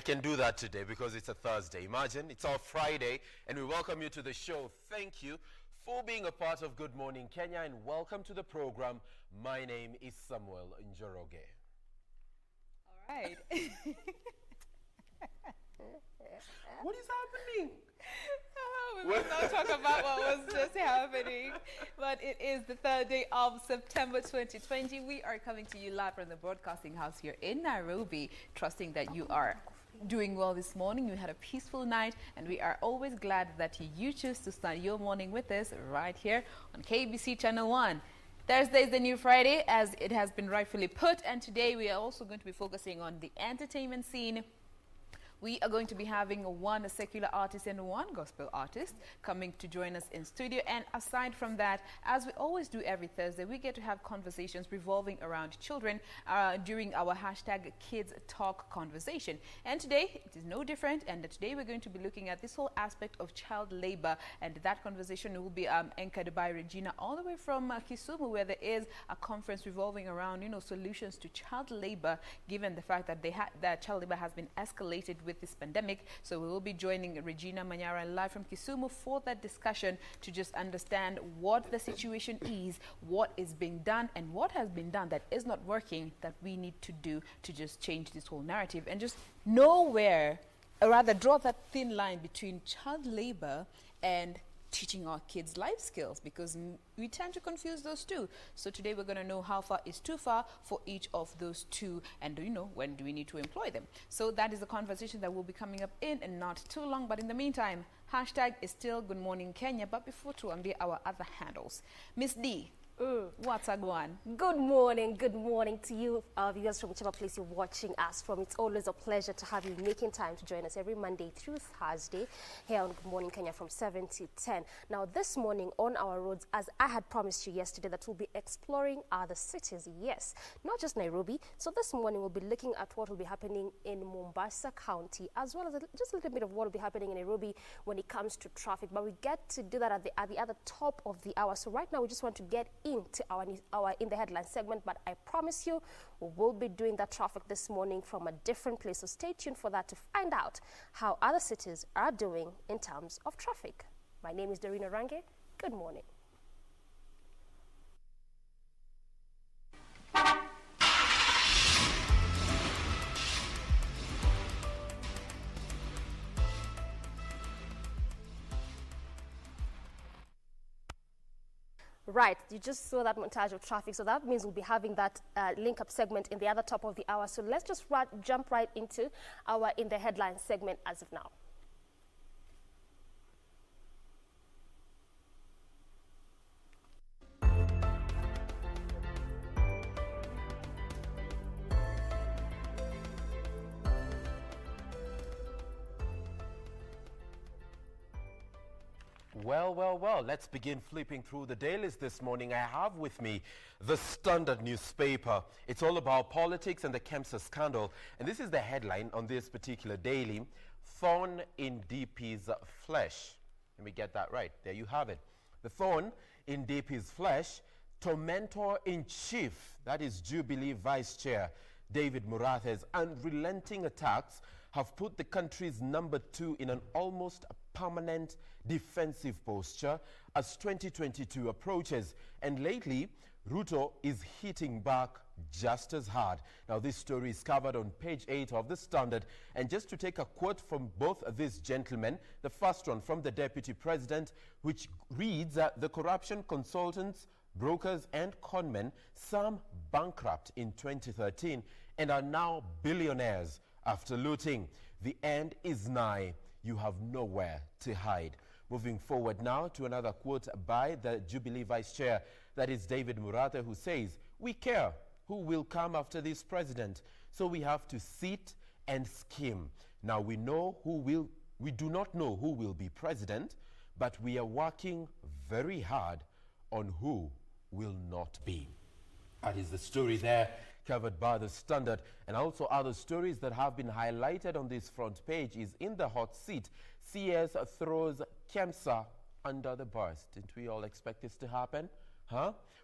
can do that today because it's a Thursday. Imagine, it's our Friday, and we welcome you to the show. Thank you for being a part of Good Morning Kenya, and welcome to the program. My name is Samuel Njoroge. All right. What is happening? We will not talk about what was just happening, but it is the 3rd day of September 2020. We are coming to you live from the broadcasting house here in Nairobi, trusting that you are doing well this morning. You had a peaceful night, and we are always glad that you choose to start your morning with us right here on KBC Channel 1. Thursday is the new Friday, as it has been rightfully put, and today we are also going to be focusing on the entertainment scene. We are going to be having one secular artist and one gospel artist coming to join us in studio. And aside from that, as we always do every Thursday, we get to have conversations revolving around children during our hashtag Kids Talk conversation. And today, it is no different. And today, we're going to be looking at this whole aspect of child labor. And that conversation will be anchored by Regina all the way from Kisumu, where there is a conference revolving around, solutions to child labor, given the fact that that child labor has been escalated with this pandemic. So we will be joining Regina Manyara live from Kisumu for that discussion to just understand what the situation is, what is being done, and what has been done that is not working that we need to do to just change this whole narrative and just know where, or rather draw that thin line between child labor and teaching our kids life skills, because we tend to confuse those two. So today we're going to know how far is too far for each of those two, and when do we need to employ them. So that is a conversation that will be coming up in and not too long. But in the meantime, hashtag is still Good Morning Kenya. But before to be our other handles, Miss D, what's a one? Good morning to you, viewers from whichever place you're watching us from. It's always a pleasure to have you making time to join us every Monday through Thursday here on Good Morning Kenya from 7 to 10. Now, this morning on our roads, as I had promised you yesterday, that we'll be exploring other cities. Yes, not just Nairobi. So this morning we'll be looking at what will be happening in Mombasa County, as well as just a little bit of what will be happening in Nairobi when it comes to traffic. But we get to do that at the other top of the hour. So right now we just want to get into our in the headline segment, but I promise you we will be doing that traffic this morning from a different place, so stay tuned for that to find out how other cities are doing in terms of traffic. My name is Dorina Range. Good morning. Right, you just saw that montage of traffic, so that means we'll be having that link-up segment in the other top of the hour. So let's just jump right into our In the Headlines segment as of now. Well, let's begin flipping through the dailies this morning. I have with me the Standard newspaper. It's all about politics and the KEMSA scandal. And this is the headline on this particular daily: Thorn in DP's flesh. Let me get that right. There you have it. The thorn in DP's flesh. Tormentor in chief, that is Jubilee Vice Chair David Murathe's unrelenting attacks have put the country's number 2 in an almost permanent defensive posture as 2022 approaches. And lately, Ruto is hitting back just as hard. Now, this story is covered on page 8 of the Standard. And just to take a quote from both of these gentlemen, the first one from the Deputy President, which reads that the corruption consultants, brokers and conmen, some bankrupt in 2013 and are now billionaires after looting. The end is nigh. You have nowhere to hide. Moving forward now to another quote by the Jubilee Vice Chair, that is David Murathe, who says, "We care who will come after this president, so we have to sit and skim. Now we do not know who will be president, but we are working very hard on who will not be." That is the story there covered by the Standard. And also other stories that have been highlighted on this front page is in the hot seat. CS throws KEMSA under the bus. Didn't we all expect this to happen?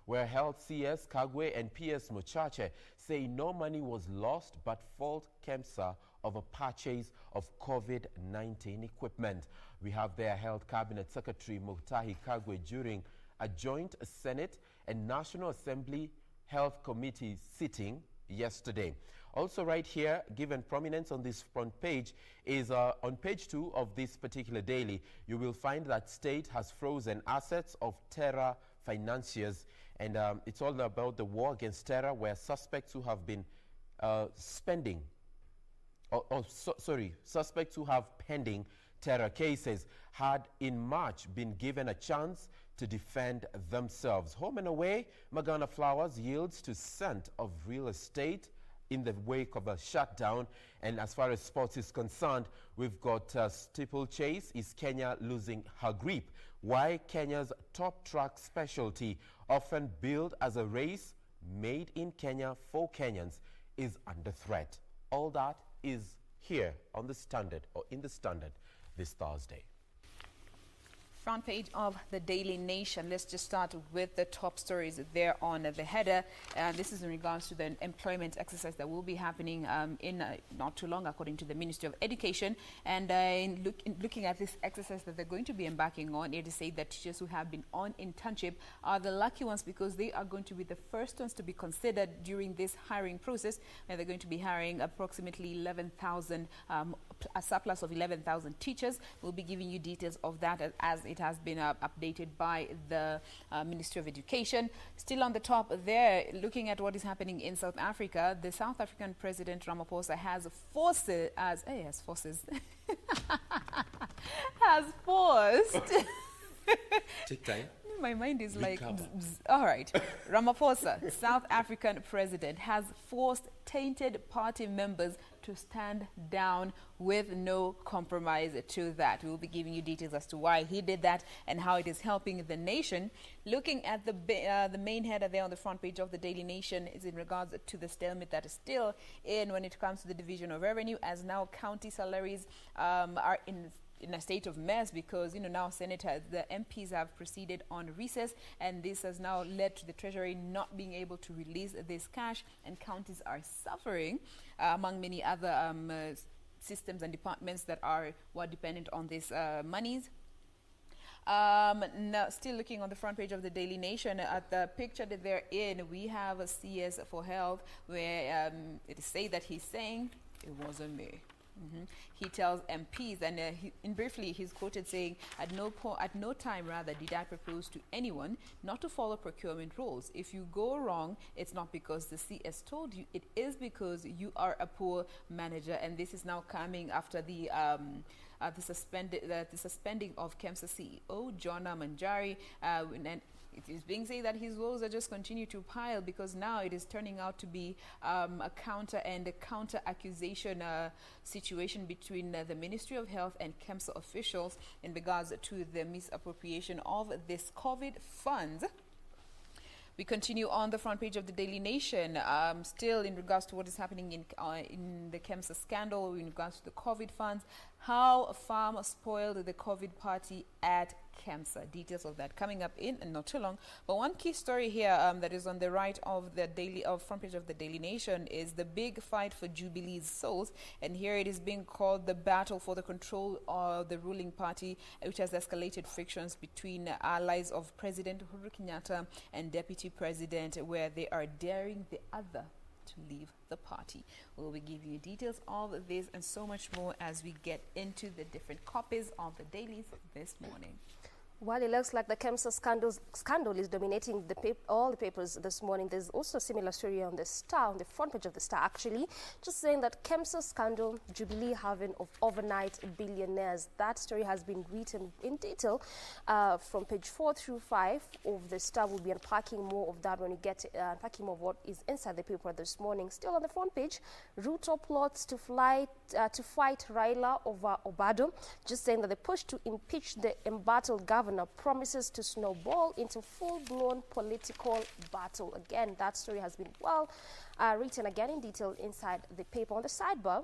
Where Health CS Kagwe and PS Mochache say no money was lost but fault KEMSA of a purchase of COVID-19 equipment. We have their Health Cabinet Secretary Muktahi Kagwe during a joint Senate and National Assembly Health Committee sitting yesterday. Also right here, given prominence on this front page, is on page 2 of this particular daily, you will find that state has frozen assets of terror financiers. And it's all about the war against terror, where suspects who have been suspects who have pending terror cases had in March been given a chance to defend themselves. Home and away, Magana Flowers yields to scent of real estate in the wake of a shutdown. And as far as sports is concerned, we've got steeplechase. Is Kenya losing her grip? Why Kenya's top track specialty, often billed as a race made in Kenya for Kenyans, is under threat. All that is here on the Standard, or in the Standard, this Thursday. Front page of the Daily Nation. Let's just start with the top stories there on the header. This is in regards to the employment exercise that will be happening in not too long, according to the Ministry of Education. And looking at this exercise that they're going to be embarking on, it is said that teachers who have been on internship are the lucky ones, because they are going to be the first ones to be considered during this hiring process. And they're going to be hiring approximately 11,000, a surplus of 11,000 teachers. We'll be giving you details of that as it has been updated by the Ministry of Education. Still on the top there, looking at what is happening in South Africa, the South African President Ramaphosa has forced Take time. My mind is like, all right. Ramaphosa, South African president, has forced tainted party members to stand down with no compromise to that. We will be giving you details as to why he did that and how it is helping the nation. Looking at the main header there on the front page of the Daily Nation is in regards to the stalemate that is still in when it comes to the division of revenue, as now county salaries are in a state of mess, because now the MPs have proceeded on recess, and this has now led to the Treasury not being able to release this cash, and counties are suffering, among many other systems and departments that were dependent on these monies. Now, still looking on the front page of the Daily Nation, at the picture that they're in, we have a CS for Health, where it is said that he's saying, "It wasn't me." He tells MPs, and briefly he's quoted saying, at no time did I propose to anyone not to follow procurement rules. If you go wrong, it's not because the CS told you, it is because you are a poor manager. And this is now coming after the suspending of KEMSA CEO Jonah Manjari, and it is being said that his woes are just continue to pile, because now it is turning out to be a counter accusation situation between the Ministry of Health and KEMSA officials in regards to the misappropriation of this COVID funds. We continue on the front page of the Daily Nation, still in regards to what is happening in the KEMSA scandal, in regards to the COVID funds, how a farm spoiled the COVID party at KEMSA. Details of that coming up in and not too long. But one key story here that is on the right of the front page of the Daily Nation is the big fight for Jubilee's souls, and here it is being called the battle for the control of the ruling party, which has escalated frictions between allies of President Uhuru Kenyatta and Deputy President, where they are daring the other to leave the party. We'll be giving you details of this and so much more as we get into the different copies of the dailies this morning. While it looks like the KEMSA scandal is dominating all the papers this morning, there's also a similar story on the Star, on the front page of the Star actually, just saying that KEMSA scandal, Jubilee haven of overnight billionaires. That story has been written in detail from page 4 through 5 of the Star. We'll be unpacking more of that when we get unpacking more of what is inside the paper this morning. Still on the front page, Ruto plots to fight Raila over Obado, just saying that the push to impeach the embattled governor promises to snowball into full-blown political battle. Again, that story has been well written again in detail inside the paper. On the sidebar,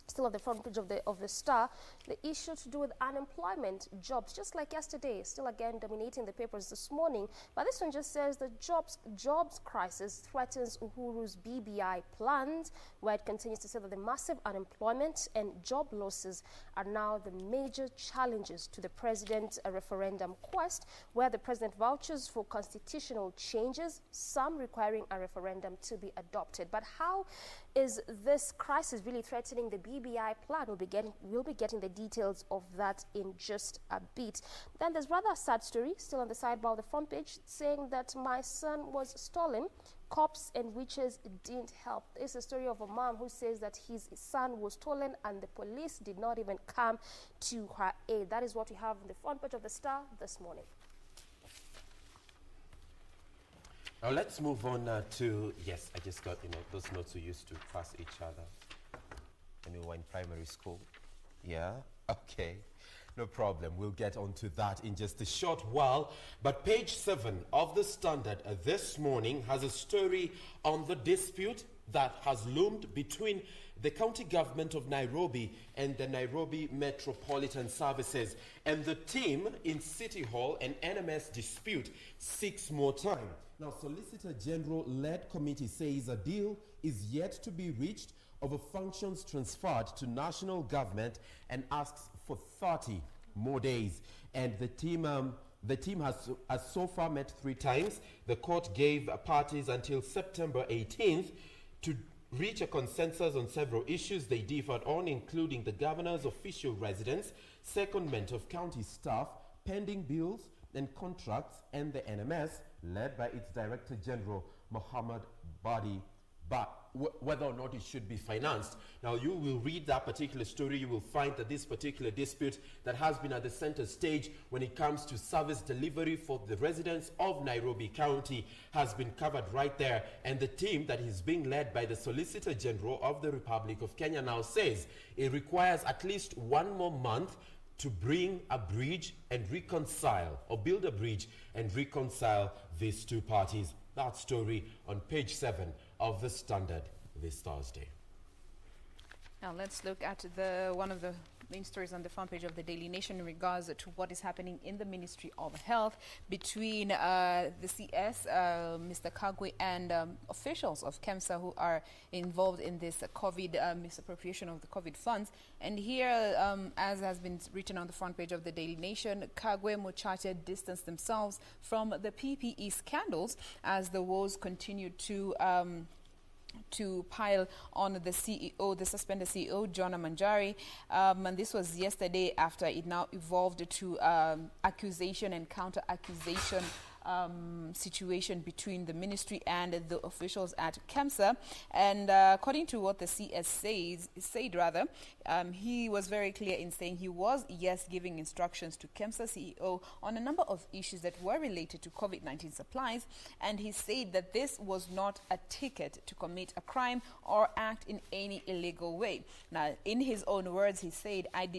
Still on the front page of the Star, the issue to do with unemployment, jobs, just like yesterday, still again dominating the papers this morning. But this one just says the jobs crisis threatens Uhuru's BBI plans, where it continues to say that the massive unemployment and job losses are now the major challenges to the president's referendum quest, where the president vouches for constitutional changes, some requiring a referendum to be adopted. But how is this crisis really threatening the BBI plan? We'll be getting the details of that in just a bit. Then there's rather a sad story still on the sidebar of the front page saying that my son was stolen. Cops and witches didn't help. It's a story of a mom who says that his son was stolen and the police did not even come to her aid. That is what we have on the front page of the Star this morning. Now let's move on to, yes, I just got, those notes we used to pass each other when we were in primary school. Yeah, okay, no problem. We'll get onto that in just a short while. But page 7 of the Standard this morning has a story on the dispute that has loomed between the county government of Nairobi and the Nairobi Metropolitan Services. And the team in City Hall and NMS dispute seeks more time. Now, Solicitor General-led committee says a deal is yet to be reached over functions transferred to national government and asks for 30 more days. And the team has so far met 3 times. The court gave parties until September 18th to reach a consensus on several issues they differed on, including the governor's official residence, secondment of county staff, pending bills and contracts, and the NMS, led by its Director General, Mohammed Badi, but whether or not it should be financed. Now, you will read that particular story, you will find that this particular dispute that has been at the center stage when it comes to service delivery for the residents of Nairobi County has been covered right there. And the team that is being led by the Solicitor General of the Republic of Kenya now says it requires at least 1 more month to bring a bridge and reconcile, or build a bridge and reconcile these two parties. That story on page 7 of the Standard this Thursday. Now let's look at one of the main stories on the front page of the Daily Nation in regards to what is happening in the Ministry of Health between the CS, Mr. Kagwe, and officials of KEMSA who are involved in this COVID misappropriation of the COVID funds. And here, as has been written on the front page of the Daily Nation, Kagwe and Mochache distanced themselves from the PPE scandals as the woes continued to pile on the CEO, the suspended CEO, John Manjari. And this was yesterday after it now evolved to accusation and counter-accusation situation between the ministry and the officials at KEMSA. And according to what the CS said, he was very clear in saying he was, yes, giving instructions to KEMSA CEO on a number of issues that were related to COVID-19 supplies. And he said that this was not a ticket to commit a crime or act in any illegal way. Now, in his own words, he said, at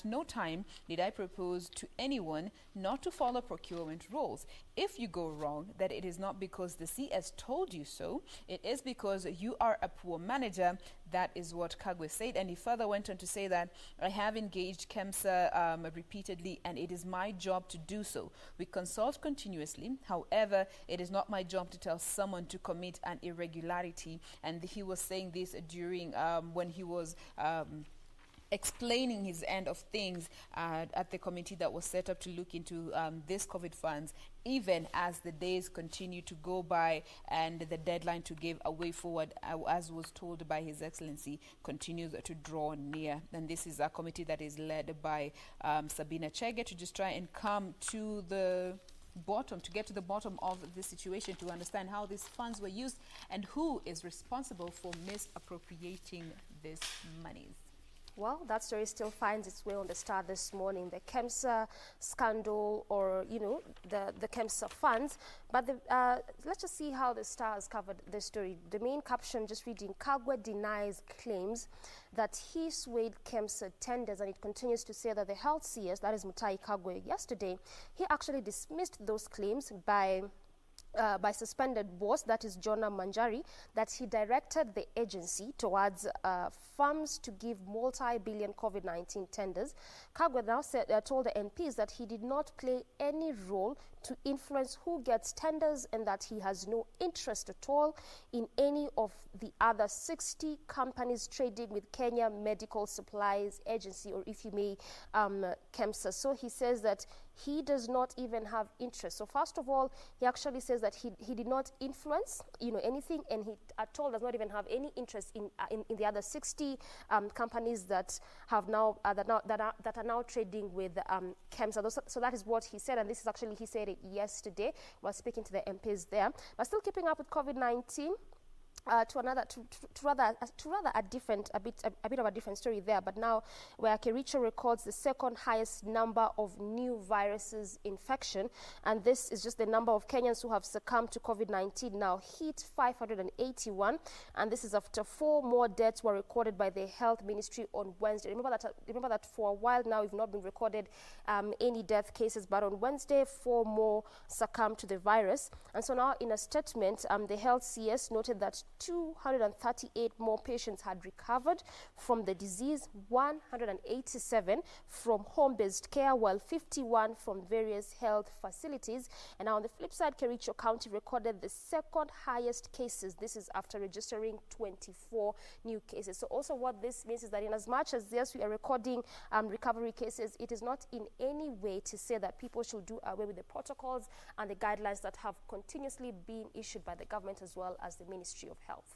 no time did I propose to anyone not to follow procurement rules. If you go wrong, that it is not because the CS told you so, it is because you are a poor manager. That is what Kagwe said. And he further went on to say that I have engaged KEMSA repeatedly, and it is my job to do so. We consult continuously. However, it is not my job to tell someone to commit an irregularity. And he was saying this during when he was explaining his end of things at the committee that was set up to look into this COVID funds, even as the days continue to go by and the deadline to give a way forward, as was told by His Excellency, continues to draw near. And this is a committee that is led by Sabina Chege to just try and come to the bottom, to get to the bottom of the situation, to understand how these funds were used and who is responsible for misappropriating these monies. Well, that story still finds its way on the Star this morning, the KEMSA scandal, or, the KEMSA funds. But let's just see how the Star has covered this story. The main caption, just reading, Kagwe denies claims that he swayed KEMSA tenders, and it continues to say that the health CS, that is Mutahi Kagwe, yesterday, he actually dismissed those claims by by suspended boss, that is Jonah Manjari, that he directed the agency towards firms to give multi-billion COVID-19 tenders. Kagwe now told the MPs that he did not play any role to influence who gets tenders and that he has no interest at all in any of the other 60 companies trading with Kenya Medical Supplies Agency, or if you may, KEMSA. So he says that he does not even have interest. So first of all, he actually says that he did not influence, anything, and he at all does not even have any interest in the other 60 companies that have now that are now trading with KEMSA. So that is what he said, and this is actually, he said it yesterday while speaking to the MPs there. But still keeping up with COVID-19. To rather a bit of a different story there, but now where Kericho records the second highest number of new viruses infection, and this is just the number of Kenyans who have succumbed to COVID-19 now hit 581, and this is after 4 more deaths were recorded by the Health Ministry on Wednesday. Remember that for a while now we've not been recorded any death cases, but on Wednesday 4 more succumbed to the virus. And so now in a statement, the Health CS noted that 238 more patients had recovered from the disease, 187 from home-based care, while 51 from various health facilities. And now on the flip side, Kericho County recorded the second highest cases. This is after registering 24 new cases. So also what this means is that in as much as, yes, we are recording recovery cases, it is not in any way to say that people should do away with the protocols and the guidelines that have continuously been issued by the government as well as the Ministry of Health.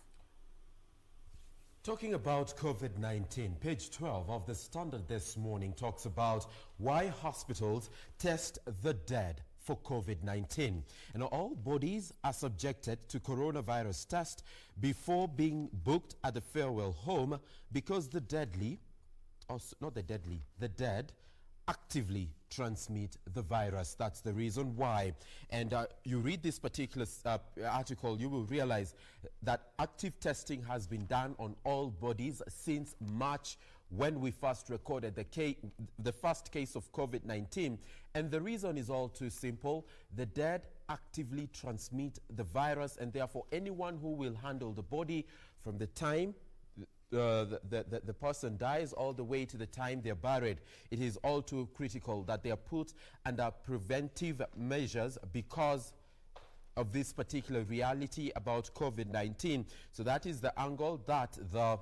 Talking about COVID-19, page 12 of the Standard this morning talks about why hospitals test the dead for COVID-19. And all bodies are subjected to coronavirus test before being booked at the farewell home because the dead actively transmit the virus. That's the reason why. And you read this particular article, you will realize that active testing has been done on all bodies since March, when we first recorded the first case of COVID-19. And the reason is all too simple. The dead actively transmit the virus, and therefore anyone who will handle the body from the time the person dies all the way to the time they're buried, it is all too critical that they are put under preventive measures because of this particular reality about COVID-19. So that is the angle that the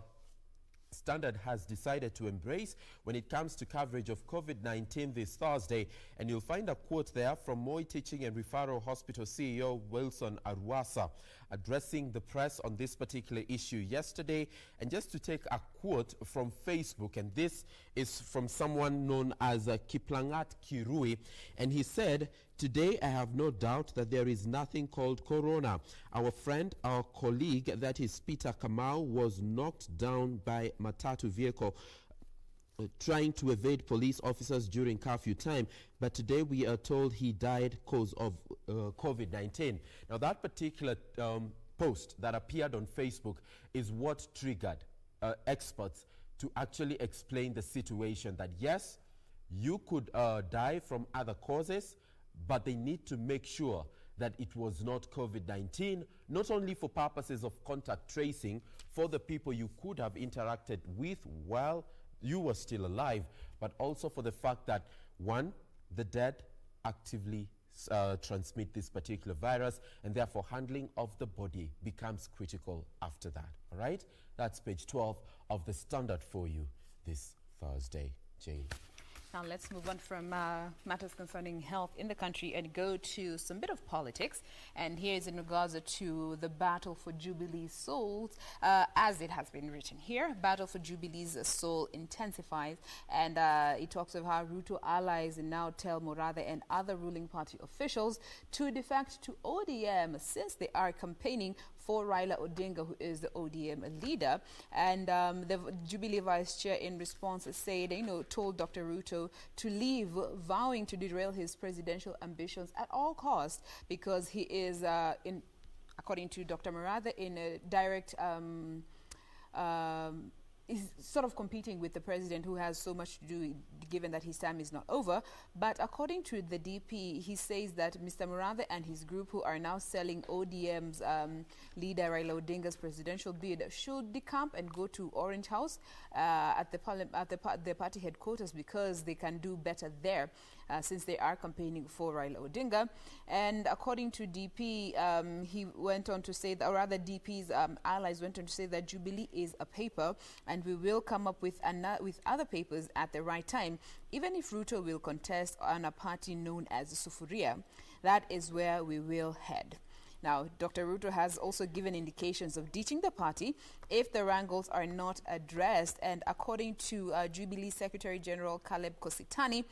Standard has decided to embrace when it comes to coverage of COVID-19 this Thursday. And you'll find a quote there from Moi Teaching and Referral Hospital CEO Wilson Arwasa addressing the press on this particular issue yesterday. And just to take a quote from Facebook, and this is from someone known as Kiplangat Kirui, and he said, "Today I have no doubt that there is nothing called corona. Our friend, our colleague, that is Peter Kamau, was knocked down by Matatu vehicle trying to evade police officers during curfew time, but today we are told he died because of COVID-19. Now that particular post that appeared on Facebook is what triggered experts to actually explain the situation, that yes, you could die from other causes, but they need to make sure that it was not COVID-19, not only for purposes of contact tracing for the people you could have interacted with while you were still alive, but also for the fact that, one, the dead actively transmit this particular virus, and therefore handling of the body becomes critical after that. All right? That's page 12 of the Standard for you this Thursday. Jane. Now let's move on from matters concerning health in the country and go to some bit of politics. And here is in regards to the battle for Jubilee's souls. As it has been written here, battle for Jubilee's soul intensifies. And it talks of how Ruto allies now tell Murathe and other ruling party officials to defect to ODM since they are campaigning for Raila Odinga, who is the ODM leader. And the Jubilee vice chair in response said, told Dr. Ruto to leave, vowing to derail his presidential ambitions at all costs because he is, according to Dr. Murathe, in a direct is sort of competing with the president, who has so much to do given that his time is not over. But according to the DP, he says that Mr. Murathe and his group, who are now selling ODM's leader Raila Odinga's presidential bid, should decamp and go to Orange House at the party headquarters, because they can do better there, since they are campaigning for Raila Odinga. And according to DP, he went on to say that, or rather DP's allies went on to say that Jubilee is a paper, and we will come up with other papers at the right time. Even if Ruto will contest on a party known as Sufuria, that is where we will head. Now, Dr. Ruto has also given indications of ditching the party if the wrangles are not addressed. And according to Jubilee Secretary General Caleb Kositani,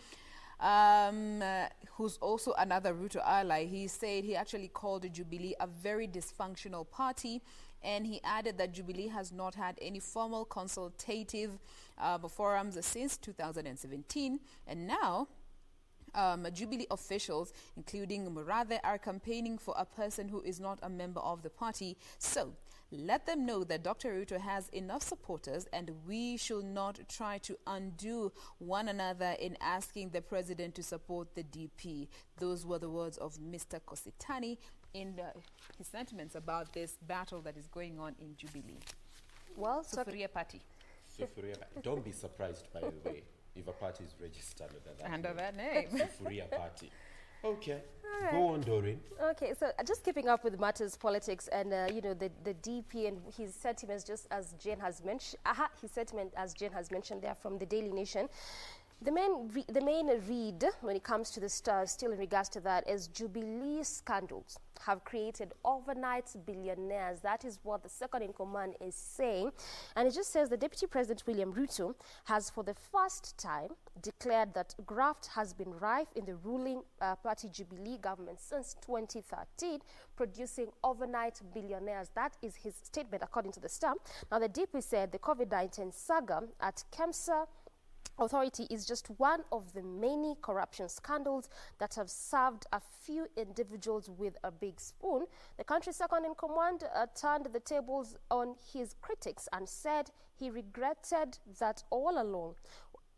who's also another Ruto ally, he said he actually called Jubilee a very dysfunctional party, and he added that Jubilee has not had any formal consultative forums since 2017, and now Jubilee officials, including Murathe, are campaigning for a person who is not a member of the party. So let them know that Dr. Ruto has enough supporters, and we should not try to undo one another in asking the president to support the DP. Those were the words of Mr. Kositani in his sentiments about this battle that is going on in Jubilee. Well, Sufuria party. Don't be surprised, by the way, if a party is registered Under that name. Sufuria party. Okay. Go on, Doreen. Okay, so just keeping up with matters politics and you know, the DP and his sentiments, just as Jane has mentioned, his sentiment as Jane has mentioned there from the Daily Nation. The main read when it comes to the stars, still in regards to that, is Jubilee scandals have created overnight billionaires. That is what the second in command is saying. And it just says the Deputy President William Ruto has for the first time declared that graft has been rife in the ruling party Jubilee government since 2013, producing overnight billionaires. That is his statement according to the Star. Now the DP said the COVID-19 saga at KEMSA Authority is just one of the many corruption scandals that have served a few individuals with a big spoon. The country's second in command turned the tables on his critics and said he regretted that all along.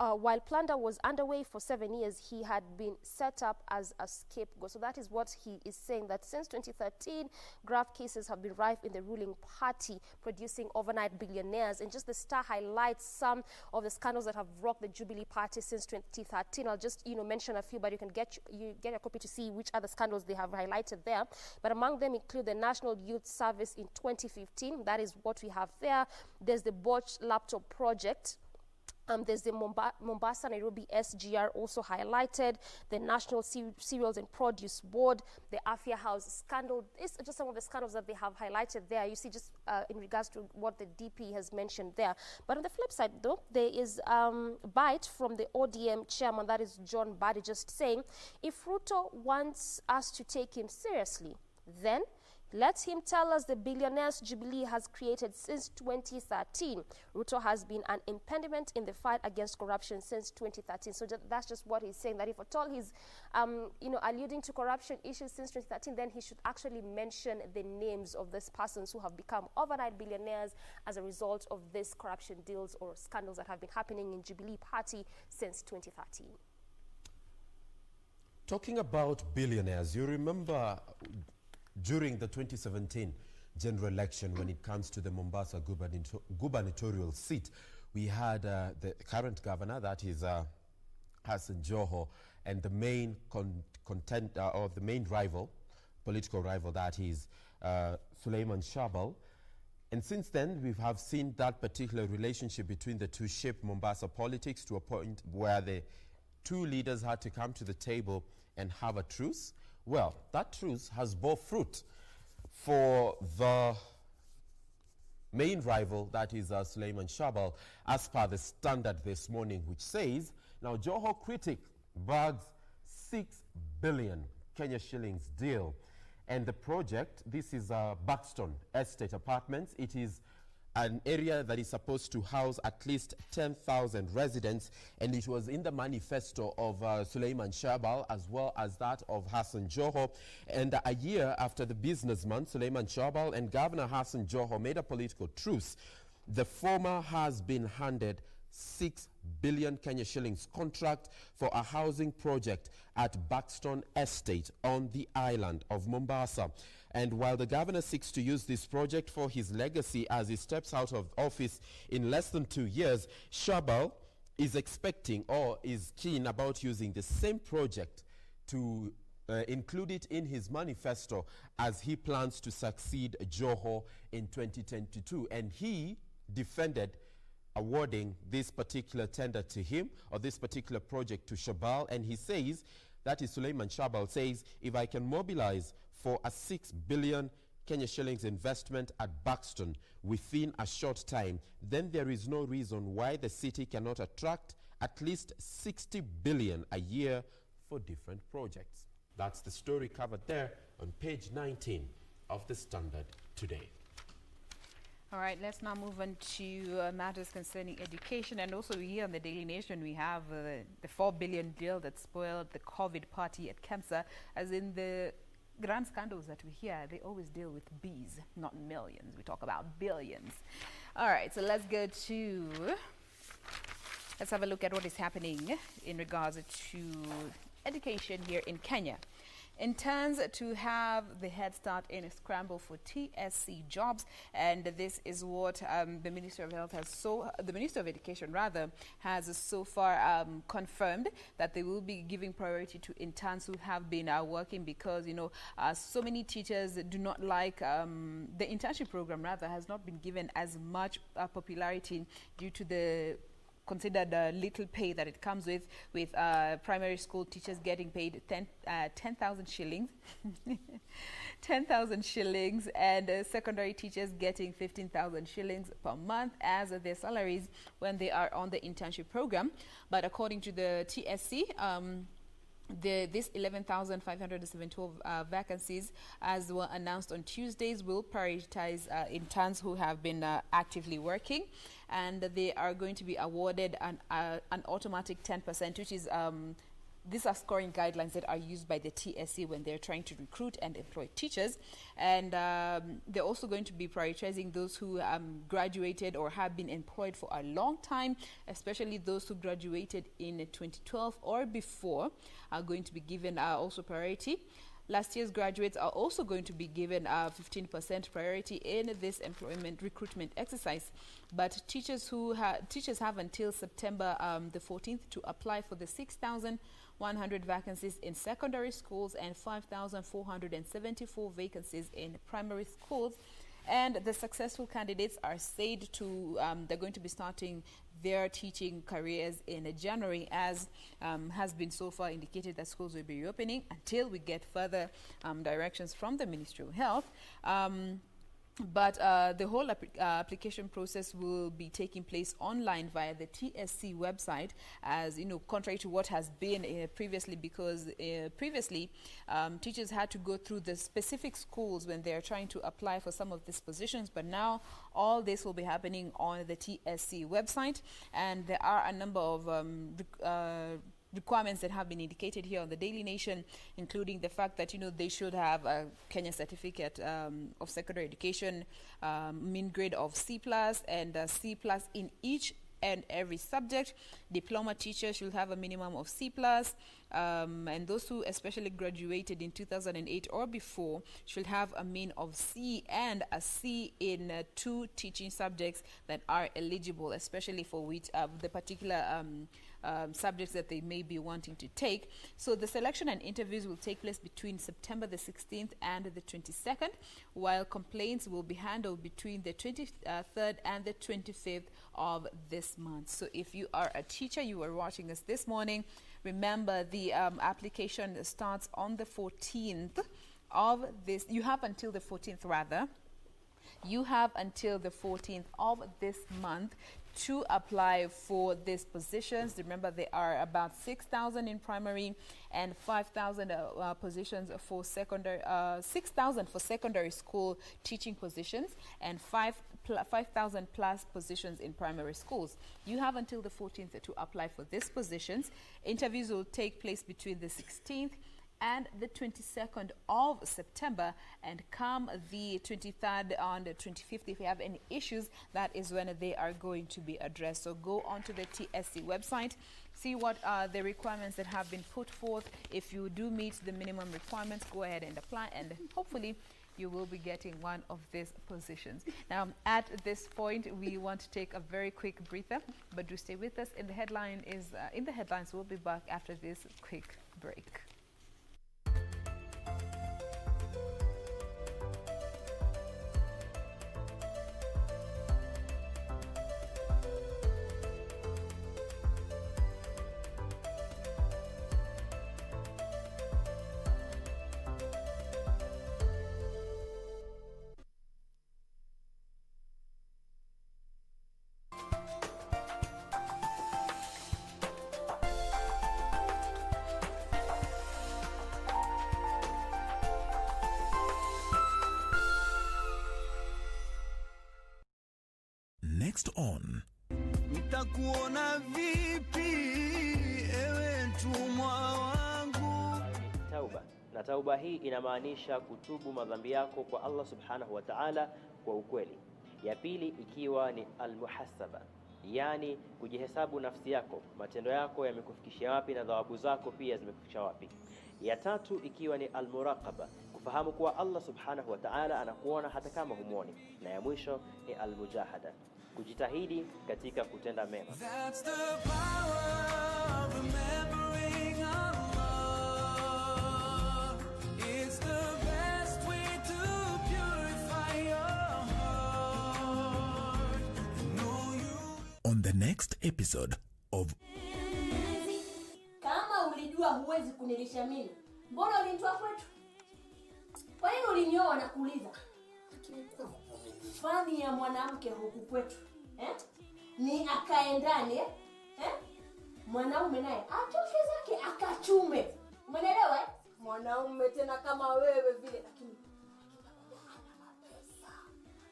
While plunder was underway for 7 years, he had been set up as a scapegoat. So that is what he is saying, that since 2013, graft cases have been rife in the ruling party, producing overnight billionaires. And just the Star highlights some of the scandals that have rocked the Jubilee party since 2013. I'll just mention a few, but you can get a copy to see which other scandals they have highlighted there. But among them include the National Youth Service in 2015. That is what we have there. There's the botched laptop project. There's the Mombasa-Nairobi SGR also highlighted, the National Cereals and Produce Board, the Afia House scandal. It's just some of the scandals that they have highlighted there. You see, just in regards to what the DP has mentioned there. But on the flip side, though, there is bite from the ODM chairman, that is John Mbadi, just saying, if Ruto wants us to take him seriously, then let him tell us the billionaires Jubilee has created since 2013. Ruto has been an impediment in the fight against corruption since 2013. So that's just what he's saying, that if at all he's alluding to corruption issues since 2013, then he should actually mention the names of these persons who have become overnight billionaires as a result of these corruption deals or scandals that have been happening in Jubilee Party since 2013. Talking about billionaires, you remember during the 2017 general election, when it comes to the Mombasa gubernatorial seat, we had the current governor, that is Hassan Joho, and the main contender, or the main rival, political rival, that is Suleiman Shahbal. And since then, we have seen that particular relationship between the two shape Mombasa politics to a point where the two leaders had to come to the table and have a truce. Well, that truce has bore fruit for the main rival, that is Suleiman Shahbal, as per the Standard this morning, which says, now Joho critic bags 6 billion Kenya shillings deal. And the project, this is Buxton Estate Apartments. It is an area that is supposed to house at least 10,000 residents, and it was in the manifesto of Suleiman Shahbal as well as that of Hassan Joho. And a year after the businessman Suleiman Shahbal and Governor Hassan Joho made a political truce, The former has been handed 6 billion Kenya shillings contract for a housing project at Buxton Estate on the island of Mombasa. And while the governor seeks to use this project for his legacy as he steps out of office in less than 2 years, Shabal is expecting or is keen about using the same project to include it in his manifesto as he plans to succeed Joho in 2022. And he defended awarding this particular tender to him, or this particular project to Shabal, and he says, that is Suleiman Shabal says, if I can mobilize for a 6 billion Kenya shillings investment at Buxton within a short time, then there is no reason why the city cannot attract at least 60 billion a year for different projects. That's the story covered there on page 19 of the Standard today. All right, let's now move on to matters concerning education. And also here on the Daily Nation, we have the 4 billion deal that spoiled the COVID party at KEMSA. As in the grand scandals that we hear, they always deal with B's, not millions. We talk about billions. All right, so let's have a look at what is happening in regards to education here in Kenya. It turns to have the head start in a scramble for TSC jobs, and this is what the Minister of Health the Minister of Education rather has so far confirmed, that they will be giving priority to interns who have been working, because so many teachers do not like the internship program rather has not been given as much popularity due to the considered little pay that it comes with primary school teachers getting paid 10,000 shillings 10,000 shillings, and secondary teachers getting 15,000 shillings per month as their salaries when they are on the internship program. But according to the TSC, this 11,572 vacancies, as were announced on Tuesdays, will prioritize interns who have been actively working, and they are going to be awarded an automatic 10%, which is these are scoring guidelines that are used by the TSC when they're trying to recruit and employ teachers. And they're also going to be prioritizing those who graduated or have been employed for a long time, especially those who graduated in 2012 or before are going to be given also priority. Last year's graduates are also going to be given 15% priority in this employment recruitment exercise. But teachers have until September the 14th to apply for the 6,100 vacancies in secondary schools and 5,474 vacancies in primary schools. And the successful candidates are said to, they're going to be starting their teaching careers in January, as has been so far indicated that schools will be reopening until we get further directions from the Ministry of Health. But the whole application process will be taking place online via the TSC website, as contrary to what has been previously, because previously teachers had to go through the specific schools when they are trying to apply for some of these positions. But now all this will be happening on the TSC website, and there are a number of requirements that have been indicated here on the Daily Nation, including the fact that they should have a Kenya certificate of secondary education, mean grade of C+, and C+ in each and every subject. Diploma teachers should have a minimum of C+, and those who especially graduated in 2008 or before should have a mean of C and a C in 2 teaching subjects that are eligible, especially for which the particular subjects that they may be wanting to take. So the selection and interviews will take place between September the 16th and the 22nd, while complaints will be handled between the 23rd and the 25th of this month. So if you are a teacher, you are watching us this morning, remember the application starts on the 14th of this. You have until the 14th rather. You have until the 14th of this month to apply for these positions. Remember, there are about 6,000 in primary and 5,000 positions for secondary, 6,000 for secondary school teaching positions, and 5,000 plus positions in primary schools. You have until the 14th to apply for these positions. Interviews will take place between the 16th and the 22nd of September. And come the 23rd and the 25th, if you have any issues, that is when they are going to be addressed. So go onto the TSC website, see what are the requirements that have been put forth. If you do meet the minimum requirements, go ahead and apply, and hopefully you will be getting one of these positions. Now, at this point, we want to take a very quick breather, but do stay with us. In the headlines, we'll be back after this quick break. Next on Nitakuona vipi ewe mtumwa wangu. Tauba. Na tauba hii inamaanisha kutubu madhambi yako kwa Allah subhanahu wa ta'ala kwa ukweli. Ya pili ikiwa ni almuhasaba, yani kujihesabu nafsi yako, matendo yako yamekufikishia wapi na thawabu zako pia zimekufikisha wapi. Ya tatu ikiwa ni almuraqaba, kufahamu kuwa Allah subhanahu wa ta'ala anakuona hata kama humuoni. Na ya mwisho ni almujahada, kujitahidi katika kutenda mema. That's the power of remembering Allah. It's the best way to purify your heart. Know you. on the next episode of Kama ulijua huwezi kunilisha mimi, mbona ulinitoa kwetu? Kwa nini ulinioa na kuuliza? Fani ya mwanamke huku kwetu, ni akae ndani, Mwanaume naye atoke zake akachume. Umeelewa? Mwanaume tena kama wewe vile, lakini ana pesa.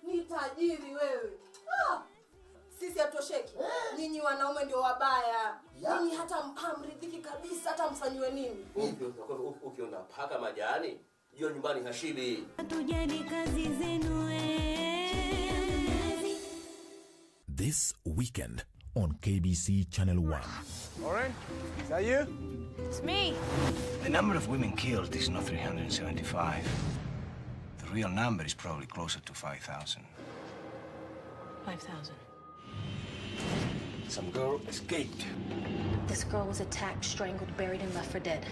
Ni tajiri wewe. Sisi hatosheki. Ninyi wanaume ndio wabaya. Ninyi hata hamridhiki kabisa, hata mfanywe nini. Ukiona paka majani, hiyo nyumbani hashibi. Tujeni kazi zenu this weekend on KBC Channel 1. Lauren, is that you? It's me. The number of women killed is not 375. The real number is probably closer to 5,000. 5,000. Some girl escaped. This girl was attacked, strangled, buried, and left for dead.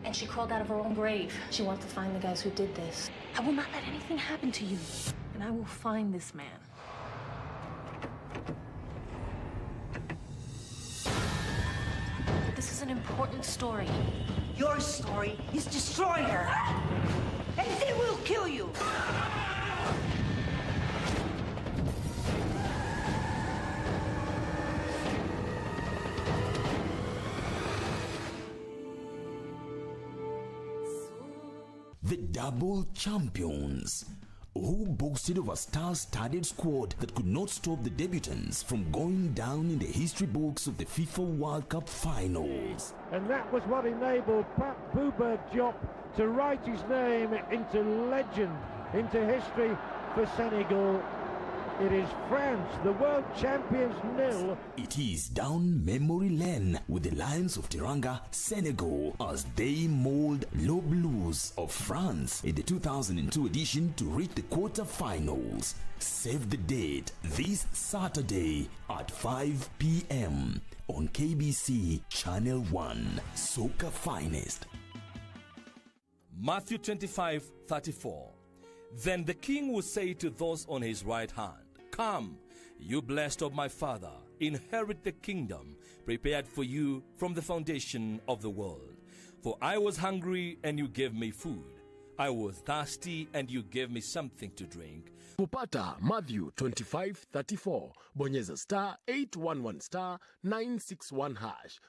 And she crawled out of her own grave. She wants to find the guys who did this. I will not let anything happen to you. And I will find this man. But this is an important story. Your story is destroy her. And they will kill you. The double champions, who boasted of a star-studded squad that could not stop the debutants from going down in the history books of the FIFA World Cup finals. And that was what enabled Pat Bouba Diop to write his name into legend, into history for Senegal. It is France, the world champions, 0. It is down memory lane with the Lions of Teranga, Senegal, as they mold Les Blues of France in the 2002 edition to reach the quarter-finals. Save the date this Saturday at 5 p.m. on KBC Channel 1. Soca Finest. Matthew 25:34. Then the king will say to those on his right hand, "Come, you blessed of my Father, inherit the kingdom prepared for you from the foundation of the world. For I was hungry, and you gave me food. I was thirsty, and you gave me something to drink." Kupata Matthew 25:34, bonyeza star 811 star 961 hash.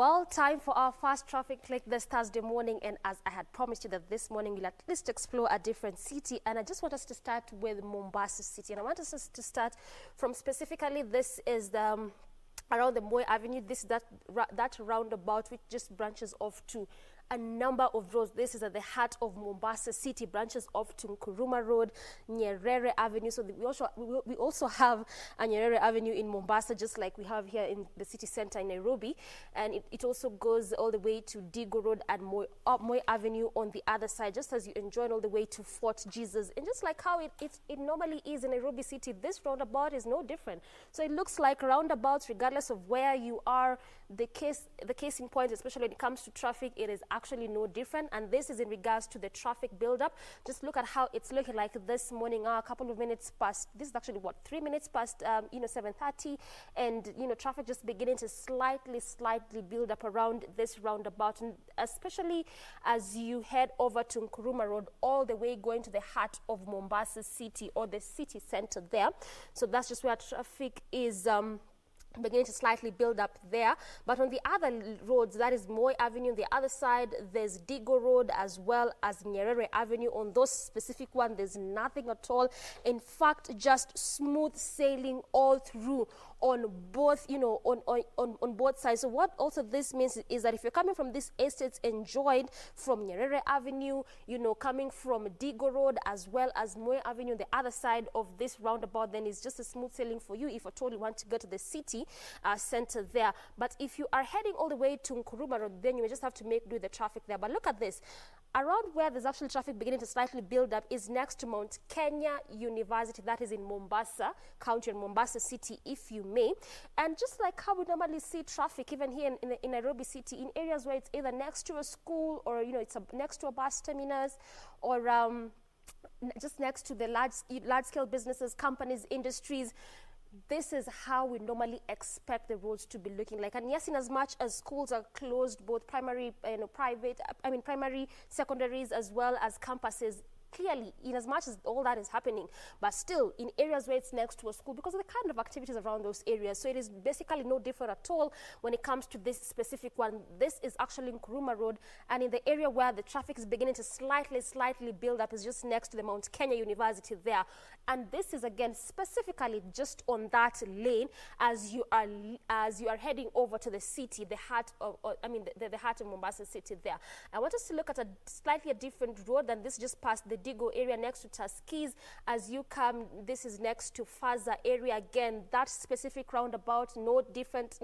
Well, time for our fast traffic click this Thursday morning, and as I had promised you that this morning we'll at least explore a different city, and I just want us to start with Mombasa City, and I want us to start from specifically, this is the around the Moi Avenue. This is that roundabout which just branches off to a number of roads. This is at the heart of Mombasa City, branches off to Nkuruma Road, Nyerere Avenue. So we also have a Nyerere Avenue in Mombasa, just like we have here in the city center in Nairobi. And it also goes all the way to Digo Road and Moi Avenue on the other side, just as you enjoy all the way to Fort Jesus. And just like how it normally is in Nairobi City, this roundabout is no different. So it looks like roundabouts, regardless of where you are. The case in point, especially when it comes to traffic, it is actually no different, and this is in regards to the traffic buildup. Just look at how it's looking like this morning. A couple of minutes past, this is actually what, 3 minutes past 7:30, and traffic just beginning to slightly build up around this roundabout, and especially as you head over to Nkuruma Road, all the way going to the heart of Mombasa City, or the city center there. So that's just where traffic is beginning to slightly build up there. But on the other roads, that is Moi Avenue, on the other side there's Digo Road as well as Nyerere Avenue. On those specific one, there's nothing at all. In fact, just smooth sailing all through on both, on both sides. So what also this means is that if you're coming from these estates enjoyed from Nyerere Avenue, coming from Digo Road as well as Moi Avenue, the other side of this roundabout, then it's just a smooth sailing for you if at all you want to go to the city center there. But if you are heading all the way to Nkuruma Road, then you may just have to make do with the traffic there. But look at this. Around where there's actually traffic beginning to slightly build up is next to Mount Kenya University. That is in Mombasa County and Mombasa City, if you may. And just like how we normally see traffic, even here in Nairobi City, in areas where it's either next to a school or, it's next to a bus terminus, or just next to the large-scale businesses, companies, industries, this is how we normally expect the roads to be looking like. And yes, in as much as schools are closed, both primary, primary, secondaries, as well as campuses, clearly, in as much as all that is happening, but still in areas where it's next to a school, because of the kind of activities around those areas. So it is basically no different at all when it comes to this specific one. This is actually Nkuruma Road, and in the area where the traffic is beginning to slightly build up is just next to the Mount Kenya University there. And this is again specifically just on that lane as you are heading over to the city, the heart of, the heart of Mombasa City there. I want us to look at a slightly different road than this, just past the Digo area next to Tuskys. As you come, this is next to Faza area. Again, that specific roundabout, no different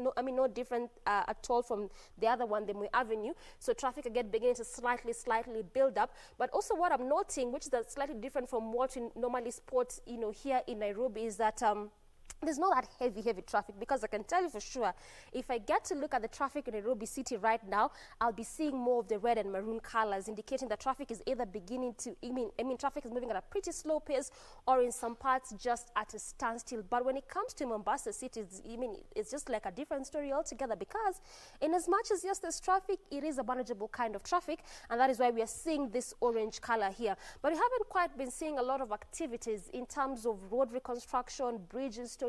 at all from the other one, the Moi Avenue. So traffic again beginning to slightly build up. But also what I'm noting, which is slightly different from what we normally spot, here in Nairobi, is that there's not that heavy traffic, because I can tell you for sure, if I get to look at the traffic in Nairobi City right now, I'll be seeing more of the red and maroon colors, indicating that traffic is either beginning to, traffic is moving at a pretty slow pace, or in some parts just at a standstill. But when it comes to Mombasa City, it's just like a different story altogether, because in as much as yes, there's traffic, it is a manageable kind of traffic, and that is why we are seeing this orange color here. But we haven't quite been seeing a lot of activities in terms of road reconstruction, bridge installation,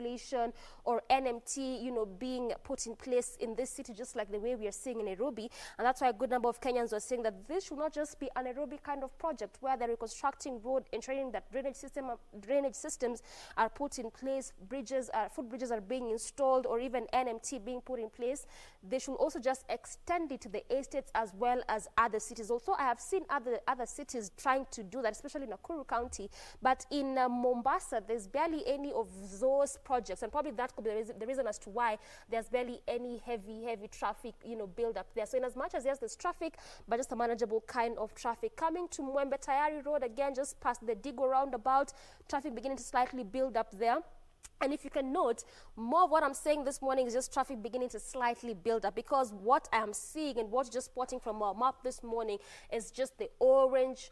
or NMT, being put in place in this city, just like the way we are seeing in Nairobi. And that's why a good number of Kenyans are saying that this should not just be a Nairobi kind of project where they're reconstructing road, ensuring that drainage systems are put in place, footbridges are being installed, or even NMT being put in place. They should also just extend it to the estates as well as other cities. Also, I have seen other cities trying to do that, especially in Nakuru County. But in Mombasa, there's barely any of those projects, and probably that could be the reason as to why there's barely any heavy traffic, build up there. So in as much as yes, there's traffic, but just a manageable kind of traffic. Coming to Mwembe Tayari Road, again, just past the Digo roundabout, traffic beginning to slightly build up there. And if you can note, more of what I'm saying this morning is just traffic beginning to slightly build up, because what I am seeing and what's just spotting from our map this morning is just the orange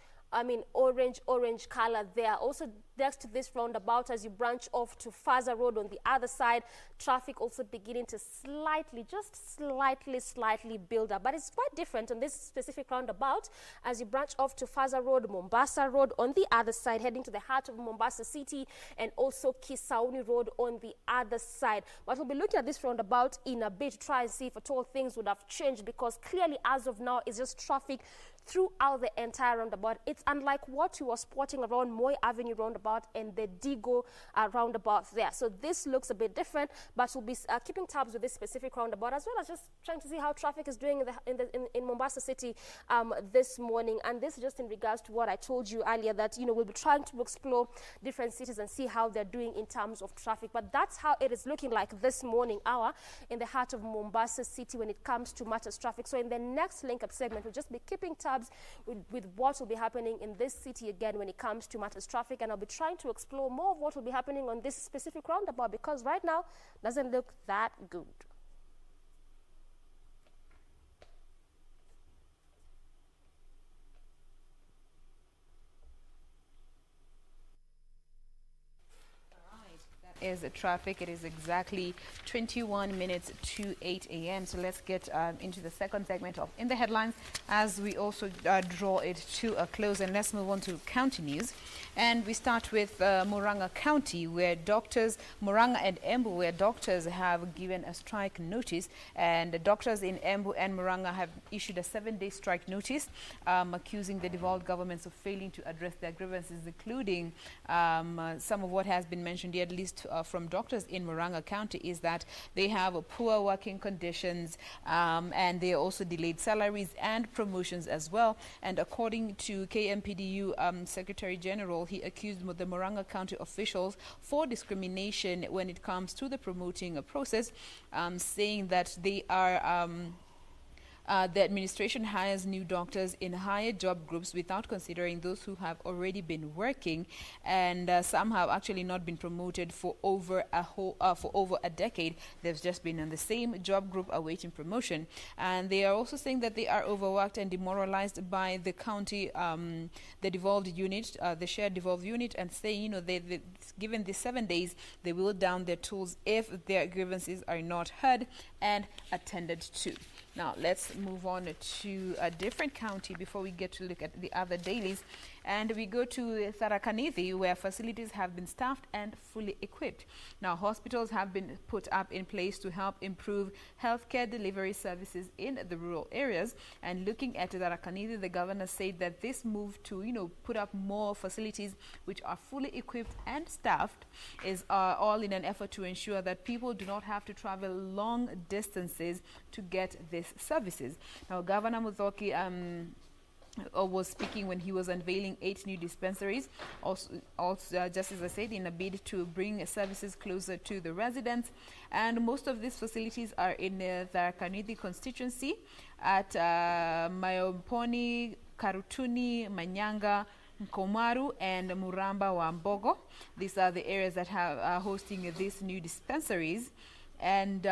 color there. Also next to this roundabout as you branch off to Faza Road on the other side. Traffic also beginning to just slightly build up. But it's quite different on this specific roundabout as you branch off to Faza Road, Mombasa Road on the other side, heading to the heart of Mombasa City, and also Kisauni Road on the other side. But we'll be looking at this roundabout in a bit to try and see if at all things would have changed, because clearly as of now it's just traffic throughout the entire roundabout. It's unlike what you were spotting around Moi Avenue roundabout and the Digo roundabout there. So this looks a bit different, but we'll be keeping tabs with this specific roundabout, as well as just trying to see how traffic is doing in Mombasa City this morning. And this is just in regards to what I told you earlier, that we'll be trying to explore different cities and see how they're doing in terms of traffic. But that's how it is looking like this morning hour in the heart of Mombasa City when it comes to matters traffic. So in the next link-up segment, we'll just be keeping tabs with what will be happening in this city again when it comes to matters traffic, and I'll be trying to explore more of what will be happening on this specific roundabout, because right now doesn't look that good. Is the traffic. It is exactly 21 minutes to 8 a.m. So let's get into the second segment of In the Headlines as we also draw it to a close, and let's move on to county news. And we start with Murang'a County, where Murang'a and Embu, where doctors have given a strike notice, and the doctors in Embu and Murang'a have issued a 7-day strike notice, accusing the devolved governments of failing to address their grievances, including some of what has been mentioned here, at least from doctors in Murang'a County, is that they have poor working conditions, and they also delayed salaries and promotions as well. And according to KMPDU Secretary General, he accused the Murang'a County officials for discrimination when it comes to the promoting process, saying that they are the administration hires new doctors in higher job groups without considering those who have already been working, and some have actually not been promoted for over a decade. They've just been in the same job group awaiting promotion, and they are also saying that they are overworked and demoralized by the county, the devolved unit, the shared devolved unit, and saying they given these 7 days, they will down their tools if their grievances are not heard and attended to. Now, let's move on to a different county before we get to look at the other dailies. And we go to Tharaka Nithi, where facilities have been staffed and fully equipped. Now, hospitals have been put up in place to help improve healthcare delivery services in the rural areas. And looking at Tharaka Nithi, the governor said that this move to, put up more facilities which are fully equipped and staffed is all in an effort to ensure that people do not have to travel long distances to get these services. Now, Governor Muthoki was speaking when he was unveiling 8 new dispensaries, also just as I said, in a bid to bring services closer to the residents. And most of these facilities are in the Tharaka Nithi constituency at Mayomponi, Karutuni, Manyanga, Nkomaru, and Muramba wa Mbogo. These are the areas that are hosting these new dispensaries. And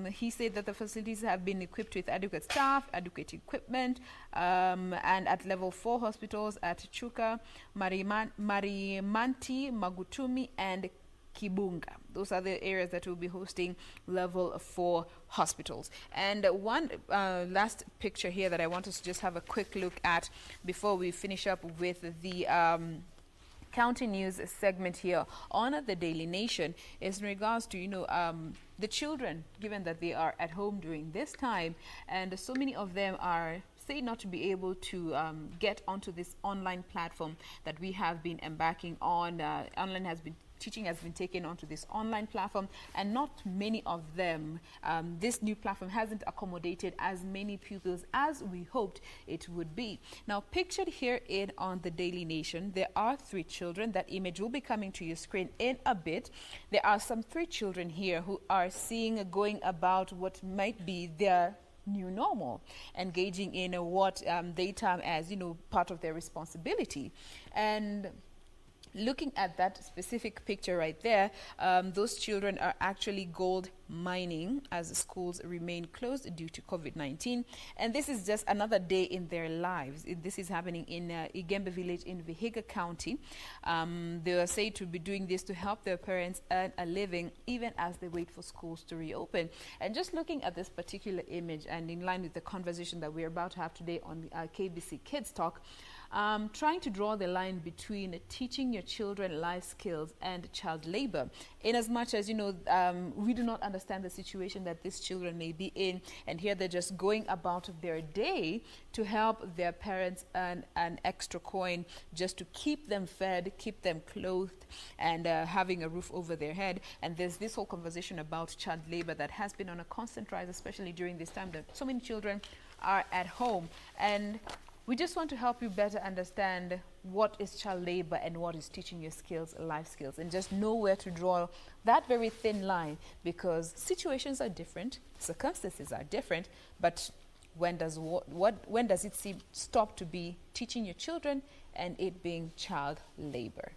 he said that the facilities have been equipped with adequate staff, adequate equipment, and at level 4 hospitals at Chuka, Marimanti, Magutumi, and Kibunga. Those are the areas that will be hosting level 4 hospitals. And one last picture here that I want us to just have a quick look at before we finish up with the county news segment here on the Daily Nation is in regards to, the children, given that they are at home during this time, and so many of them are say not to be able to get onto this online platform that we have been embarking on. Teaching has been taken onto this online platform, and not many of them, this new platform hasn't accommodated as many pupils as we hoped it would be. Now, pictured here on the Daily Nation, there are 3 children. That image will be coming to your screen in a bit. There are some 3 children here who are going about what might be their new normal, engaging in what they term as, part of their responsibility. And looking at that specific picture right there, those children are actually gold mining as schools remain closed due to COVID-19. And this is just another day in their lives. This is happening in Igembe village in Vihiga County. They are said to be doing this to help their parents earn a living even as they wait for schools to reopen. And just looking at this particular image and in line with the conversation that we're about to have today on KBC Kids Talk, trying to draw the line between teaching your children life skills and child labor. In as much as, we do not understand the situation that these children may be in, and here they're just going about their day to help their parents earn an extra coin just to keep them fed, keep them clothed, and having a roof over their head. And there's this whole conversation about child labor that has been on a constant rise, especially during this time that so many children are at home. And we just want to help you better understand what is child labor and what is teaching your skills, life skills, and just know where to draw that very thin line, because situations are different, circumstances are different, but when does it stop to be teaching your children and it being child labor?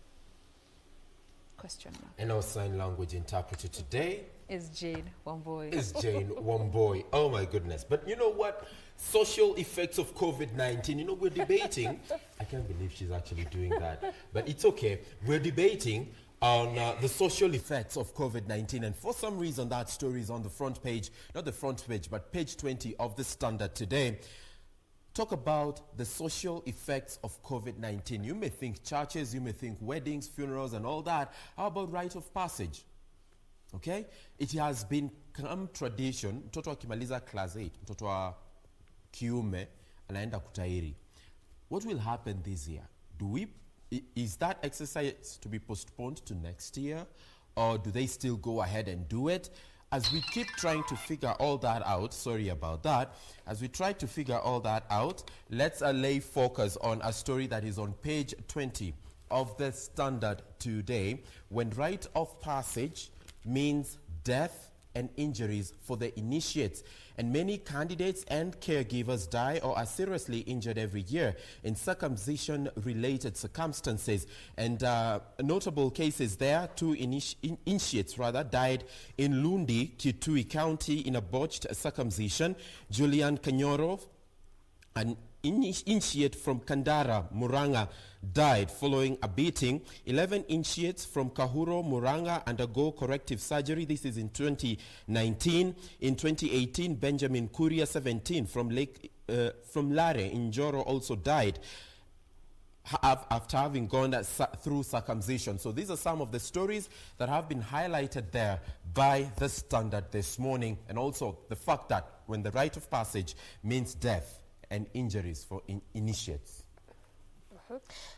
Question mark. And our sign language interpreter today is Jane Wamboy. Oh my goodness. But you know what? Social effects of COVID-19. We're debating. I can't believe she's actually doing that. But it's okay. We're debating on the social effects of COVID-19. And for some reason, that story is on the front page. Not the front page, but page 20 of the Standard today. Talk about the social effects of COVID-19. You may think churches, you may think weddings, funerals, and all that. How about rite of passage? Okay? It has become tradition. Mtoto akimaliza class 8, mtoto wa kiume anaenda kutairi. What will happen this year? Is that exercise to be postponed to next year, or do they still go ahead and do it? As we keep trying to figure all that out, sorry about that, as we try to figure all that out, let's lay focus on a story that is on page 20 of the Standard today, when rite of passage means death and injuries for the initiates. And many candidates and caregivers die or are seriously injured every year in circumcision-related circumstances. And notable cases there, 2 initiates died in Lundi, Kitui County in a botched circumcision. Julian Kanyoro, an initiate from Kandara, Muranga, died following a beating. 11 initiates from Kahuro, Muranga undergo corrective surgery. This is in 2019. In 2018, Benjamin Kuria, 17, from Lare in Joro, also died after having gone through circumcision. So these are some of the stories that have been highlighted there by the Standard this morning, and also the fact that when the rite of passage means death and injuries for initiates.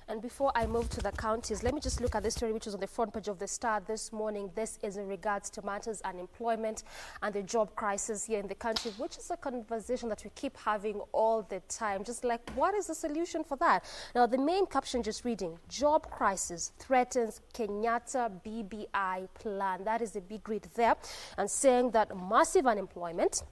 And before I move to the counties, let me just look at this story which was on the front page of the Star this morning. This is in regards to matters unemployment and the job crisis here in the country, which is a conversation that we keep having all the time. Just like, what is the solution for that? Now, the main caption just reading, job crisis threatens Kenyatta BBI plan. That is the big read there, and saying that massive unemployment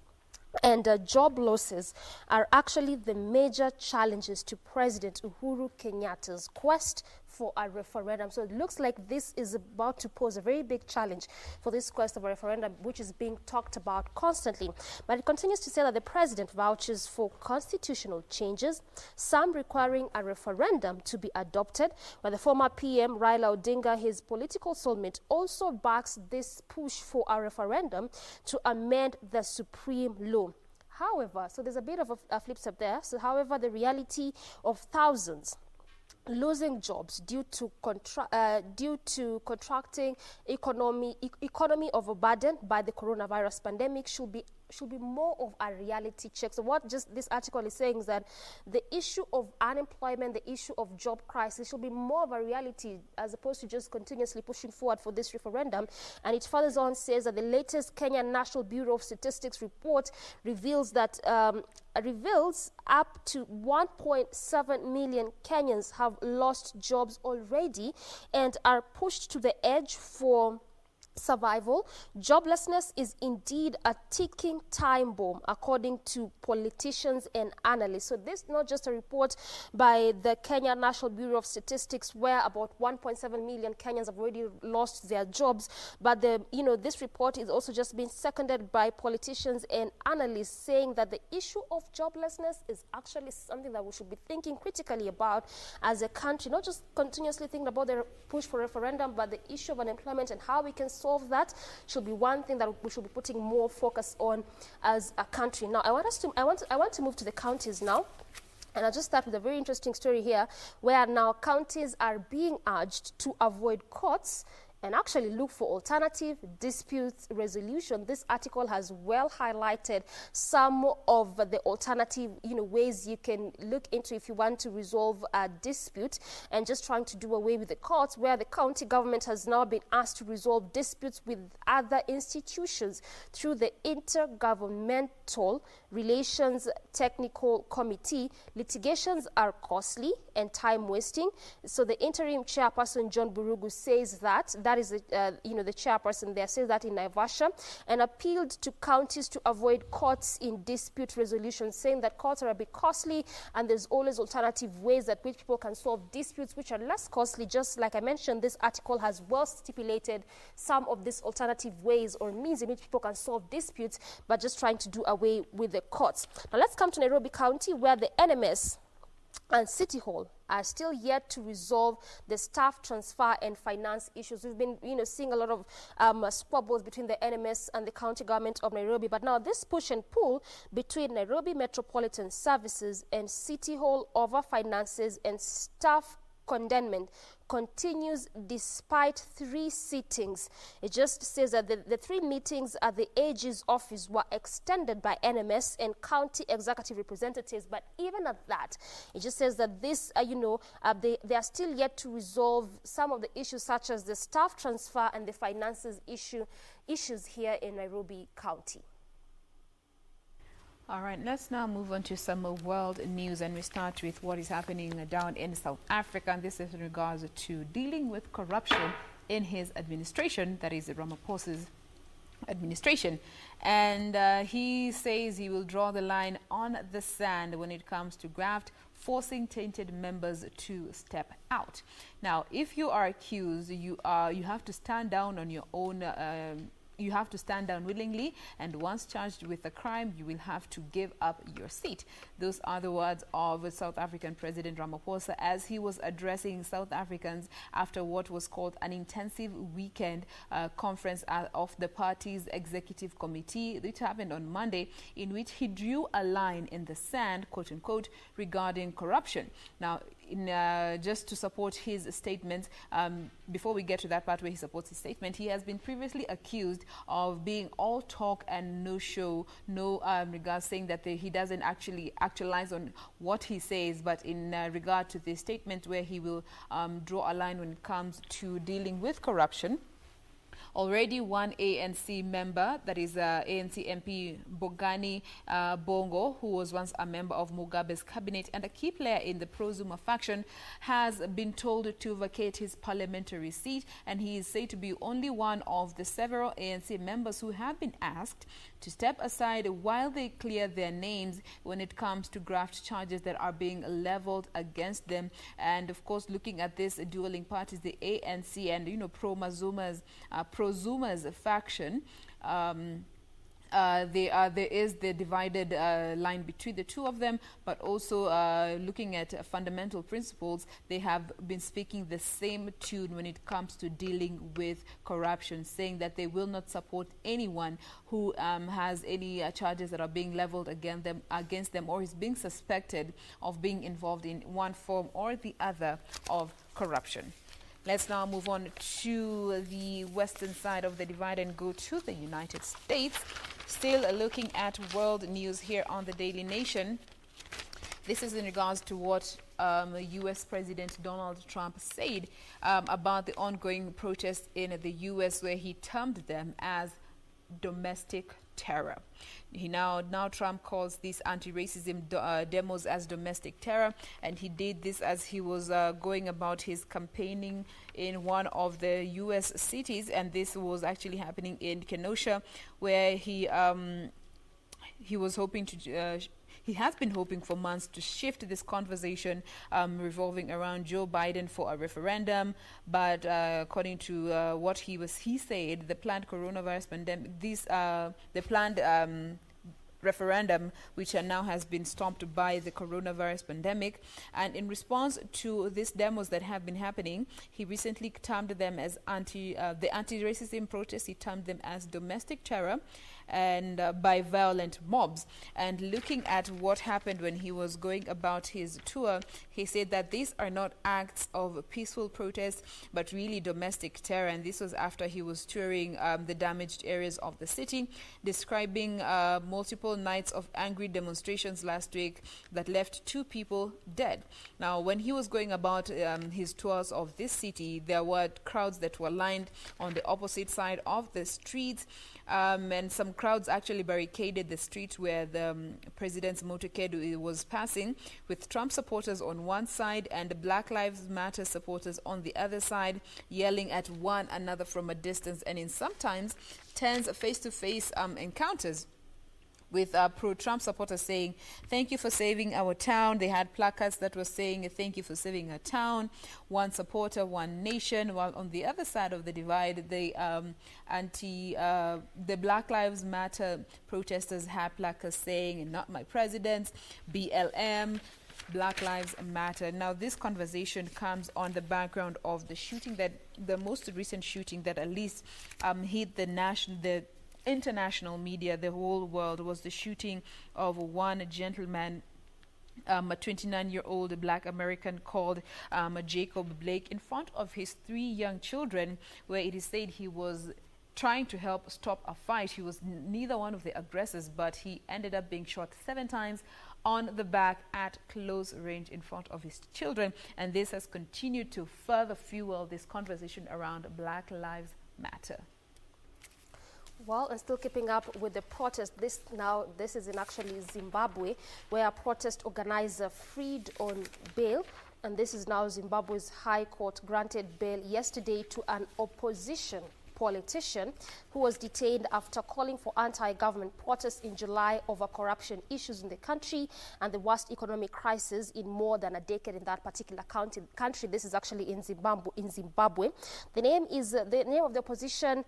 and job losses are actually the major challenges to President Uhuru Kenyatta's quest for a referendum. So it looks like this is about to pose a very big challenge for this quest of a referendum, which is being talked about constantly. But it continues to say that the president vouches for constitutional changes, some requiring a referendum to be adopted, while the former PM Raila Odinga, his political soulmate, also backs this push for a referendum to amend the Supreme Law. However, so there's a bit of a flip side there. So, however, the reality of thousands losing jobs due to contracting economy overburdened by the coronavirus pandemic should be more of a reality check. So what just this article is saying is that the issue of unemployment, the issue of job crisis should be more of a reality as opposed to just continuously pushing forward for this referendum. And it further on says that the latest Kenya National Bureau of Statistics report reveals that reveals up to 1.7 million Kenyans have lost jobs already and are pushed to the edge for survival, joblessness is indeed a ticking time bomb, according to politicians and analysts. So this is not just a report by the Kenya National Bureau of Statistics, where about 1.7 million Kenyans have already lost their jobs, but this report is also just being seconded by politicians and analysts, saying that the issue of joblessness is actually something that we should be thinking critically about as a country, not just continuously thinking about the push for referendum, but the issue of unemployment and how we can solve that should be one thing that we should be putting more focus on as a country. Now, I want to move to the counties now. And I'll just start with a very interesting story here, where now counties are being urged to avoid courts and actually look for alternative dispute resolution. This article has well highlighted some of the alternative ways you can look into if you want to resolve a dispute, and just trying to do away with the courts, where the county government has now been asked to resolve disputes with other institutions through the Intergovernmental Relations Technical Committee. Litigations are costly and time wasting. So the interim chairperson, John Burugu, says that is the chairperson there, says that in Naivasha, and appealed to counties to avoid courts in dispute resolution, saying that courts are a bit costly and there's always alternative ways that which people can solve disputes which are less costly. Just like I mentioned, this article has well stipulated some of these alternative ways or means in which people can solve disputes, but just trying to do away with the courts. Now let's come to Nairobi County, where the NMS and City Hall are still yet to resolve the staff transfer and finance issues. We've been, seeing a lot of squabbles between the NMS and the county government of Nairobi. But now this push and pull between Nairobi Metropolitan Services and City Hall over finances and staff condemnment continues despite 3 sittings. It just says that the 3 meetings at the AG's office were extended by NMS and county executive representatives. But even at that, it just says that this, they are still yet to resolve some of the issues, such as the staff transfer and the finances issues here in Nairobi County. All right, let's now move on to some world news, and we start with what is happening down in South Africa, and this is in regards to dealing with corruption in his administration, that is Ramaphosa's administration. And he says he will draw the line on the sand when it comes to graft, forcing tainted members to step out. Now, if you are accused, you have to stand down on your own you have to stand down willingly, and once charged with a crime, you will have to give up your seat. Those are the words of South African President Ramaphosa as he was addressing South Africans after what was called an intensive weekend conference of the party's executive committee, which happened on Monday, in which he drew a line in the sand, quote unquote, regarding corruption. Now, just to support his statement, before we get to that part where he supports his statement, he has been previously accused of being all talk and no show, regards saying that he doesn't actually actualize on what he says, but in regard to the statement where he will draw a line when it comes to dealing with corruption. Already one ANC member, that is ANC MP Bongani Bongo, who was once a member of Mugabe's cabinet and a key player in the pro-Zuma faction, has been told to vacate his parliamentary seat, and he is said to be only one of the several ANC members who have been asked to step aside while they clear their names when it comes to graft charges that are being leveled against them. And of course, looking at this dueling parties, the ANC and pro-Zuma's faction, there is the divided line between the two of them, but also looking at fundamental principles, they have been speaking the same tune when it comes to dealing with corruption, saying that they will not support anyone who has any charges that are being leveled against them or is being suspected of being involved in one form or the other of corruption. Let's now move on to the western side of the divide and go to the United States. Still looking at world news here on the Daily Nation. This is in regards to what U.S. President Donald Trump said about the ongoing protests in the U.S., where he termed them as domestic terror. Now Trump calls these anti-racism demos as domestic terror, and he did this as he was going about his campaigning in one of the U.S. cities, and this was actually happening in Kenosha, where he was hoping to. He has been hoping for months to shift this conversation revolving around Joe Biden for a referendum, but according to what he said, the planned coronavirus pandemic, the planned referendum, which now has been stopped by the coronavirus pandemic. And in response to these demos that have been happening, he recently termed them as the anti-racism protests. He termed them as domestic terror and by violent mobs. And looking at what happened when he was going about his tour, he said that these are not acts of peaceful protest, but really domestic terror. And this was after he was touring the damaged areas of the city, describing multiple nights of angry demonstrations last week that left 2 people dead. Now, when he was going about his tours of this city, there were crowds that were lined on the opposite side of the streets, and some crowds actually barricaded the street where the president's motorcade was passing, with Trump supporters on one side and Black Lives Matter supporters on the other side, yelling at one another from a distance, and in sometimes tense face-to-face encounters, with pro-Trump supporters saying, "Thank you for saving our town." They had placards that were saying, "Thank you for saving our town. One supporter, one nation." While on the other side of the divide, the Black Lives Matter protesters had placards saying, "Not my president," BLM, Black Lives Matter. Now, this conversation comes on the background of the most recent shooting that at least hit the international media, the whole world, was the shooting of one gentleman, a 29-year-old Black American called Jacob Blake, in front of his 3 young children, where it is said he was trying to help stop a fight. He was neither one of the aggressors, but he ended up being shot 7 times on the back at close range in front of his children. And this has continued to further fuel this conversation around Black Lives Matter. Well, and still keeping up with the protest, this is in actually Zimbabwe, where a protest organizer freed on bail. And this is now Zimbabwe's High Court granted bail yesterday to an opposition politician who was detained after calling for anti-government protests in July over corruption issues in the country and the worst economic crisis in more than a decade in that particular country. This is actually in Zimbabwe. The name of the opposition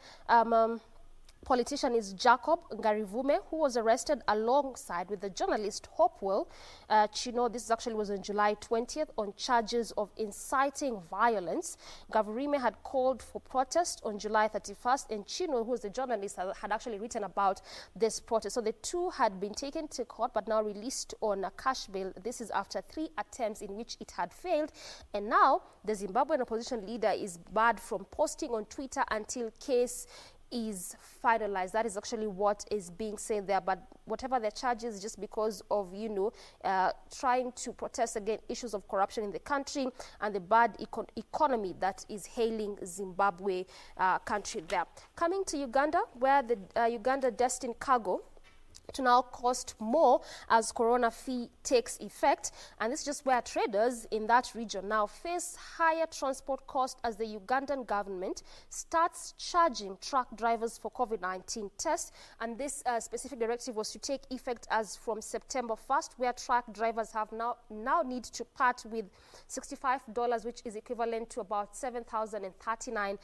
politician is Jacob Ngarivume, who was arrested alongside with the journalist Hopewell Chino. This actually was on July 20th on charges of inciting violence. Ngarivume had called for protest on July 31st, and Chino, who was the journalist, had actually written about this protest. So the two had been taken to court but now released on a cash bail. This is after 3 attempts in which it had failed, and now the Zimbabwean opposition leader is barred from posting on Twitter until case is finalized. That is actually what is being said there. But whatever the charges, just because of, trying to protest against issues of corruption in the country and the bad economy that is hailing Zimbabwe country there. Coming to Uganda, where the Uganda destined cargo to now cost more as corona fee takes effect, and this is just where traders in that region now face higher transport costs as the Ugandan government starts charging truck drivers for COVID-19 tests. And this specific directive was to take effect as from September 1st, where truck drivers have now need to part with $65, which is equivalent to about 7,039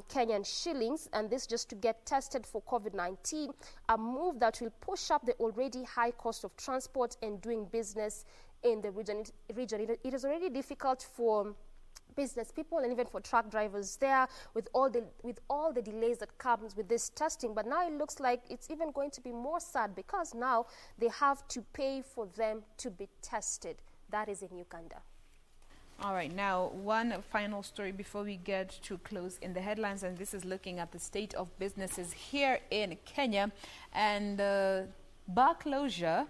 Kenyan shillings, and this just to get tested for COVID-19, a move that will push up the already high cost of transport and doing business in the region. It is already difficult for business people and even for truck drivers there with all the delays that comes with this testing. But now it looks like it's even going to be more sad, because now they have to pay for them to be tested. That is in Uganda. All right, now one final story before we get to close in the headlines, and this is looking at the state of businesses here in Kenya. And bar closure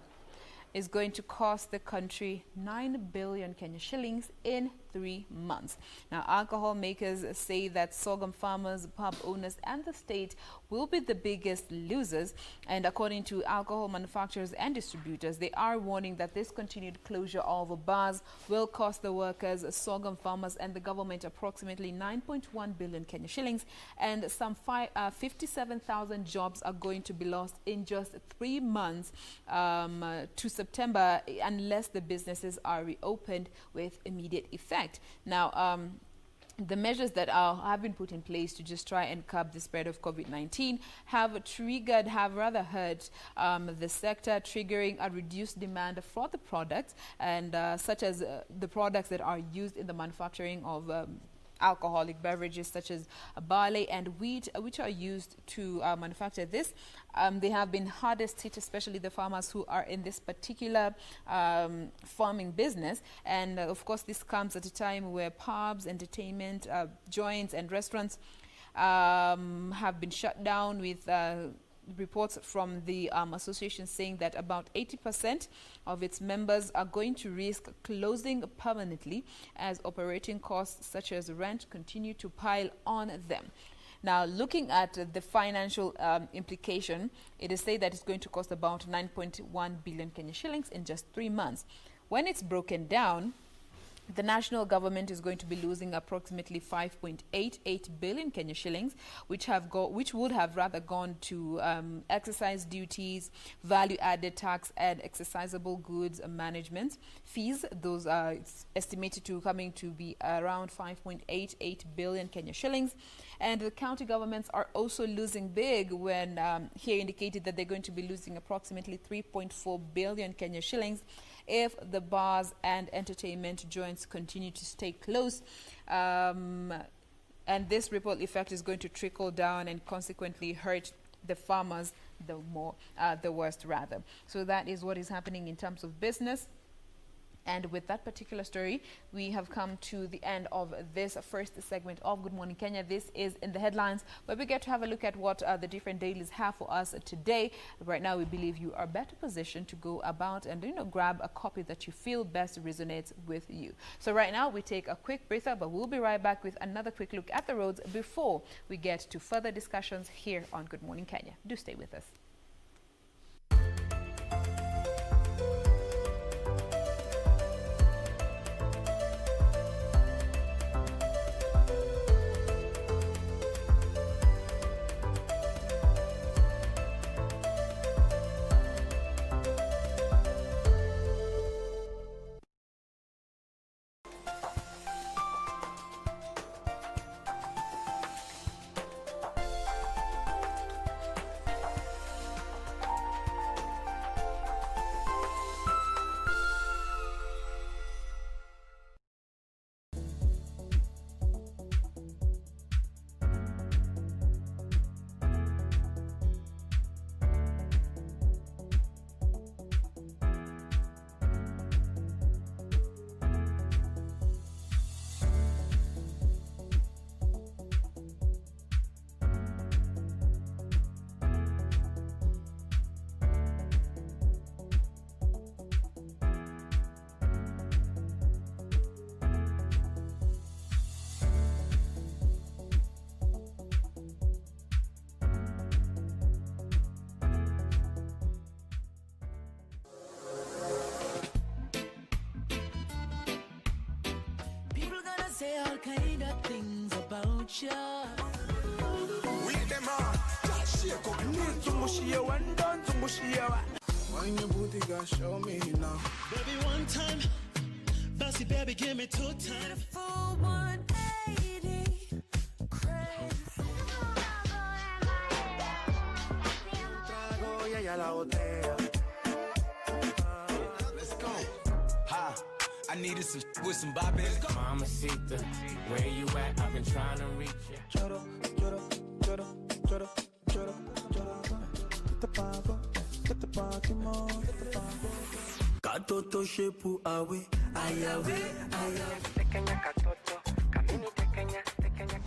is going to cost the country 9 billion Kenya shillings in 3 months. Now, alcohol makers say that sorghum farmers, pub owners, and the state will be the biggest losers. And according to alcohol manufacturers and distributors, they are warning that this continued closure of bars will cost the workers, sorghum farmers, and the government approximately 9.1 billion Kenya shillings, and some 57,000 jobs are going to be lost in just 3 months to September, unless the businesses are reopened with immediate effect. Now, the measures that have been put in place to just try and curb the spread of COVID-19 have hurt the sector, triggering a reduced demand for the products, and such as the products that are used in the manufacturing of alcoholic beverages such as barley and wheat, which are used to manufacture this. They have been hardest hit, especially the farmers who are in this particular farming business. And of course, this comes at a time where pubs, entertainment, joints and restaurants have been shut down, with reports from the association saying that about 80% of its members are going to risk closing permanently as operating costs such as rent continue to pile on them. Now, looking at the financial implication, it is said that it's going to cost about 9.1 billion Kenya shillings in just 3 months. When it's broken down, the national government is going to be losing approximately 5.88 billion Kenya shillings, which would have rather gone to excise duties, value-added tax, and exercisable goods management fees. Those are estimated to coming to be around 5.88 billion Kenya shillings. And the county governments are also losing big, when here indicated that they're going to be losing approximately 3.4 billion Kenya shillings if the bars and entertainment joints continue to stay closed. And this ripple effect is going to trickle down and consequently hurt the farmers the worst rather. So that is what is happening in terms of business. And with that particular story, we have come to the end of this first segment of Good Morning Kenya. This is In the Headlines, where we get to have a look at what the different dailies have for us today. Right now, we believe you are better positioned to go about and grab a copy that you feel best resonates with you. So right now, we take a quick breather, but we'll be right back with another quick look at the roads before we get to further discussions here on Good Morning Kenya. Do stay with us. Say all kind of things about you. With them on, just shake up. Need to mush you and done to mush you. When your booty got show me now. Baby, one time. Bossy baby, give me 2 times. Full 180. Crazy. Trago ya la botella. Let's go. Ha. I needed some with some Bobby. Mamacita, where you at? I've been trying to reach you. Choro, choro, choro, choro, choro, choro. Get the pago, get the party more, get the pago. Katoto shepu awe, ayawe, ayawe. Tekenya katoto, kamini tekenya, tekenya.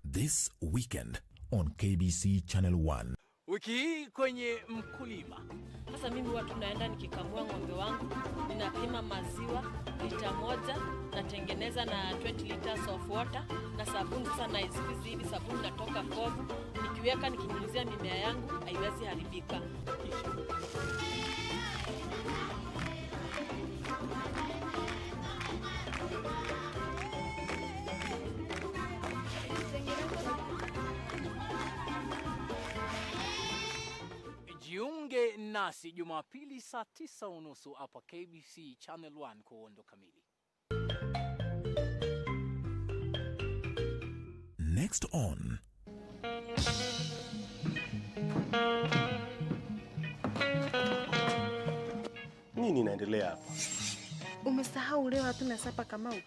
This weekend on KBC Channel 1. Wiki hii kwenye Mkulima. Sasa mimi huwa tunaenda nikikamua ng'ombe wangu, ninapima maziwa lita 1, natengeneza na 20 liters of water na sabuni. Sasa na squeeze hivi sabuni natoka povu, nikiweka nikinyunyizia mimea yangu haiwezi haribika. Jiunge nasi Jumapili saa 9:30 hapa KBC Channel 1 kwa uondo kamili. Next on nini inaendelea hapa? Umesahau leo hatuna sapa Kamau.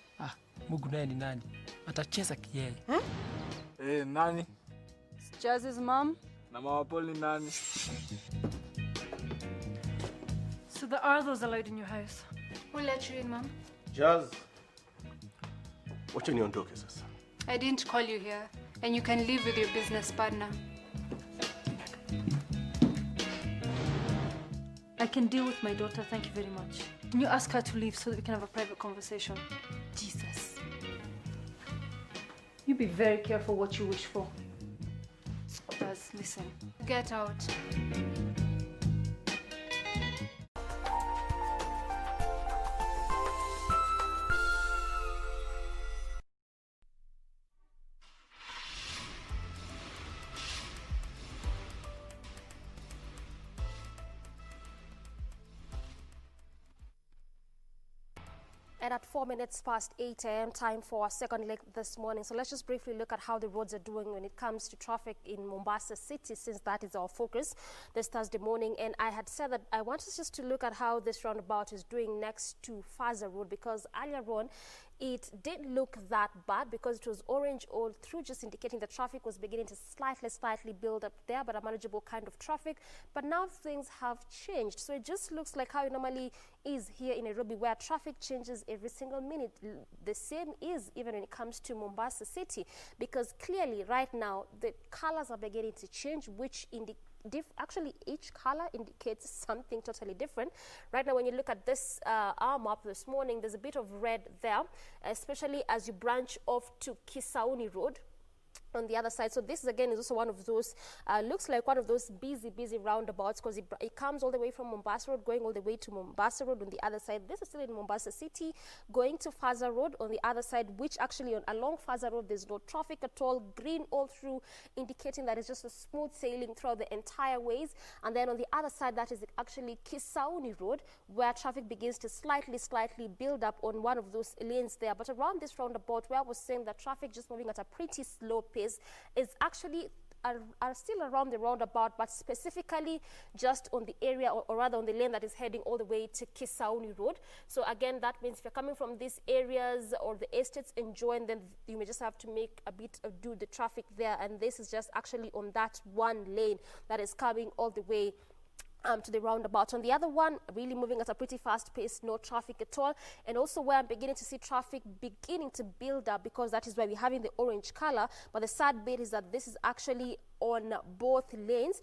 Mungu naye ni nani? Atacheza kieli. Nani? Jaz's mom. Na Mama Paul ni nani? So there are those allowed in your house? Who let you in, Mom? Jazz. Wacha niondoke sasa. I didn't call you here, and you can leave with your business partner. I can deal with my daughter, thank you very much. Can you ask her to leave so that we can have a private conversation? Jesus. You be very careful what you wish for. Jazz, listen. Get out. And at 4 minutes past 8 a.m., time for our second leg this morning. So let's just briefly look at how the roads are doing when it comes to traffic in Mombasa City, since that is our focus this Thursday morning. And I had said that I want us just to look at how this roundabout is doing next to Faza Road, because earlier on, it didn't look that bad because it was orange all through, just indicating the traffic was beginning to slightly build up there, but a manageable kind of traffic. But now things have changed. So it just looks like how it normally is here in Nairobi, where traffic changes every single minute. The same is even when it comes to Mombasa City, because clearly right now the colors are beginning to change, which actually each color indicates something totally different. Right now when you look at this arm up this morning, there's a bit of red there, especially as you branch off to Kisauni Road on the other side. So this again is also one of those, looks like one of those busy roundabouts, because it comes all the way from Mombasa Road, going all the way to Mombasa Road on the other side. This is still in Mombasa City, going to Faza Road on the other side, which actually along Faza Road there's no traffic at all, green all through, indicating that it's just a smooth sailing throughout the entire ways. And then on the other side, that is actually Kisauni Road, where traffic begins to slightly build up on one of those lanes there. But around this roundabout, where I was saying that traffic just moving at a pretty slow pace, is actually are still around the roundabout, but specifically just on the area, or rather on the lane that is heading all the way to Kisauni Road. So again, that means if you're coming from these areas or the estates and join, then you may just have to make a bit of do the traffic there. And this is just actually on that one lane that is coming all the way to the roundabout. On the other one, really moving at a pretty fast pace, no traffic at all. And also where I'm beginning to see traffic beginning to build up, because that is where we're having the orange color. But the sad bit is that this is actually on both lanes.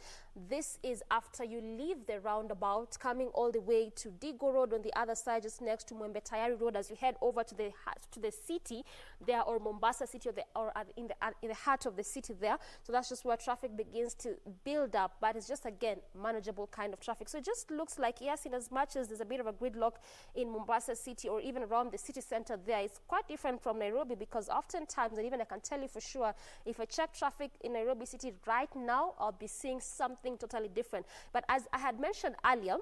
This is after you leave the roundabout, coming all the way to Digo Road on the other side, just next to Mwembe Tayari Road, as you head over to the city there, or Mombasa City, or in the heart of the city there. So that's just where traffic begins to build up, but it's just again manageable kind of traffic. So it just looks like, yes, in as much as there's a bit of a gridlock in Mombasa City or even around the city center there, it's quite different from Nairobi, because oftentimes, and even I can tell you for sure, if I check traffic in Nairobi City right now, I'll be seeing something totally different. But as I had mentioned earlier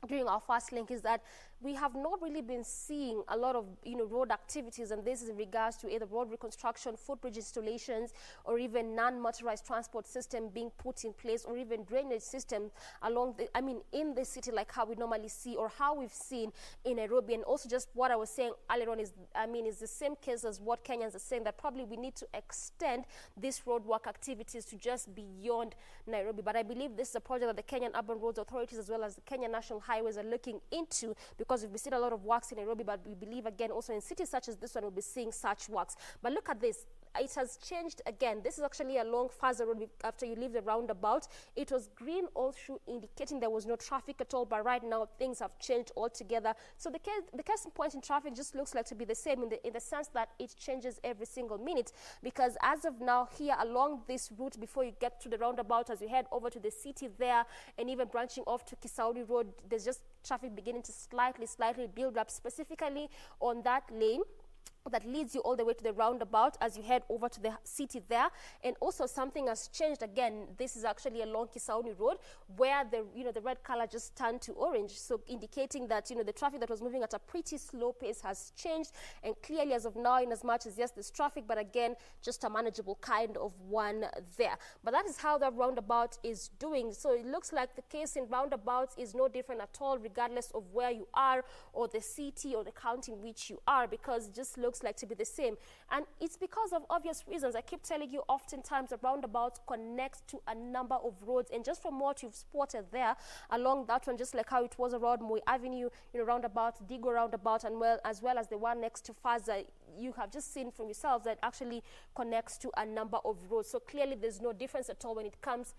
during our first link, is that we have not really been seeing a lot of road activities, and this is in regards to either road reconstruction, footbridge installations, or even non-motorized transport system being put in place, or even drainage system along in the city, like how we normally see, or how we've seen in Nairobi. And also just what I was saying earlier on is, is the same case as what Kenyans are saying, that probably we need to extend these roadwork activities to just beyond Nairobi. But I believe this is a project that the Kenyan Urban Roads Authorities as well as the Kenya National Highways are looking into, because we've seen a lot of works in Nairobi, but we believe again also in cities such as this one we'll be seeing such works. But look at this. it has changed again. This is actually a long Faza road after you leave the roundabout. It was green all through, indicating there was no traffic at all, but right now things have changed altogether. So the case in point in traffic just looks like to be the same in the sense that it changes every single minute, because as of now here along this route, before you get to the roundabout, as you head over to the city there and even branching off to Kisauri Road, there's just traffic beginning to slightly build up, specifically on that lane that leads you all the way to the roundabout as you head over to the city there. And also something has changed again. This is actually along Kisauni Road, where the red color just turned to orange, so indicating that the traffic that was moving at a pretty slow pace has changed, and clearly as of now, in as much as yes, there's traffic, but again just a manageable kind of one there. But that is how the roundabout is doing. So it looks like the case in roundabouts is no different at all, regardless of where you are or the city or the county in which you are, because it just looks like to be the same. And it's because of obvious reasons. I keep telling you, oftentimes the roundabout connects to a number of roads, and just from what you've spotted there along that one, just like how it was around Moi Avenue, roundabout, Digo roundabout, and as well as the one next to Faza, you have just seen from yourselves that actually connects to a number of roads. So clearly there's no difference at all when it comes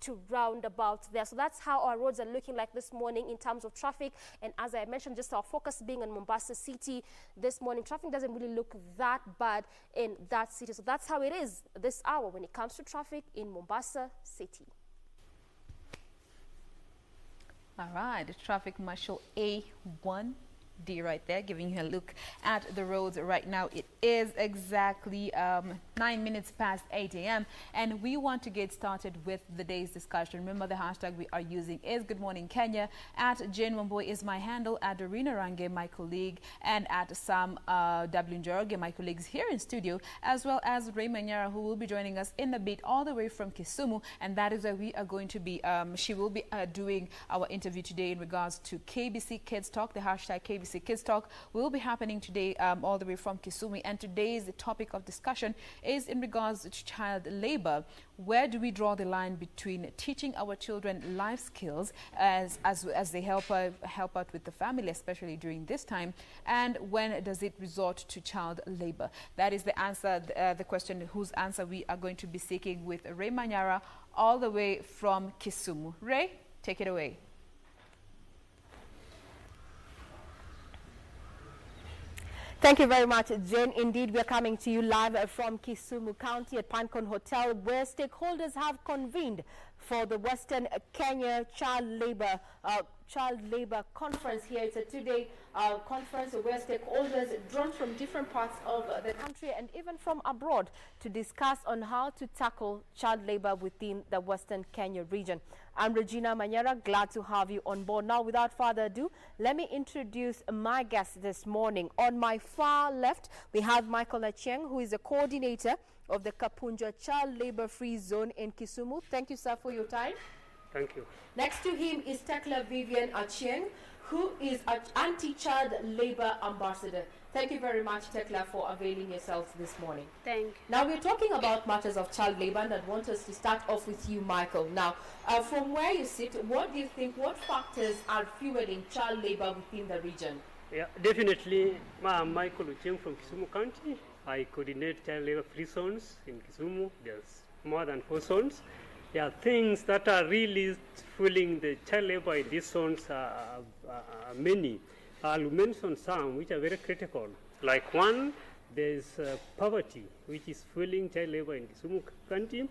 to roundabouts there. So that's how our roads are looking like this morning in terms of traffic. And as I mentioned, just our focus being on Mombasa City this morning, traffic doesn't really look that bad in that city. So that's how it is this hour when it comes to traffic in Mombasa City. All right, the traffic marshal A1D right there, giving you a look at the roads right now. It is exactly 9 minutes past 8 a.m. and we want to get started with the day's discussion. Remember, the hashtag we are using is Good Morning Kenya. At Jane Wamboy is my handle, at Dorina Range, my colleague, and at Sam W. Njoroge, my colleagues here in studio, as well as Ray Manyara, who will be joining us in the beat all the way from Kisumu, and that is where we are going to be. She will be doing our interview today in regards to KBC Kids Talk. The hashtag KBC Kids Talk will be happening today all the way from Kisumu, and today's topic of discussion is in regards to child labor. Where do we draw the line between teaching our children life skills as they help out with the family, especially during this time, and when does it resort to child labor? That is the answer, the question whose answer we are going to be seeking with Ray Manyara all the way from Kisumu. Ray, take it away. Thank you very much, Jane. Indeed, we are coming to you live from Kisumu County at Pancon Hotel, where stakeholders have convened for the Western Kenya Child Labor Conference here. It's a two-day conference where stakeholders drawn from different parts of the country and even from abroad to discuss on how to tackle child labor within the Western Kenya region. I'm Regina Manyara, glad to have you on board. Now, without further ado, let me introduce my guest this morning. On my far left, we have Michael Achieng, who is the coordinator of the Kapunja Child Labor Free Zone in Kisumu. Thank you, sir, for your time. Thank you. Next to him is Tekla Vivian Achieng, who is an anti-child labor ambassador. Thank you very much, Tekla, for availing yourselves this morning. Thank you. Now, we're talking about matters of child labor, and I want us to start off with you, Michael. Now, from where you sit, what do you think, what factors are fueling child labor within the region? Yeah, definitely. I'm Michael Achieng from Kisumu County. I coordinate child labor free zones in Kisumu. There's more than 4 zones. Yeah, things that are really fueling the child labor in these zones are many. I'll mention some which are very critical. Like one, there's poverty, which is fueling child labor in Kisumu County.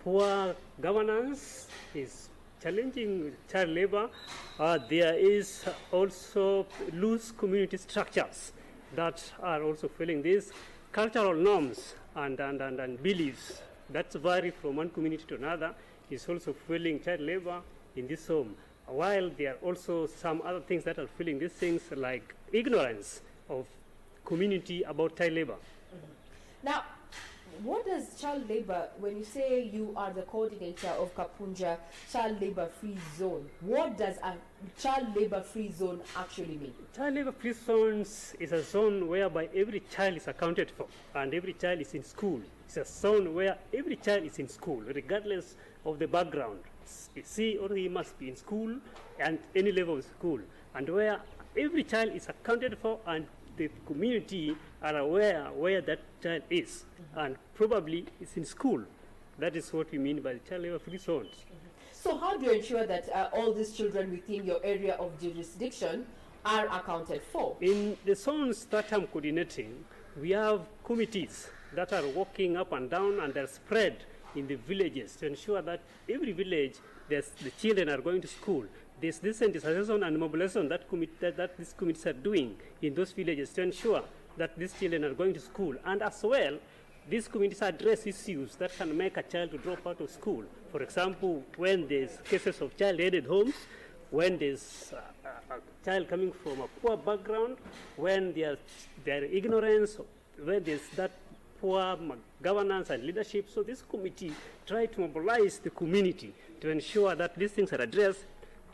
Poor governance is challenging child labor. There is also loose community structures that are also fueling this. Cultural norms and beliefs that vary from one community to another is also fueling child labor in this home. While there are also some other things that are fueling these things, like ignorance of community about child labor. Now, what does child labor, when you say you are the coordinator of Kapunja Child Labor Free Zone, what does a child labor free zone actually mean? Child labor free zones is a zone whereby every child is accounted for and every child is in school. It's a zone where every child is in school, regardless of the background. He or he must be in school and any level of school, and where every child is accounted for and the community are aware where that child is, and probably it's in school. That is what we mean by the child labor free zones. So how do you ensure that all these children within your area of jurisdiction are accounted for? In the zones that I'm coordinating, we have committees that are walking up and down, and they're spread in the villages to ensure that every village, the children are going to school. There's this sensitization and mobilization that these committees are doing in those villages to ensure that these children are going to school. And as well, these committees address issues that can make a child to drop out of school. For example, when there's cases of child-headed homes, when there's a child coming from a poor background, when their ignorance, when there's that poor governance and leadership. So this committee try to mobilize the community to ensure that these things are addressed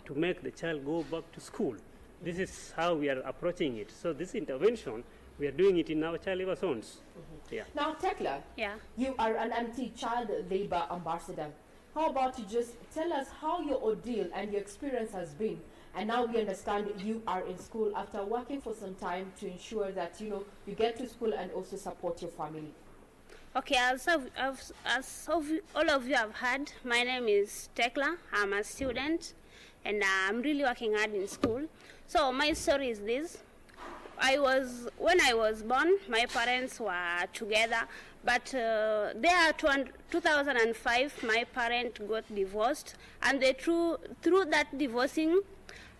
to make the child go back to school. This is how we are approaching it. So this intervention, we are doing it in our child labor zones. Yeah. Now, Tekla, you are an anti-child labor ambassador. How about you just tell us how your ordeal and your experience has been? And now we understand you are in school after working for some time to ensure that, you know, you get to school and also support your family. Okay, as all of you have heard, my name is Tekla. I'm a student, and I'm really working hard in school. So my story is this. When I was born, my parents were together, but 2005, my parents got divorced, and through that divorcing,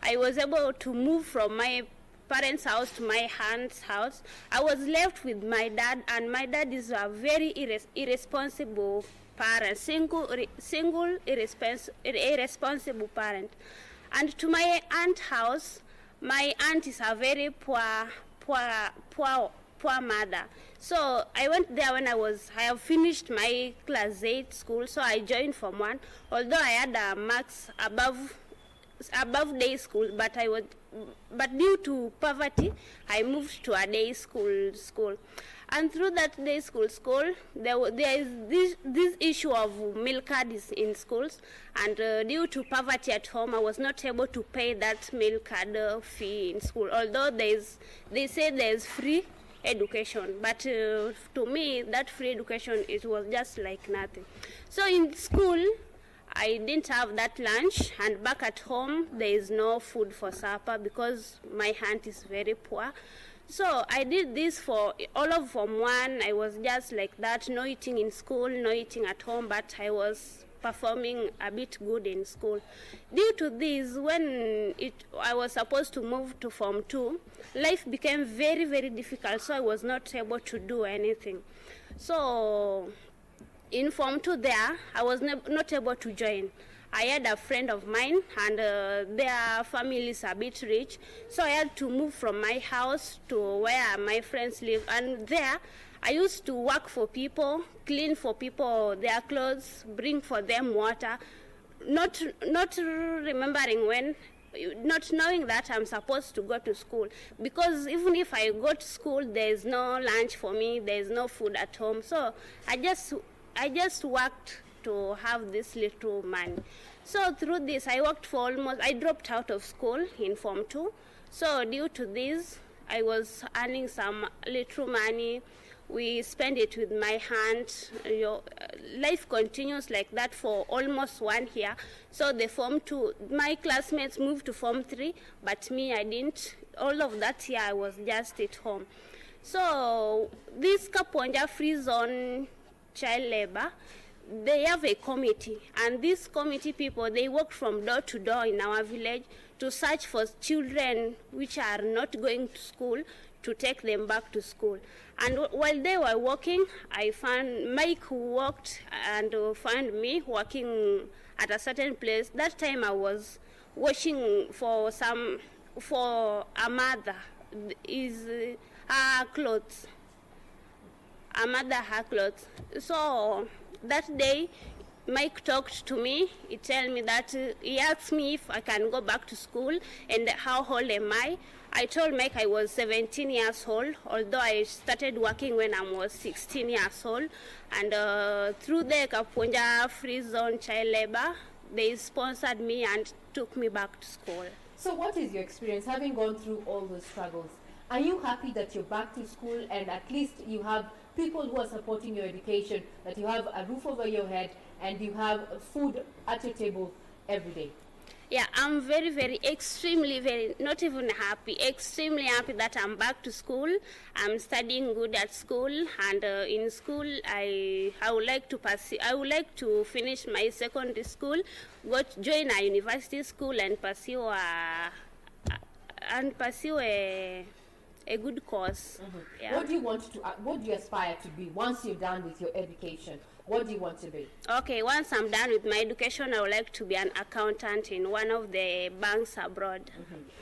I was able to move from my parents' house to my aunt's house. I was left with my dad, and my dad is a very irresponsible parent, irresponsible parent. And to my aunt's house, my aunt is a very poor mother. So I went there when I have finished my class 8 school, so I joined Form 1, although I had a marks above day school, but due to poverty, I moved to a day school. And through that day school, there is this issue of meal cards in schools, and due to poverty at home, I was not able to pay that meal card fee in school. Although they say there's free education, but to me, that free education, it was just like nothing. So in school, I didn't have that lunch, and back at home, there is no food for supper because my aunt is very poor. So I did this for all of Form 1. I was just like that, no eating in school, no eating at home, but I was performing a bit good in school. Due to this, when I was supposed to move to Form 2, life became very, very difficult, so I was not able to do anything. So in Form 2 there, I was not able to join. I had a friend of mine, and their family is a bit rich, so I had to move from my house to where my friends live. And there, I used to work for people, clean for people their clothes, bring for them water, not remembering when, not knowing that I'm supposed to go to school. Because even if I go to school, there is no lunch for me, there is no food at home. So I just worked to have this little money. So through this, I dropped out of school in Form 2. So due to this, I was earning some little money. We spend it with my aunt. Life continues like that for almost 1 year. So the Form 2, my classmates moved to Form 3, but me, I didn't. All of that year, I was just at home. So this Kaponja Free Zone Child Labor, they have a committee, and this committee people, they work from door to door in our village to search for children which are not going to school, to take them back to school. And while they were working, I found Mike, who worked, and found me working at a certain place. That time I was washing for a mother, her clothes. A mother, her clothes. So that day, Mike talked to me. He told me that he asked me if I can go back to school and how old am I. I told Mike I was 17 years old, although I started working when I was 16 years old. And through the Kaponja Free Zone Child Labor, they sponsored me and took me back to school. So what is your experience, having gone through all those struggles? Are you happy that you're back to school and at least you have people who are supporting your education, that you have a roof over your head and you have food at your table every day? Yeah, I'm very, very, extremely, very, not even happy, extremely happy that I'm back to school. I'm studying good at school, and in school, I would like to I would like to finish my secondary school, join a university school, and pursue a good course. Yeah. What do you want to? What do you aspire to be once you're done with your education? What do you want to be? Okay, once I'm done with my education, I would like to be an accountant in one of the banks abroad.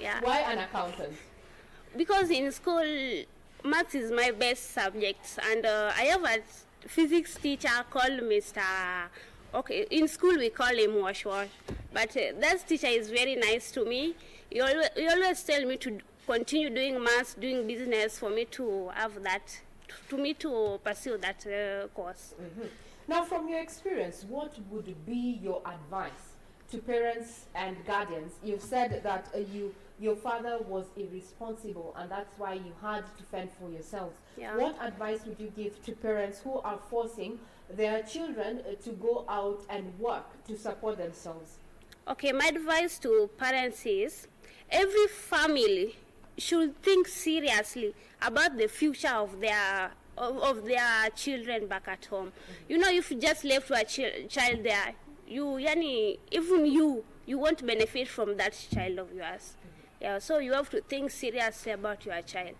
Yeah. Why an accountant? Because in school, maths is my best subject, and I have a physics teacher called Mr. Okay, in school we call him Wash Wash, but that teacher is very nice to me. He always tell me to continue doing maths, doing business, for me to have that, to pursue that course. Now, from your experience, what would be your advice to parents and guardians? You've said that your father was irresponsible and that's why you had to fend for yourselves. Yeah. What advice would you give to parents who are forcing their children to go out and work to support themselves? Okay, my advice to parents is every family should think seriously about the future of their children back at home. You know, if you just left your child there, even you won't benefit from that child of yours. Yeah, so you have to think seriously about your child.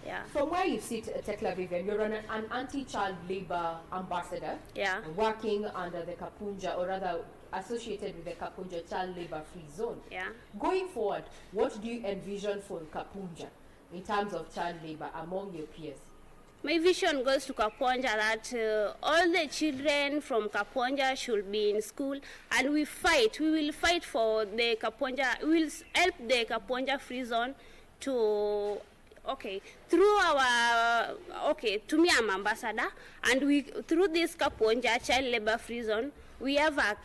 Yeah. From where you sit, Tekla Vivian, you're an anti-child labor ambassador. Yeah. Working under the Kapunja, or rather associated with the Kapunja Child Labor Free Zone. Yeah. Going forward, what do you envision for Kapunja in terms of child labor among your peers? My vision goes to Kapunja that all the children from Kapunja should be in school, and we will fight for the Kapunja, we will help the Kapunja Free Zone to, to me I'm ambassador, and through this Kapunja Child Labor Free Zone, we have a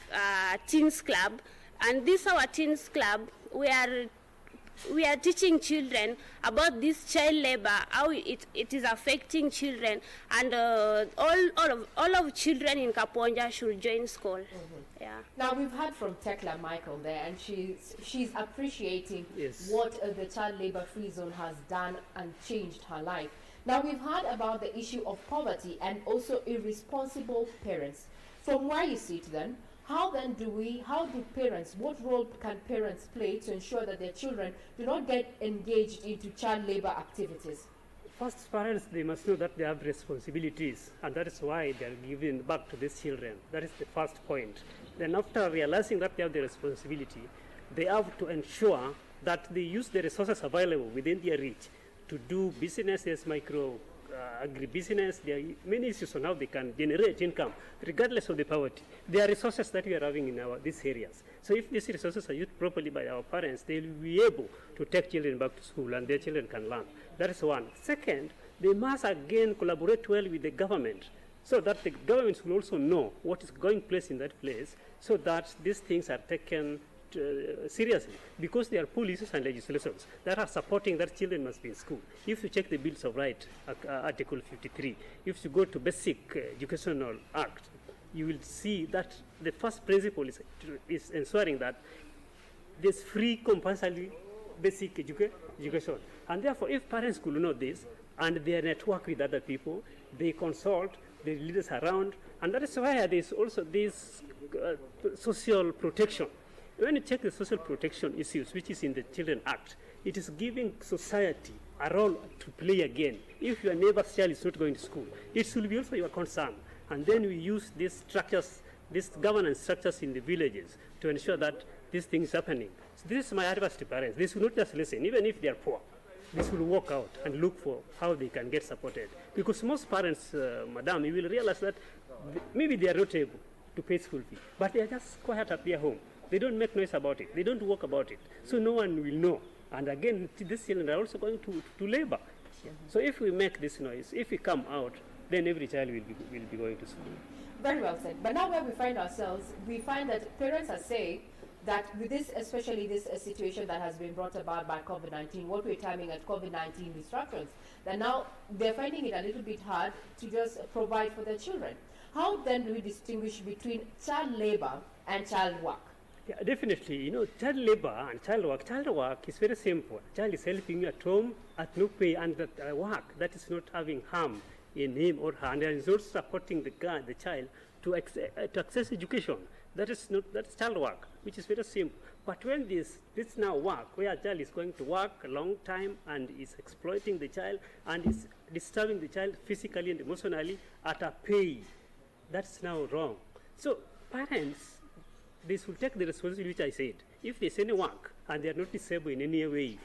teens club, and this our teens club, we are teaching children about this child labor, how it is affecting children, and all of children in Kapunja should join school. Yeah. Now we've heard from Tekla Michael there, and she's appreciating what the Child Labor Free Zone has done and changed her life. Now we've heard about the issue of poverty and also irresponsible parents. From where you sit then, what role can parents play to ensure that their children do not get engaged into child labor activities? First, parents, they must know that they have responsibilities, and that is why they are giving back to these children. That is the first point. Then after realizing that they have the responsibility, they have to ensure that they use the resources available within their reach to do businesses, agribusiness. There are many issues on how they can generate income, regardless of the poverty. There are resources that we are having in these areas. So if these resources are used properly by our parents, they will be able to take children back to school and their children can learn. That is one. Second, they must again collaborate well with the government so that the government will also know what is going place in that place so that these things are taken seriously, because there are policies and legislations that are supporting that children must be in school. If you check the Bills of Rights, Article 53, if you go to Basic Educational Act, you will see that the first principle is ensuring that there's free compulsory basic education. And therefore, if parents could know this and they network with other people, they consult the leaders around, and that is why there's also this social protection. When you check the social protection issues, which is in the Children Act, it is giving society a role to play again. If your neighbor's child is not going to school, it should be also your concern. And then we use these structures, these governance structures in the villages to ensure that this thing is happening. So this is my advice to parents. They should not just listen, even if they are poor. They should walk out and look for how they can get supported. Because most parents, madam, you will realize that maybe they are not able to pay school fee, but they are just quiet at their home. They don't make noise about it. They don't work about it. So no one will know. And again, these children are also going to labor. So if we make this noise, if we come out, then every child will be going to school. Very well said. But now where we find ourselves, we find that parents are saying that with this, especially this situation that has been brought about by COVID-19, what we're terming as COVID-19 restrictions, that now they're finding it a little bit hard to just provide for their children. How then do we distinguish between child labor and child work? Yeah, definitely. You know, child labor and child work is very simple. Child is helping you at home at no pay, and at work that is not having harm in him or her, and is also supporting the child to access education. That is child work, which is very simple. But when this now work, where a child is going to work a long time and is exploiting the child and is disturbing the child physically and emotionally at a pay, that's now wrong. So parents, they should take the responsibility which I said. If there's any work and they are not disabled in any way,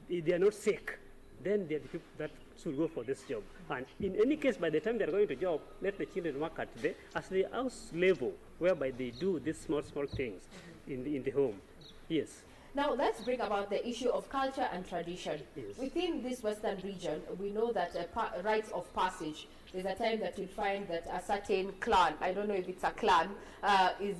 if they are not sick, then they are the people that should go for this job. And in any case, by the time they are going to job, let the children work at the house level, whereby they do these small things in the home. Yes. Now let's bring about the issue of culture and tradition. Yes. Within this western region, we know that rites of passage, there's a time that you'll find that a certain clan, I don't know if it's a clan, is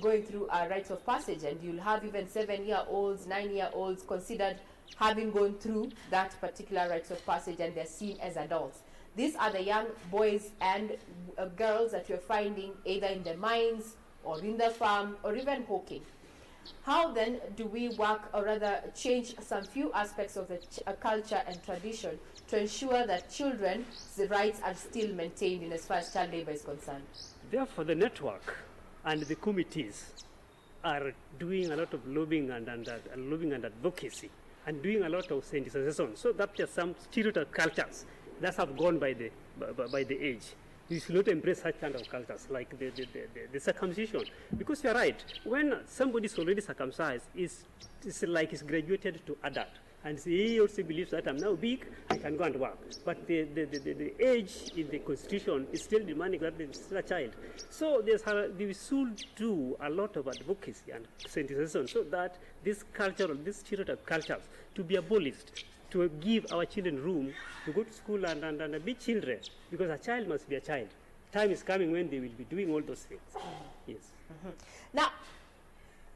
going through a rites of passage, and you'll have even 7-year-olds, 9-year-olds considered having gone through that particular rites of passage, and they're seen as adults. These are the young boys and girls that you're finding either in the mines or in the farm or even hawking. How then do we work, or rather change some few aspects of the culture and tradition to ensure that children's rights are still maintained in as far as child labor is concerned? Therefore, the network and the committees are doing a lot of lobbying and advocacy, and doing a lot of sensitization, so that there are some stereotype cultures that have gone by the age. You should not embrace such kind of cultures like the circumcision, because you're right. When somebody is already circumcised, it's like he's graduated to adult, and he also believes that I'm now big, I can go and work. But the age in the constitution is still demanding that they're still a child. So we should do a lot of advocacy and sensitization, so that this culture, these stereotype cultures, to be abolished, to give our children room to go to school and be children, because a child must be a child. Time is coming when they will be doing all those things. Yes. Now,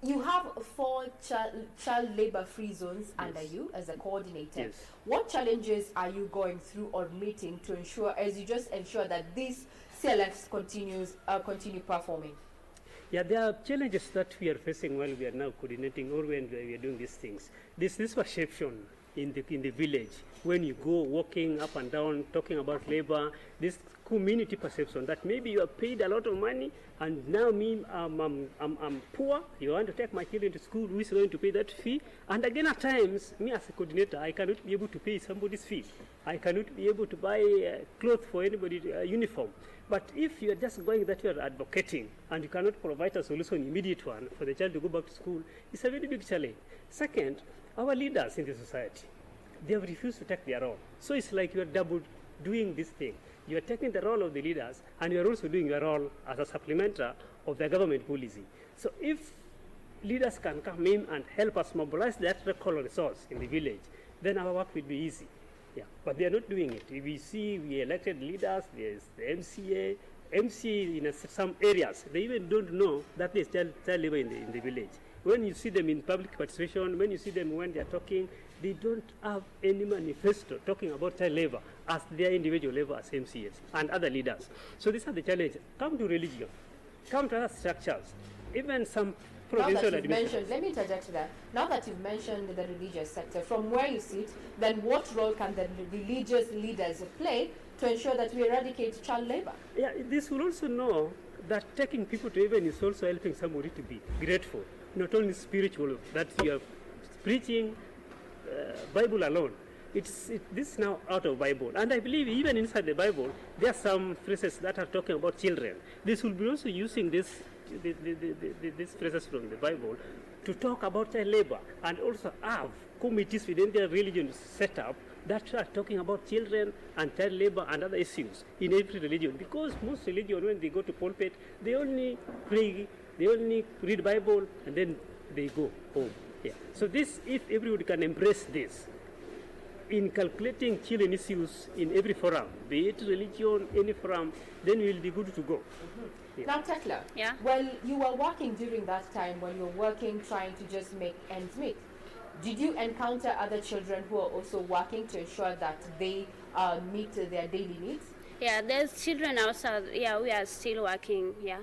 you have 4 child labor-free zones under you as a coordinator. Yes. What challenges are you going through or meeting to ensure that these CLFs continue performing? Yeah, there are challenges that we are facing while we are now coordinating or when we are doing these things. This perception in the village, when you go walking up and down talking about labor, this community perception that maybe you are paid a lot of money and now I'm poor, you want to take my children to school, who is going to pay that fee? And again, at times, me as a coordinator, I cannot be able to pay somebody's fee. I cannot be able to buy clothes for anybody, uniform. But if you are just going that you are advocating and you cannot provide a solution, immediate one, for the child to go back to school, it's a very big challenge. Second, our leaders in the society, they have refused to take their role. So it's like you are double doing this thing. You are taking the role of the leaders, and you are also doing your role as a supplementer of the government policy. So if leaders can come in and help us mobilize that local resource in the village, then our work will be easy. Yeah, but they are not doing it. We see we elected leaders, there's the MCA in some areas, they even don't know that there's child labor in the village. When you see them in public participation, when you see them when they are talking, they don't have any manifesto talking about child labor as their individual labor as MCAs and other leaders. So these are the challenges. Come to religion, come to other structures, even some provincial administration. Let me interject there. Now that you've mentioned the religious sector, from where you sit, then what role can the religious leaders play to ensure that we eradicate child labor? Yeah, this will also know that taking people to heaven is also helping somebody to be grateful. Not only spiritual, that you are preaching Bible alone. This is now out of Bible. And I believe even inside the Bible, there are some phrases that are talking about children. This will be also using these phrases from the Bible to talk about child labor, and also have committees within their religion set up that are talking about children and child labor and other issues in every religion. Because most religion, when they go to pulpit, they only pray, they only read Bible, and then they go home. Yeah. So this, if everybody can embrace this, in calculating children issues in every forum, be it religion, any forum, then we will be good to go. Yeah. Now, Tekla, well, you were working during that time when you were working, trying to just make ends meet. Did you encounter other children who are also working to ensure that they meet their daily needs? Yeah, there's children outside. Yeah, we are still working. Yeah.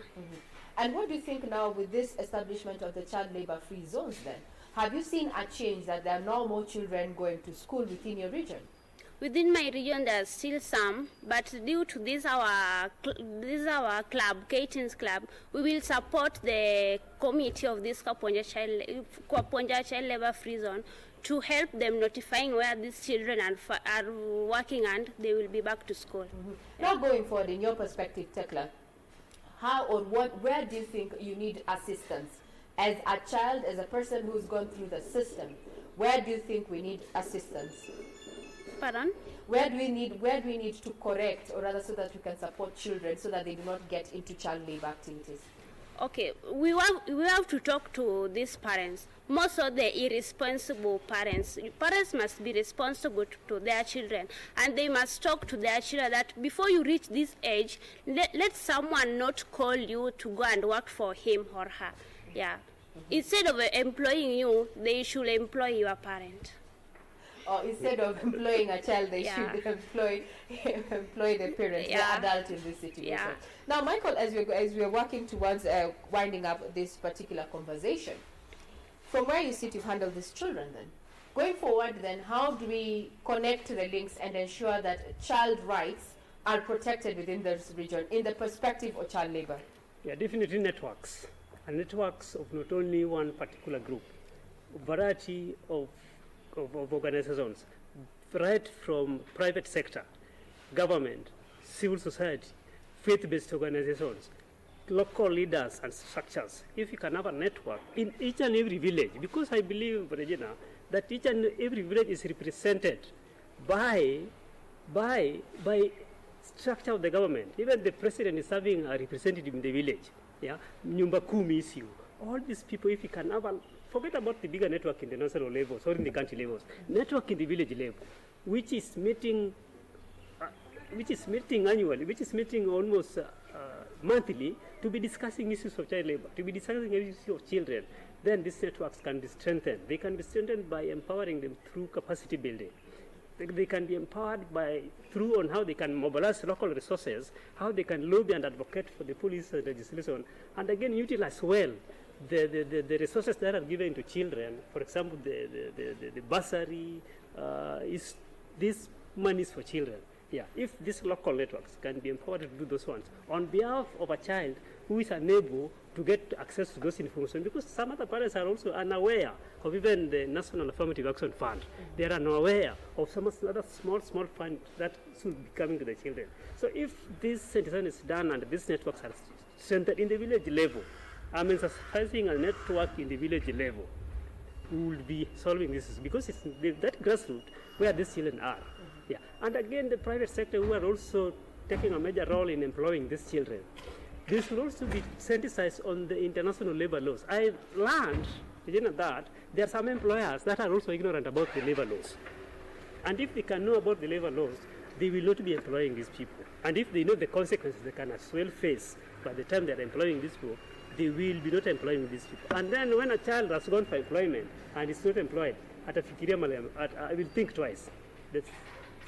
And what do you think now with this establishment of the child labor-free zones then? Have you seen a change that there are now more children going to school within your region? Within my region, there are still some, but due to this our club, K-Teens Club, we will support the committee of this Kaponja Child Labor Free Zone to help them notifying where these children are working and they will be back to school. Now going forward, in your perspective, Tekla, how or where do you think you need assistance? As a child, as a person who's gone through the system, where do you think we need assistance? Pardon? Where do we need to correct, or rather so that we can support children so that they do not get into child labor activities? Okay, we have to talk to these parents. Most of the irresponsible parents. Parents must be responsible to their children, and they must talk to their children that before you reach this age, let someone not call you to go and work for him or her. Yeah. Instead of employing you, they should employ your parent. Or instead of employing a child, they should employ the parents, the adult in this situation. Now, Michael, as we're working towards winding up this particular conversation, from where you sit, you've handled these children then. Going forward then, how do we connect the links and ensure that child rights are protected within this region in the perspective of child labor? Yeah, definitely networks. And networks of not only one particular group, variety of organizations, right from private sector, government, civil society, faith-based organizations, local leaders and structures. If you can have a network in each and every village, because I believe, Regina, that each and every village is represented by structure of the government. Even the president is having a representative in the village. Yeah, Nyumba Kumi issue. All these people, if you can have forget about the bigger network in the national levels or in the country levels, network in the village level, which is meeting annually, which is meeting almost monthly to be discussing issues of child labor, to be discussing issues of children, then these networks can be strengthened. They can be strengthened by empowering them through capacity building. They can be empowered through on how they can mobilize local resources, how they can lobby and advocate for the police legislation, and again utilize well the resources that are given to children. For example, the bursary, is this money is for children. Yeah, if these local networks can be empowered to do those ones on behalf of a child who is unable to get access to those information, because some other parents are also unaware of even the National Affirmative Action Fund. They are unaware of some other small fund that should be coming to the children. So if this citizen is done and these networks are centered in the village level, I mean, exercising a network in the village level, we will be solving this because it's that grassroots where these children are. Yeah. And again, the private sector who are also taking a major role in employing these children. This will also be synthesized on the international labor laws. I learned that there are some employers that are also ignorant about the labor laws. And if they can know about the labor laws, they will not be employing these people. And if they know the consequences they can as well face by the time they are employing these people, they will be not employing these people. And then when a child has gone for employment and is not employed, I will think twice. The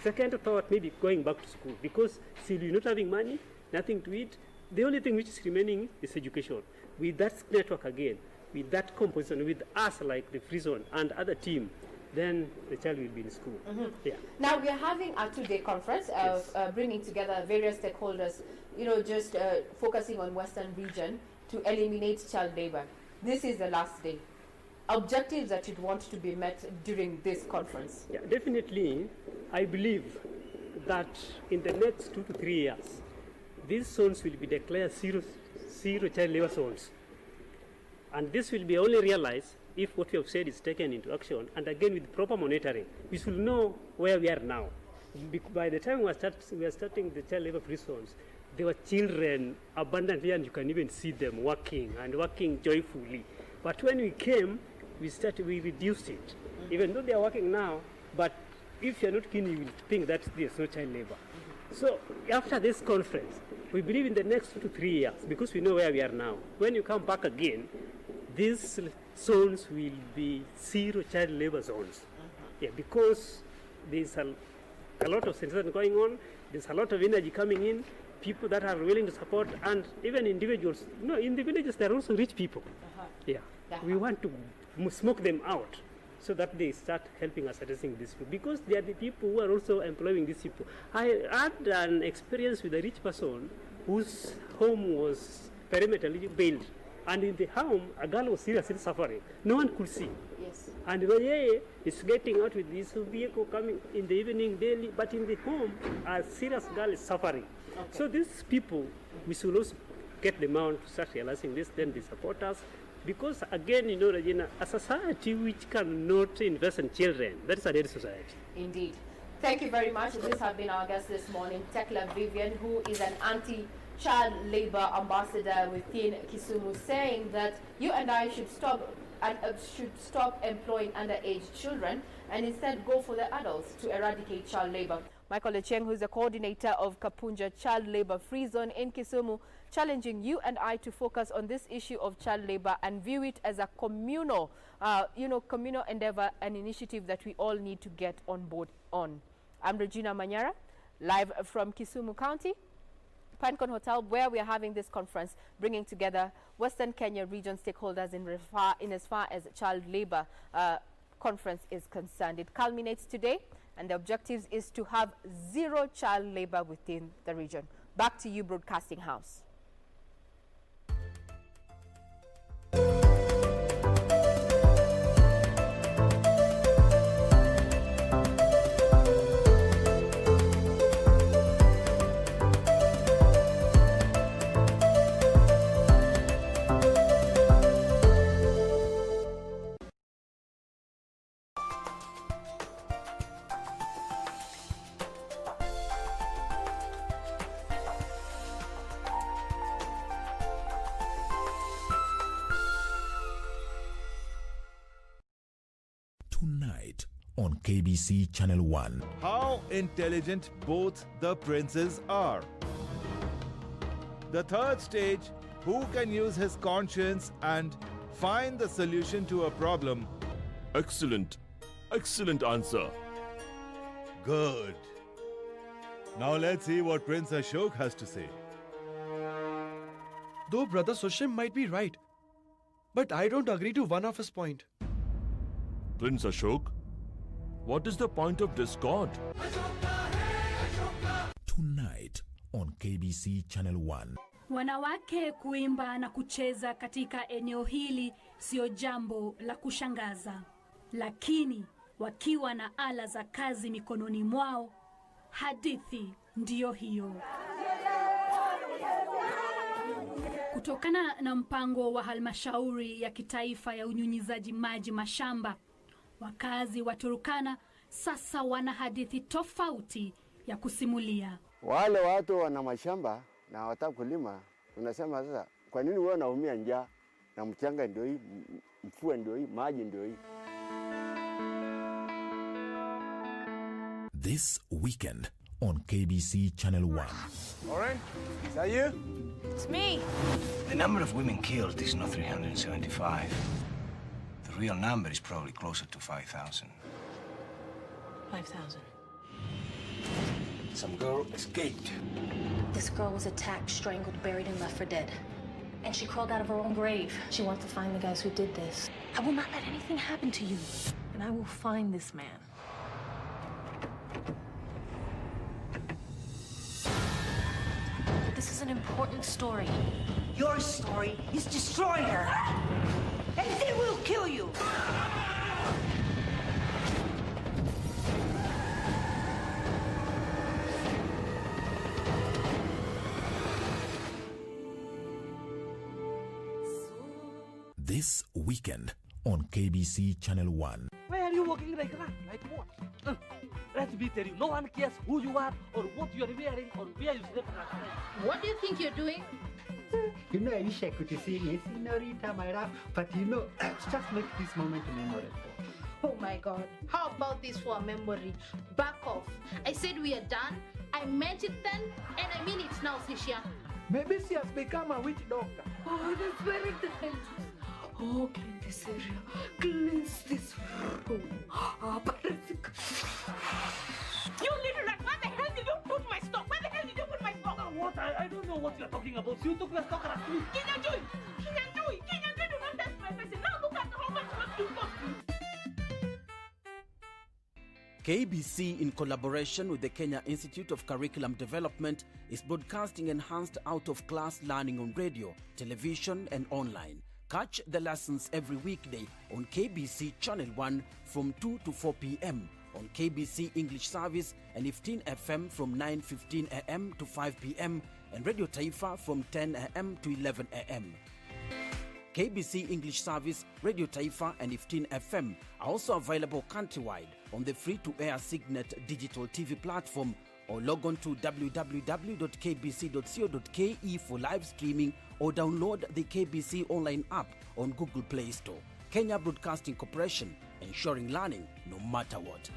second thought may be going back to school, because still you're not having money, nothing to eat. The only thing which is remaining is education. With that network again, with that composition, with us like the Free Zone and other team, then the child will be in school. Yeah. Now we are having a 2-day conference of bringing together various stakeholders, just focusing on Western region to eliminate child labor. This is the last day. Objectives that you'd want to be met during this conference? Yeah, definitely. I believe that in the next 2 to 3 years, these zones will be declared zero child labor zones. And this will be only realized if what we have said is taken into action, and again with proper monitoring. We should know where we are now. By the time we are starting the child labor free zones, there were children abundantly, and you can even see them working and working joyfully. But when we came, we reduced it. Even though they are working now, but if you're not keen, you will think that there's no child labor. So after this conference, we believe in the next 2 to 3 years, because we know where we are now. When you come back again, these zones will be zero child labor zones. Yeah, because there's a lot of sensation going on, there's a lot of energy coming in, people that are willing to support, and even individuals. No, in the villages there are also rich people. Yeah, we want to smoke them out so that they start helping us addressing these people, because they are the people who are also employing these people. I had an experience with a rich person whose home was perimeterly built, and in the home a girl was seriously suffering. No one could see. Yes. And Vaye is getting out with this vehicle coming in the evening daily, but in the home a serious girl is suffering. Okay. So these people, we should also get them out to start realizing this, then they support us. Because again, you know, Regina, a society which cannot invest in children, that is a dead society. Indeed. Thank you very much. This has been our guest this morning, Tekla Vivian, who is an anti-child labor ambassador within Kisumu, saying that you and I should stop employing underage children and instead go for the adults to eradicate child labor. Michael Echeng, who is the coordinator of Kapunja Child Labor Free Zone in Kisumu, challenging you and I to focus on this issue of child labor and view it as a communal, communal endeavor and initiative that we all need to get on board on. I'm Regina Manyara, live from Kisumu County, Pinecone Hotel, where we are having this conference, bringing together Western Kenya region stakeholders in as far as child labor conference is concerned. It culminates today, and the objective is to have zero child labor within the region. Back to you, Broadcasting House. Tonight on KBC Channel 1. How intelligent both the princes are. The third stage, who can use his conscience and find the solution to a problem. Excellent. Excellent answer. Good. Now let's see what Prince Ashok has to say. Though Brother Sushim might be right, but I don't agree to one of his point. Prince Ashok, what is the point of discord? Tonight on KBC Channel 1. Wanawake kuimba na kucheza katika eneo hili sio jambo la kushangaza. Lakini wakiwa na ala za kazi mikononi mwao, hadithi ndiyo hiyo. Kutokana na mpango wa halmashauri ya kitaifa ya unyunyizaji maji mashamba, wakazi wa Turkana sasa wana hadithi tofauti ya kusimulia. Wale watu wana mashamba na hawataka kulima, tunasema sasa, kwa nini wewe unaumia njaa na mchanga ndio hii, mvua ndio hii, maji ndio hii? This weekend on KBC Channel 1. Oren, is that you? It's me. The number of women killed is not 375. The real number is probably closer to 5,000. 5,000. Some girl escaped. This girl was attacked, strangled, buried, and left for dead. And she crawled out of her own grave. She wants to find the guys who did this. I will not let anything happen to you. And I will find this man. This is an important story. Your story is destroying her. And they will kill you. This weekend on KBC Channel 1. Why are you walking like that? Like what? Let me tell you, no one cares who you are or what you are wearing or where you slept last night. What do you think you're doing? You know, I wish I could say yes, Senorita, my love, but you know, just make this moment memorable. Oh my God. How about this for a memory? Back off. I said we are done. I meant it then, and I mean it now, Sisha. Maybe she has become a witch doctor. Oh, the spirit angels. Oh, clean this area. Cleanse this room. Oh, you little rat, where the hell did you put my stock? Where the hell did you put my stock? What? I don't know what you're talking about. You took the stock last week. Kinyanjui, do not touch my face. Now look at how much you cost me. KBC, in collaboration with the Kenya Institute of Curriculum Development, is broadcasting enhanced out-of-class learning on radio, television, and online. Catch the lessons every weekday on KBC Channel 1 from 2 to 4 p.m. on KBC English Service and 15 FM from 9:15 a.m. to 5 p.m. and Radio Taifa from 10 a.m. to 11 a.m. KBC English Service, Radio Taifa, and 15 FM are also available countrywide on the free-to-air Signet digital TV platform, or log on to www.kbc.co.ke for live streaming, or download the KBC online app on Google Play Store. Kenya Broadcasting Corporation, ensuring learning no matter what.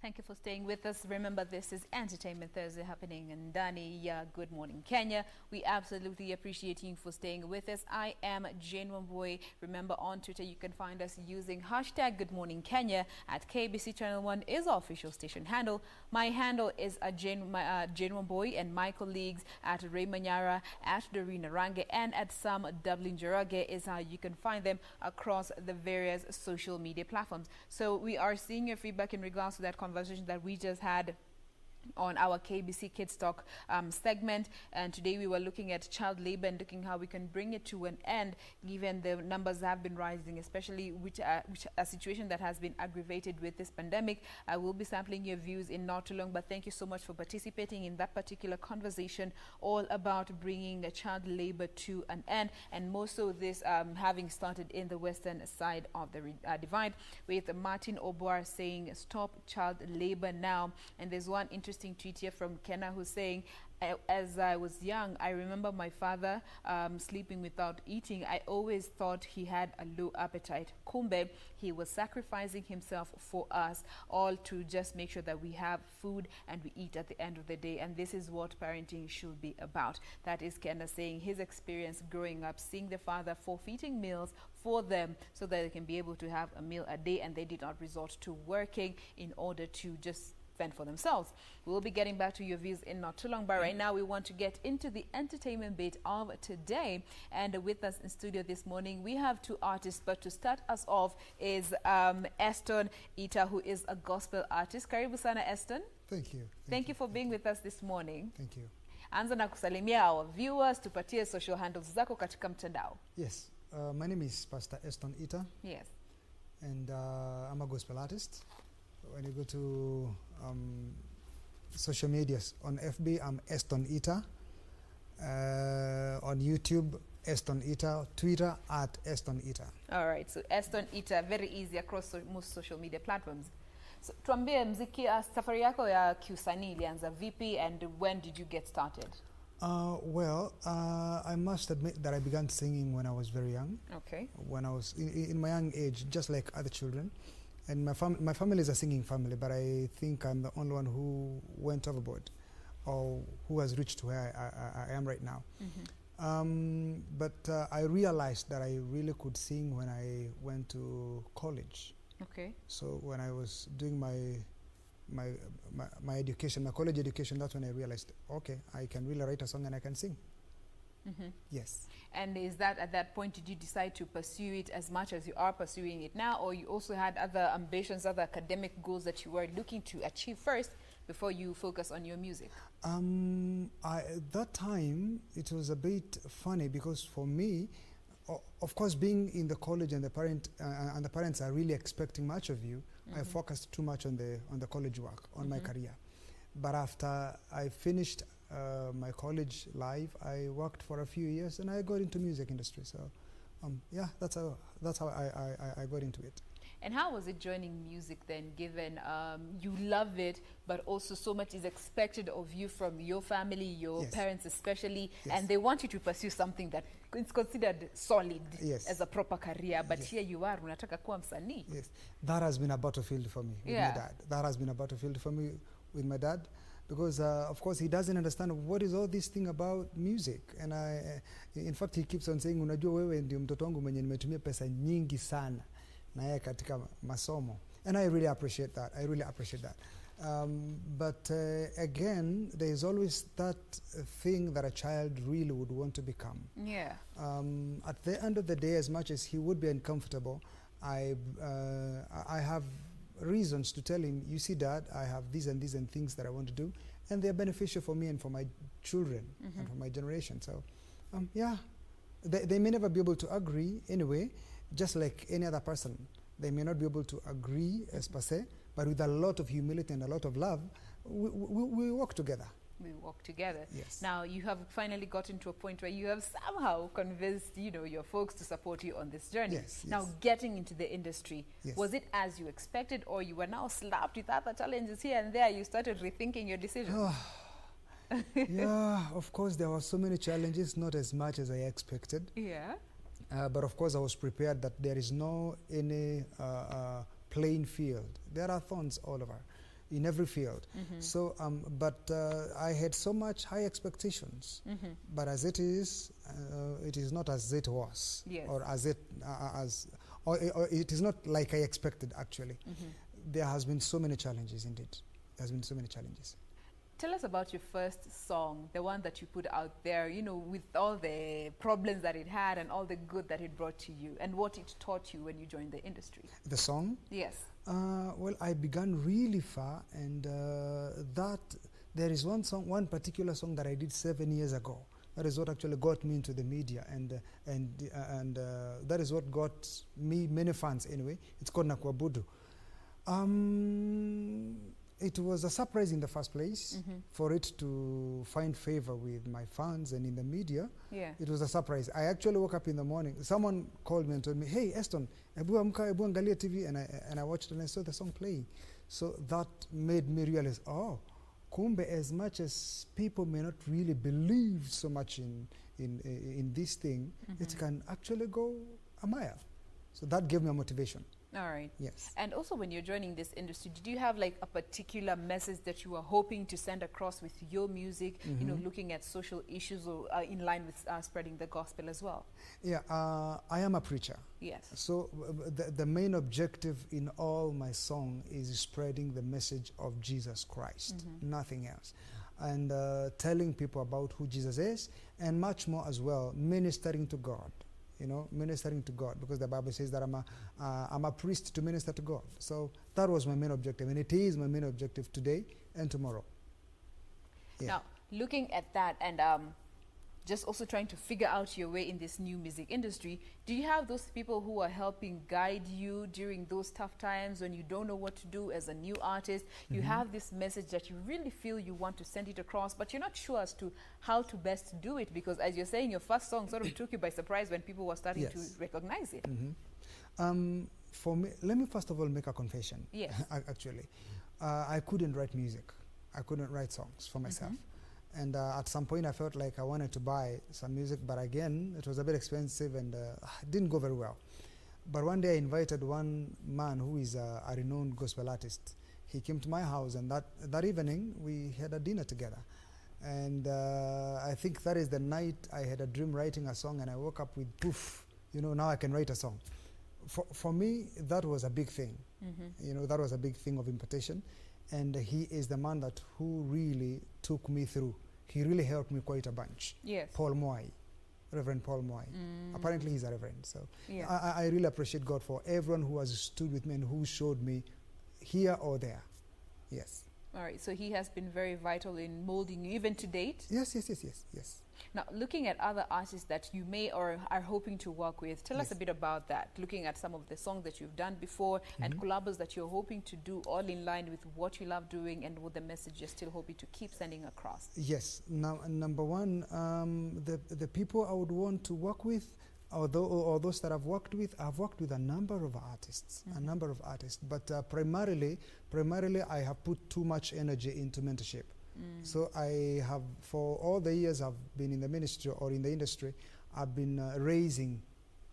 Thank you for staying with us. Remember, this is Entertainment Thursday happening in Dani. Good morning, Kenya. We absolutely appreciate you for staying with us. I am Jane Wamboy. Remember, on Twitter, you can find us using hashtag Good Morning Kenya. At KBC Channel 1 is our official station handle. My handle is Jane Wamboy, and my colleagues at Ray Manyara, at Dorina Range, and at Sam Dublin Jarage is how you can find them across the various social media platforms. So we are seeing your feedback in regards to that conversation that we just had on our KBC Kids Talk segment, and today we were looking at child labor and looking how we can bring it to an end, given the numbers have been rising, especially which a situation that has been aggravated with this pandemic. I will be sampling your views in not too long, but thank you so much for participating in that particular conversation all about bringing child labor to an end, and more so this having started in the western side of the divide, with Martin Oboar saying stop child labor now. And there's one interesting tweet here from Kenna who's saying, as I was young, I remember my father sleeping without eating. I always thought he had a low appetite. Kumbe, he was sacrificing himself for us all to just make sure that we have food and we eat at the end of the day. And this is what parenting should be about. That is Kenna saying his experience growing up, seeing the father forfeiting meals for them so that they can be able to have a meal a day, and they did not resort to working in order to just fend for themselves. We'll be getting back to your views in not too long, but right now we want to get into the entertainment bit of today. And with us in studio this morning, we have two artists, but to start us off is Eston Ita, who is a gospel artist. Karibu sana, Eston. Thank you. Thank you for being with us this morning. Thank you. Anza na kusalimia our viewers, tupatie social handles zako katika mtandao. Yes. My name is Pastor Eston Ita. Yes. And I'm a gospel artist. When you go to social medias, on FB, I'm Eston Ita. On YouTube, Eston Ita. Twitter, at Eston Ita. All right, so Eston Ita, very easy across most social media platforms. So, tuambie mziki, safari yako ya kiusanii ilianza vipi, and when did you get started? I must admit that I began singing when I was very young. Okay. When I was in my young age, just like other children. And my family is a singing family, but I think I'm the only one who went overboard or who has reached where I am right now. Mm-hmm. But I realized that I really could sing when I went to college. Okay. So when I was doing my education, my college education, that's when I realized, okay, I can really write a song and I can sing. Mm-hmm. Yes. And is that at that point, did you decide to pursue it as much as you are pursuing it now, or you also had other ambitions, other academic goals that you were looking to achieve first before you focus on your music? That time, it was a bit funny because for me, of course, being in the college and the parents are really expecting much of you, I focused too much on the college work, on my career. But after I finished my college life, I worked for a few years and I got into music industry. So, yeah, that's how I got into it. And how was it joining music then, given you love it, but also so much is expected of you from your family, your parents especially, and they want you to pursue something that is considered solid as a proper career, but here you are, unataka kuwa msanii. Yes, that has been a battlefield for me with my dad. That has been a battlefield for me with my dad, because of course he doesn't understand what is all this thing about music. And in fact, he keeps on saying, unajua wewe ndio mtoto wangu mwenye nimetumia pesa nyingi sana na yeye katika masomo. And I really appreciate that. I really appreciate that. But again, there is always that thing that a child really would want to become. Yeah. At the end of the day, as much as he would be uncomfortable, I have reasons to tell him, you see, Dad, I have these and things that I want to do, and they're beneficial for me and for my children and for my generation. So, yeah, they may never be able to agree anyway, just like any other person. They may not be able to agree as per se, but with a lot of humility and a lot of love, we work together. We work together. Yes. Now, you have finally gotten to a point where you have somehow convinced, your folks to support you on this journey. Yes, now, getting into the industry, yes. Was it as you expected, or you were now slapped with other challenges here and there? You started rethinking your decision? Yeah, of course, there were so many challenges, not as much as I expected. Yeah. But of course, I was prepared that there is no any plain field. There are thorns all over, in every field. So, but I had so much high expectations. But as it is not as it was, or as it or it is not like I expected. Actually, there has been so many challenges. Indeed, there has been so many challenges. Tell us about your first song, the one that you put out there, with all the problems that it had and all the good that it brought to you, and what it taught you when you joined the industry. The song? Yes. Well, I began really far, and there is one particular song that I did 7 years ago. That is what actually got me into the media, and that is what got me many fans anyway. It's called Nakwabudu. It was a surprise in the first place for it to find favor with my fans and in the media. Yeah. It was a surprise. I actually woke up in the morning. Someone called me and told me, "Hey, Eston, ebu angalia TV," and I watched and I saw the song playing. So that made me realize, kumbe, as much as people may not really believe so much in this thing, it can actually go a mile. So that gave me a motivation. All right. Yes. And also, when you're joining this industry, did you have like a particular message that you were hoping to send across with your music, looking at social issues or in line with spreading the gospel as well? Yeah, I am a preacher. Yes. So the main objective in all my song is spreading the message of Jesus Christ, nothing else. And telling people about who Jesus is, and much more as well, ministering to God. Ministering to God, because the Bible says that I'm a priest to minister to God. So that was my main objective, and it is my main objective today and tomorrow. Yeah. Now, looking at that and just also trying to figure out your way in this new music industry, do you have those people who are helping guide you during those tough times when you don't know what to do as a new artist? You have this message that you really feel you want to send it across, but you're not sure as to how to best do it, because as you're saying, your first song sort of took you by surprise when people were starting to recognize it. For me, let me first of all make a confession. Yes. Actually, I couldn't write music. I couldn't write songs for myself. And at some point, I felt like I wanted to buy some music, but again, it was a bit expensive and it didn't go very well. But one day, I invited one man who is a renowned gospel artist. He came to my house, and that evening, we had a dinner together. And I think that is the night I had a dream writing a song, and I woke up with poof, now I can write a song. For me, that was a big thing. That was a big thing of impartation. And he is the man who really took me through. He really helped me quite a bunch. Yes. Paul Moy, Reverend Paul Moy. Apparently he's a reverend. So I really appreciate God for everyone who has stood with me and who showed me here or there. Yes. All right, so he has been very vital in molding you, even to date? Yes. Now, looking at other artists that you may or are hoping to work with, tell us a bit about that. Looking at some of the songs that you've done before and collabs that you're hoping to do, all in line with what you love doing and with the message you're still hoping to keep sending across. Yes. Now, number one, the people I would want to work with, or those that I've worked with a number of artists, But primarily, I have put too much energy into mentorship. So I have, for all the years I've been in the ministry or in the industry, I've been raising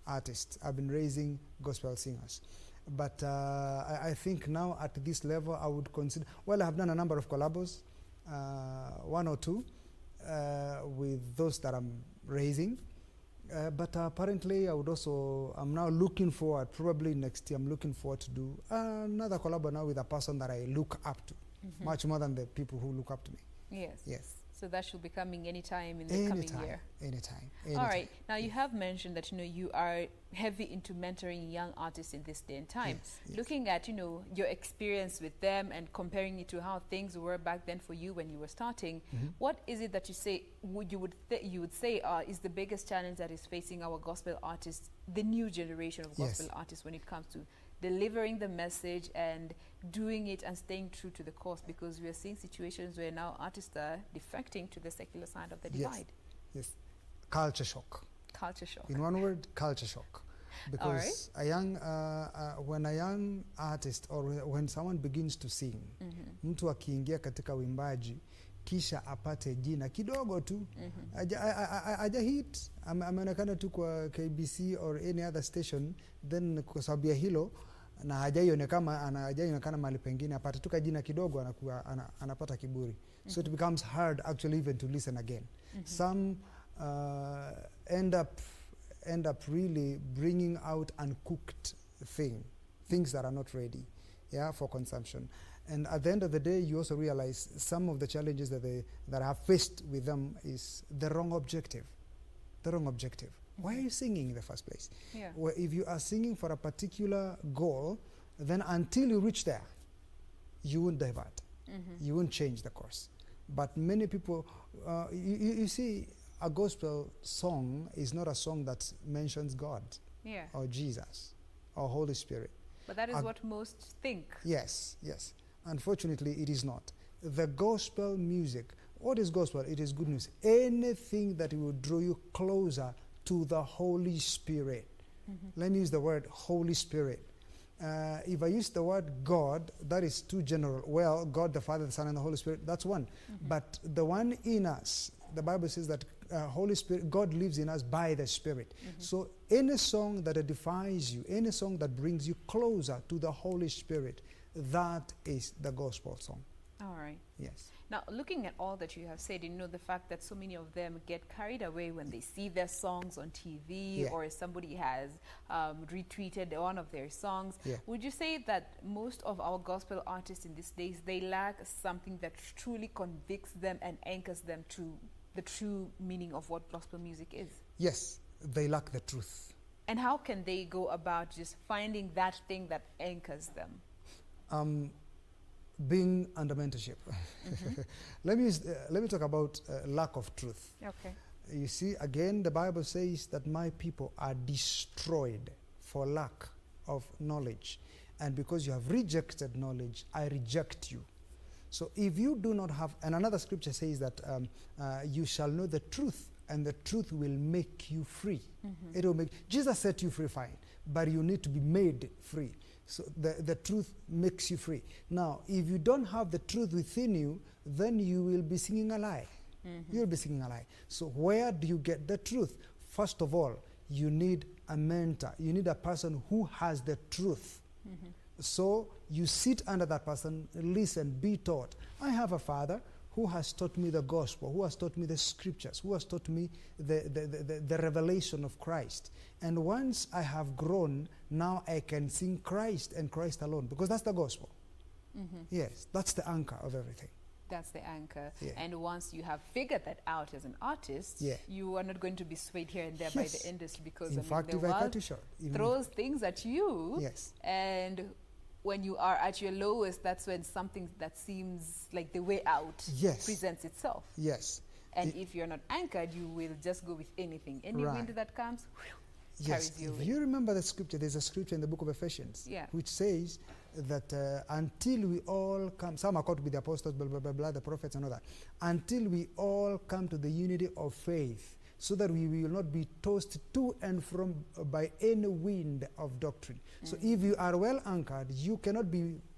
artists. I've been raising gospel singers. But I think now at this level I would consider, well, I have done a number of collabos, 1 or 2, with those that I'm raising. But apparently I'm now looking forward, probably next year, I'm looking forward to do another collab now with a person that I look up to, much more than the people who look up to me. Yes. So that should be coming anytime in the coming year. Anytime. All right. Now, you have mentioned that, you are heavy into mentoring young artists in this day and time. Yes. Looking at, your experience with them and comparing it to how things were back then for you when you were starting, what is it that you say you would say is the biggest challenge that is facing our gospel artists, the new generation of gospel artists, when it comes to delivering the message and doing it and staying true to the cause? Because we are seeing situations where now artists are defecting to the secular side of the divide. Yes. Culture shock. Culture shock. In one word, culture shock. Because when a young artist or when someone begins to sing, mtu akiingia katika wimbaji kisha apate jina kidogo tu, aja hit, ameonekana tu kwa KBC or any other station, then kwa sababu ya hilo na hajaionekana mahali pengine, apate tu jina kidogo, anapata kiburi. So it becomes hard actually even to listen again. Some end up really bringing out uncooked things that are not ready, for consumption. And at the end of the day, you also realize some of the challenges that I have faced with them is the wrong objective. Why are you singing in the first place? Well, if you are singing for a particular goal, then until you reach there, you won't divert. You won't change the course. But many people, you see, a gospel song is not a song that mentions God or Jesus or Holy Spirit. But that is what most think. Yes. Unfortunately, it is not. The gospel music, what is gospel? It is good news. Anything that will draw you closer to the Holy Spirit. Let me use the word Holy Spirit. If I use the word God, that is too general. Well, God the Father, the Son, and the Holy Spirit, that's one. But the one in us, the Bible says that Holy Spirit, God lives in us by the Spirit. So any song that edifies you, any song that brings you closer to the Holy Spirit, that is the gospel song. All right. Yes. Now, looking at all that you have said, the fact that so many of them get carried away when they see their songs on TV or somebody has retweeted one of their songs. Would you say that most of our gospel artists in these days, they lack something that truly convicts them and anchors them to the true meaning of what gospel music is? Yes, they lack the truth. And how can they go about just finding that thing that anchors them? Being under mentorship. Let me talk about lack of truth. Okay. You see, again, the Bible says that my people are destroyed for lack of knowledge. And because you have rejected knowledge, I reject you. So if you do not have, and another scripture says that you shall know the truth, and the truth will make you free. It will make, Jesus set you free, fine, but you need to be made free. So the truth makes you free. Now, if you don't have the truth within you, then you will be singing a lie. You'll be singing a lie. So where do you get the truth? First of all, you need a mentor. You need a person who has the truth. So you sit under that person, listen, be taught. I have a father who has taught me the gospel, who has taught me the scriptures, who has taught me the revelation of Christ. And once I have grown, now I can sing Christ and Christ alone, because that's the gospel. Yes, that's the anchor of everything. That's the anchor. And once you have figured that out as an artist, you are not going to be swayed here and there by the industry, because in fact, the if I cut world you short, throws things at you. And when you are at your lowest, that's when something that seems like the way out Yes. presents itself. Yes. And if you're not anchored, you will just go with anything. Any Right. wind that comes, Yes, carries you if away. you remember the scripture, there's a scripture in the book of Ephesians, Yeah. which says that until we all come, some are called to be the apostles, blah, blah, blah, blah, the prophets and all that, until we all come to the unity of faith, so that we will not be tossed to and from by any wind of doctrine. So if you are well anchored, you cannot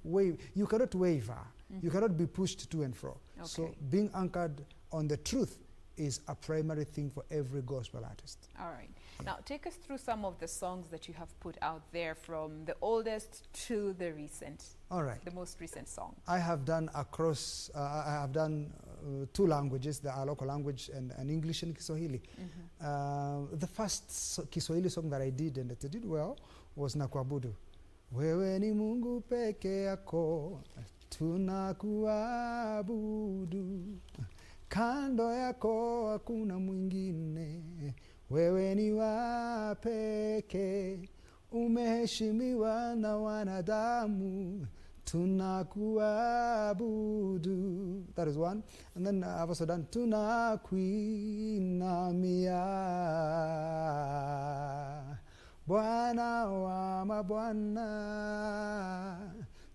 waver, you cannot be pushed to and fro. So Okay. being anchored on the truth is a primary thing for every gospel artist. All right. Now, take us through some of the songs that you have put out there, from the oldest to the recent. All right. The most recent song. I have done across, I have done 2 languages, the local language and English and Kiswahili. The first Kiswahili song that I did and that I did well was Nakuabudu. Wewe ni Mungu peke yako, tunakuabudu. Kando yako hakuna mwingine, wewe ni wa pekee, umeheshimiwa na wanadamu, tunakuabudu. That is one. And then I've also done tunakuinamia, Bwana wa mabwana,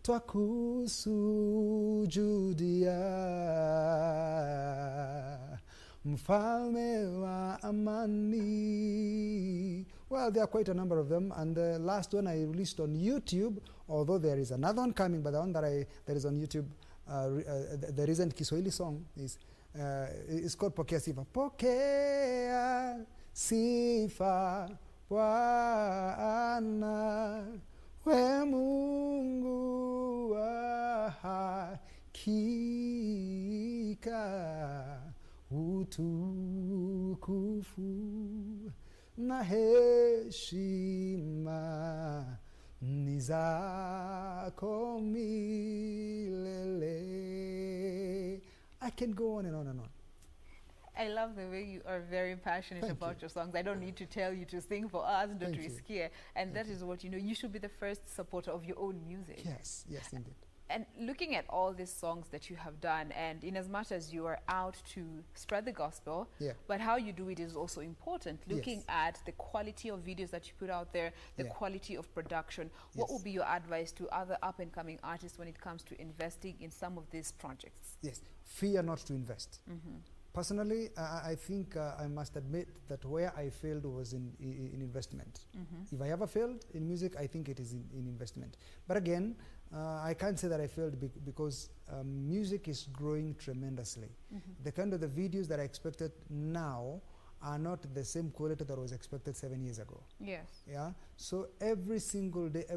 twakusujudia, mfalme wa amani. Well, there are quite a number of them, and the last one I released on YouTube, although there is another one coming, but the one that is on YouTube, the recent Kiswahili song is called Pokea Sifa. Pokea sifa Bwana, we Mungu wa hakika, utukufu na heshima ni zako milele. I can go on and on and on. I love the way you are very passionate about your songs. I don't need to tell you to sing for us, don't risk here. And that is what, you should be the first supporter of your own music. Yes, yes, indeed. And looking at all these songs that you have done, and in as much as you are out to spread the gospel, but how you do it is also important. Looking at the quality of videos that you put out there, the quality of production, what would be your advice to other up-and-coming artists when it comes to investing in some of these projects? Yes, fear not to invest. Personally, I think I must admit that where I failed was in investment. If I ever failed in music, I think it is in investment. But again, I can't say that I failed because music is growing tremendously. The kind of the videos that I expected now are not the same quality that was expected 7 years ago. Yes. Yeah. So every single day, a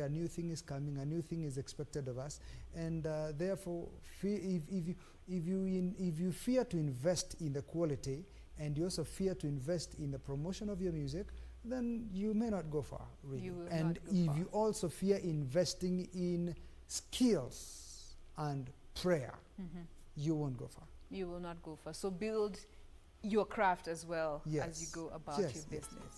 new thing is coming, a new thing is expected of us, and therefore, if you fear to invest in the quality, and you also fear to invest in the promotion of your music, then you may not go far, really. You will and not go if far. you also fear investing in skills and prayer, you won't go far. You will not go far. So build your craft as well as you go about your Yes. business.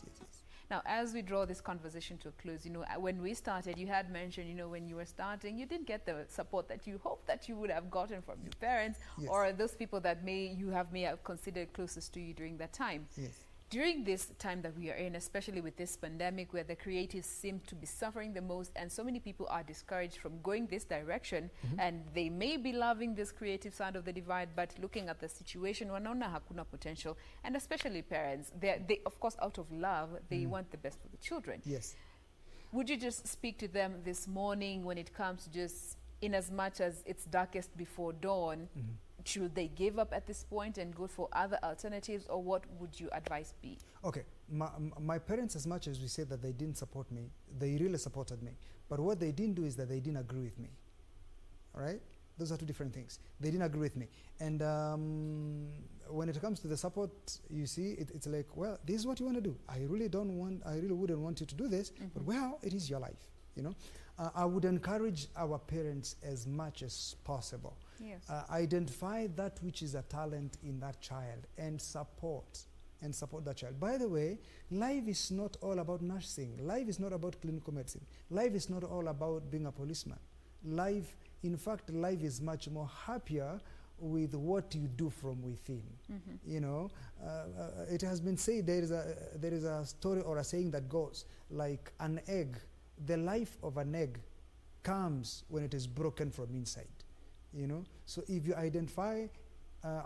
Now, as we draw this conversation to a close, when we started, you had mentioned, when you were starting, you didn't get the support that you hoped that you would have gotten from your parents or those people that may have considered closest to you during that time. Yes. During this time that we are in, especially with this pandemic where the creatives seem to be suffering the most and so many people are discouraged from going this direction, and they may be loving this creative side of the divide, but looking at the situation, wanaona hakuna potential, and especially parents, they of course, out of love, they want the best for the children. Yes. Would you just speak to them this morning when it comes to just, in as much as it's darkest before dawn, should they give up at this point and go for other alternatives, or what would your advice be? Okay, my parents, as much as we say that they didn't support me, they really supported me. But what they didn't do is that they didn't agree with me. All right? Those are two different things. They didn't agree with me. And when it comes to the support, you see, it's like, well, this is what you want to do. I really wouldn't want you to do this, but well, it is your life, I would encourage our parents as much as possible. Yes. Identify that which is a talent in that child and support and support that child. By the way, life is not all about nursing. Life is not about clinical medicine. Life is not all about being a policeman. Life, in fact, life is much more happier with what you do from within. You know, it has been said there is a story or a saying that goes like an egg. The life of an egg comes when it is broken from inside. You know, so if you identify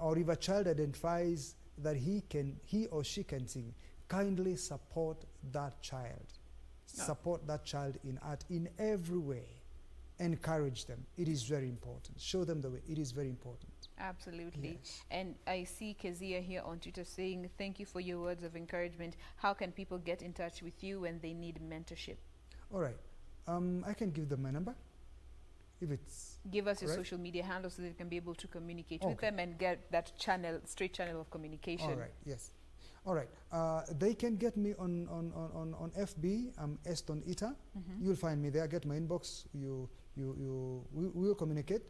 or if a child identifies that he or she can sing, kindly support that child. Support that child in art in every way. Encourage them. It is very important. Show them the way. It is very important. Absolutely. Yes. And I see Kezia here on Twitter saying, thank you for your words of encouragement. How can people get in touch with you when they need mentorship? All right. I can give them my number. If it's Give us your right. social media handles so they can be able to communicate with them and get that straight channel of communication. All right, yes. All right. They can get me on FB. I'm Eston Ita. You'll find me there. Get my inbox. We will communicate.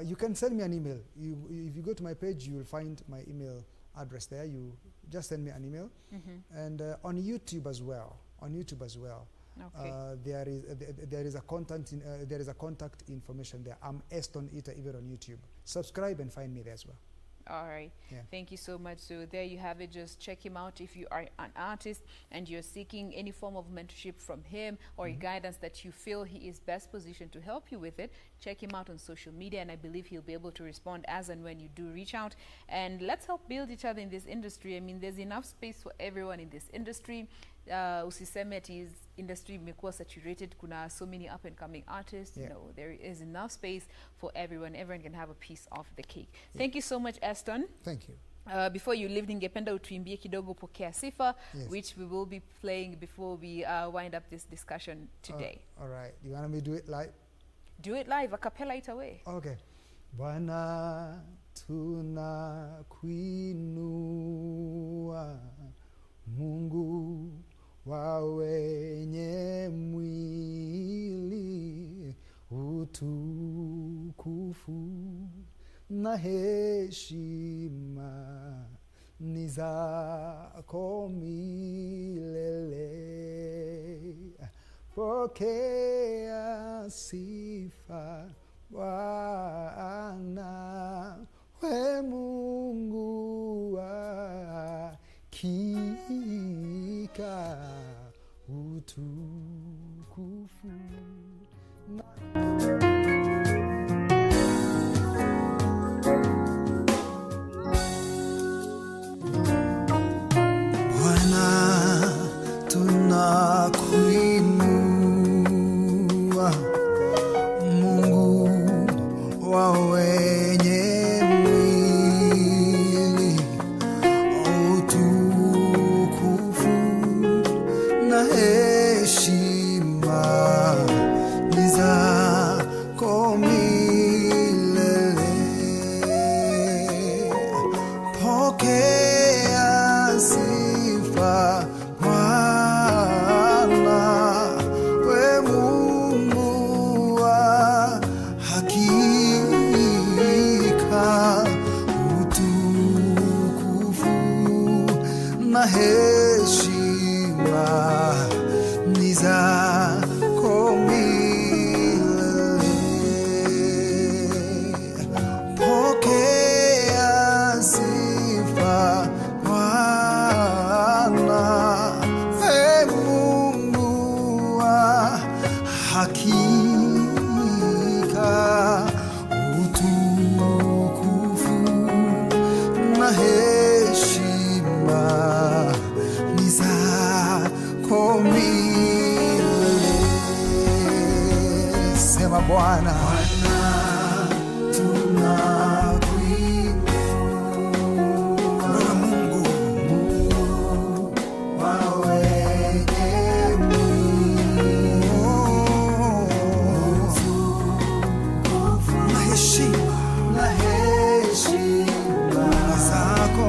You can send me an email. If you go to my page, you will find my email address there. You just send me an email. And on YouTube as well. Okay. There is a contact information there. I'm Eston Ita even on YouTube. Subscribe and find me there as well. All right. Yeah. Thank you so much. So there you have it. Just check him out if you are an artist and you're seeking any form of mentorship from him or guidance that you feel he is best positioned to help you with it. Check him out on social media, and I believe he'll be able to respond as and when you do reach out. And let's help build each other in this industry. I mean, there's enough space for everyone in this industry. Usiseme ati industry imekuwa saturated. Kuna so many up and coming artists. Yeah. You know, there is enough space for everyone. Everyone can have a piece of the cake. Yeah. Thank you so much, Eston. Thank you. Before you leave, ningependa utuimbie kidogo Pokea Sifa, which we will be playing before we wind up this discussion today. All right. You want me to do it live? Do it live, a cappella it away. Okay. Bwana tunakuinua Mungu wa wenye mwili, utukufu na heshima ni zako milele. Pokea sifa Bwana, we Mungu wa hakika, utukufu Bwana tunakuinua, Mungu wa wenye mwili, utukufu na heshima ni zako milele. Pokea sifa Bwana, we Mungu wa hakika, utukufu na heshima ni zako milele. Pokea sifa Bwana, we Mungu wa hakika, utukufu na heshima ni zako milele. Sema Bwana, tunakuinua, Mungu wa wenye mwili, utukufu na heshima zako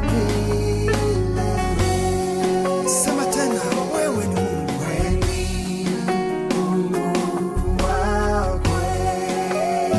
milele. Sema tena, wewe ni Mungu wa kweli.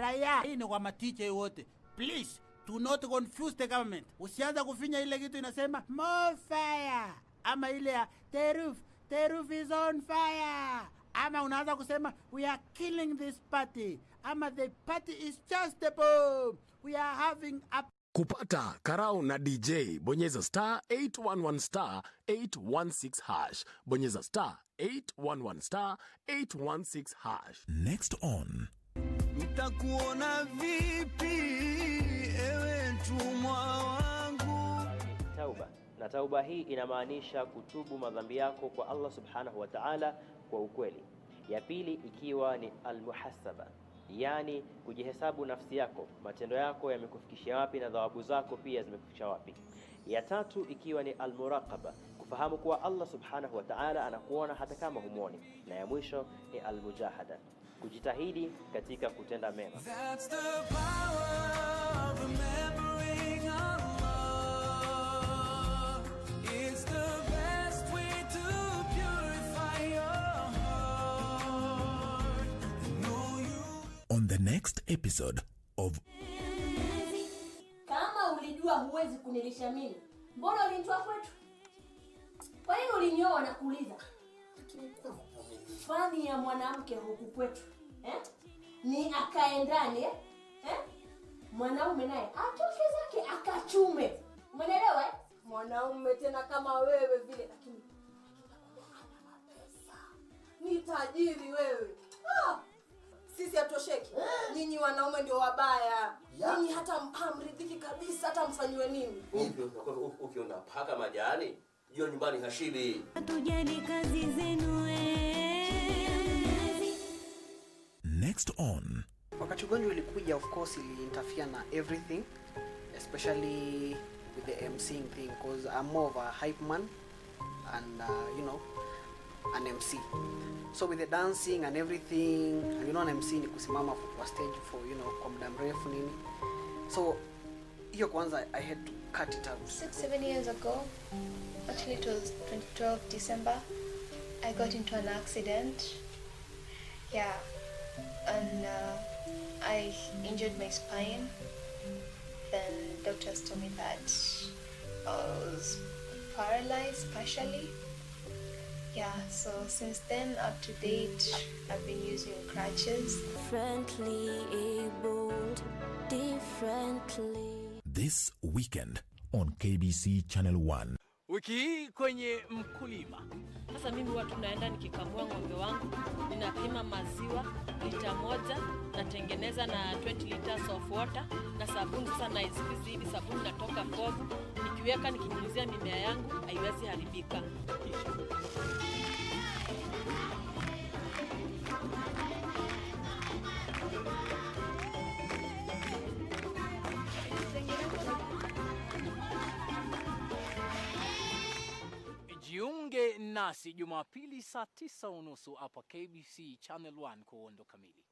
raia. Hii ni kwa maticha wote. Please, do not confuse the government. Usianza kufinya ile kitu inasema more fire. Ama ile ya the roof is on fire. Ama unaanza kusema we are killing this party. Ama the party is just a bomb. We are having a... Kupata Karau na DJ, bonyeza star 811 star 816 hash. Bonyeza star 811 star 816 hash. Next on. Nitakuona vipi ewe mtumwa wangu? Tauba. Na tauba hii inamaanisha kutubu madhambi yako kwa Allah subhanahu wa ta'ala kwa ukweli. Ya pili ikiwa ni almuhasaba, yani kujihesabu nafsi yako, matendo yako yamekufikishia wapi na thawabu zako pia zimekufikisha wapi. Ya tatu ikiwa ni almuraqaba, kufahamu kuwa Allah subhanahu wa ta'ala anakuona hata kama humuoni. Na ya mwisho ni almujahada, kujitahidi katika kutenda mema. That's the power of remembering Allah. It's the best way to purify your heart. Know you. On the next episode of Kama ulijua huwezi kunilisha mimi, mbona ulinitoa kwetu? Kwa nini ulinioa na kuuliza? Fani ya mwanamke huku kwetu, ni akaendane, mwanaume naye atoke zake akachume. Umeelewa? Mwanaume tena kama wewe vile, lakini ni tajiri wewe. Sisi hatosheki. Nyinyi wanaume ndio wabaya. Nyinyi hata hamridhiki kabisa hata mfanywe nini. Ukiona paka majani, hiyo nyumbani hashibi. Tujeni kazi zenu Next on. Wakati ugonjwa ulikuja, of course ili interfere na everything, especially with the MCing thing, because I'm more of a hype man and an MC. So with the dancing and everything, an MC ni kusimama kwa stage for kwa muda mrefu nini. So hiyo kwanza I had to cut it out. 6-7 years ago, actually it was 2012 December, I got into an accident. Yeah, and I injured my spine. Then doctors told me that I was paralyzed partially. Yeah, so since then up to date, I've been using crutches. Differently abled, differently. This weekend on KBC Channel 1. Wiki hii kwenye mkulima. Sasa mimi huwa tunaenda nikikamua ng'ombe wangu, ninapima maziwa lita 1, natengeneza na 20 liters of water na sabuni. Sasa na squeeze hivi sabuni natoka povu, nikiweka nikinyunyizia mimea yangu haiwezi haribika. Jiunge nasi Jumapili saa 9:30 hapa KBC Channel 1 kwa uondo kamili.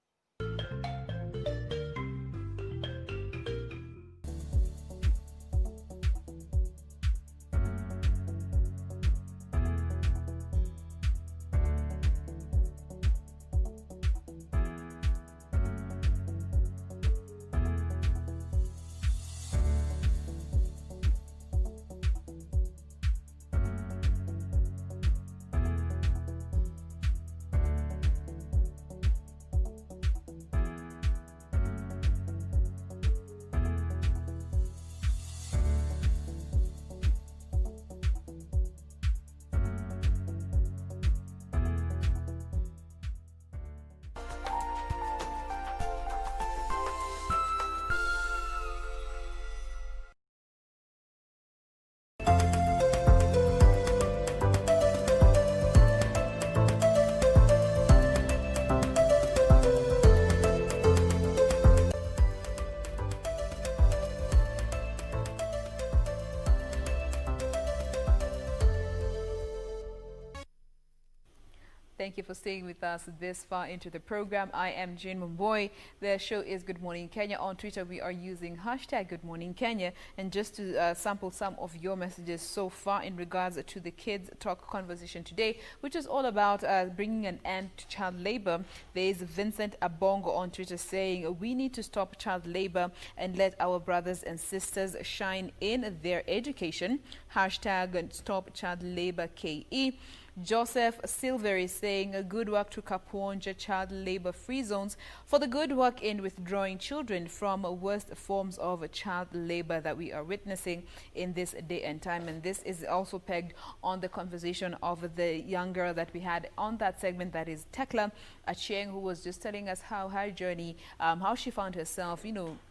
Thank you for staying with us this far into the program. I am Jane Mumboy. The show is Good Morning Kenya. On Twitter, we are using hashtag Good Morning Kenya. And just to sample some of your messages so far in regards to the Kids Talk conversation today, which is all about bringing an end to child labor. There is Vincent Abongo on Twitter saying, we need to stop child labor and let our brothers and sisters shine in their education. Hashtag Stop Child Labor KE. Joseph Silver is saying, good work to Kaponja child labor-free zones for the good work in withdrawing children from worst forms of child labor that we are witnessing in this day and time. And this is also pegged on the conversation of the young girl that we had on that segment, that is Tekla Achieng, who was just telling us how her journey, how she found herself,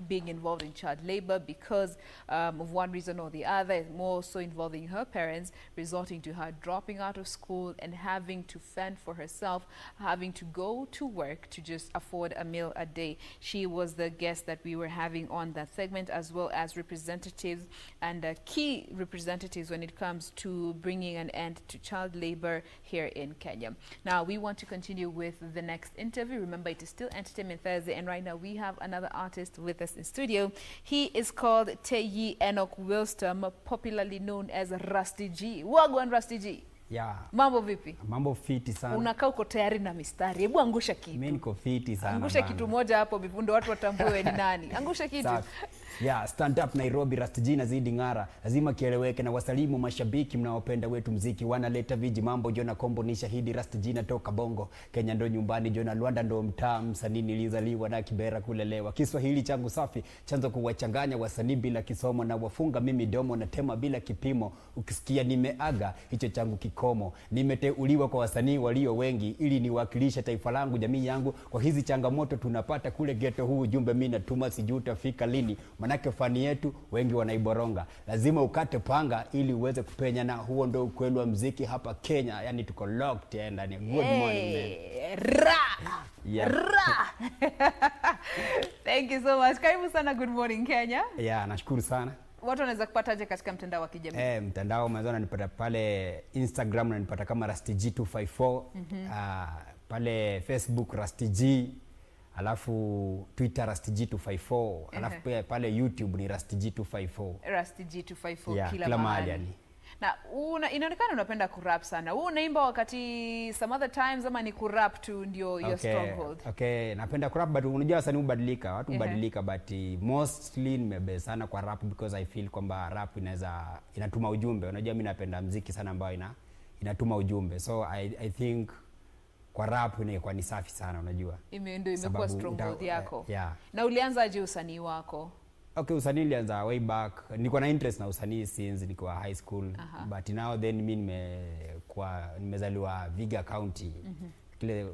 being involved in child labor because of one reason or the other, more so involving her parents, resulting to her dropping out of school and having to fend for herself, having to go to work to just afford a meal a day. She was the guest that we were having on that segment, as well as representatives and key representatives when it comes to bringing an end to child labor here in Kenya. Now, we want to continue with the next interview. Remember, it is still Entertainment Thursday, and right now we have another artist with us in studio. He is called Teyi Enoch Wilstom, popularly known as Rusty G. Wagwan Rusty G. Yeah. Mambo vipi? Mambo fiti sana. Unakaa uko tayari na mistari. Hebu angusha kitu. Mimi niko fiti sana. Angusha kitu moja hapo bivundo watu watambue ni nani. Angusha kitu. Yeah, stand up Nairobi, Rusty G na zidi ngara. Lazima kieleweke na wasalimu mashabiki mnaopenda wetu mziki. Wanaleta viji mambo Jona Kombo ni shahidi, Rusty G na toka Bongo. Kenya ndo nyumbani, Jona Luanda ndo mtaa, msanii nilizaliwa na Kibera kulelewa. Kiswahili changu safi, chanzo kuwachanganya wasanii bila kisomo, na wafunga mimi domo na tema bila kipimo. Ukisikia nimeaga, hicho changu kikomo. Nimeteuliwa kwa wasanii walio wengi ili niwakilishe taifa langu, jamii yangu. Kwa hizi changamoto tunapata kule ghetto, huu ujumbe mimi natuma sijui utafika lini. Manake fani yetu wengi wanaiboronga. Lazima ukate panga ili uweze kupenya, na huo ndo ukweli wa muziki hapa Kenya. Yani tuko locked and good morning man. Ra! Yeah. Ra! Thank you so much. Karibu sana Good Morning Kenya. Yeah, nashukuru sana. Watu wanaweza kupataje katika mtandao wa kijamii? Mtandao mwanzo nipata pale Instagram, na nipata kama Rusty G 254. Pale Facebook Rusty G. Alafu Twitter Rusty G 254. Alafu pia pale YouTube ni Rusty G 254. Rusty G 254 yeah, kila mahali yani. Na inaonekana unapenda kurap sana. Wewe unaimba wakati some other times ama ni kurap tu ndio your stronghold? Okay, napenda kurap, but unajua wasanii hubadilika, watu hubadilika, but mostly nimebe sana kwa rap because I feel kwamba rap inatuma ujumbe. Unajua mimi napenda muziki sana ambao inatuma ujumbe. So I think kwa rap inakuwa ni safi sana, unajua. Ndio imekuwa stronghold yako. Yeah. Na ulianza aje usanii wako? Okay, usanii nilianza way back. Nilikuwa na interest na usanii since nilikuwa high school. But now then mimi nimezaliwa Viga County.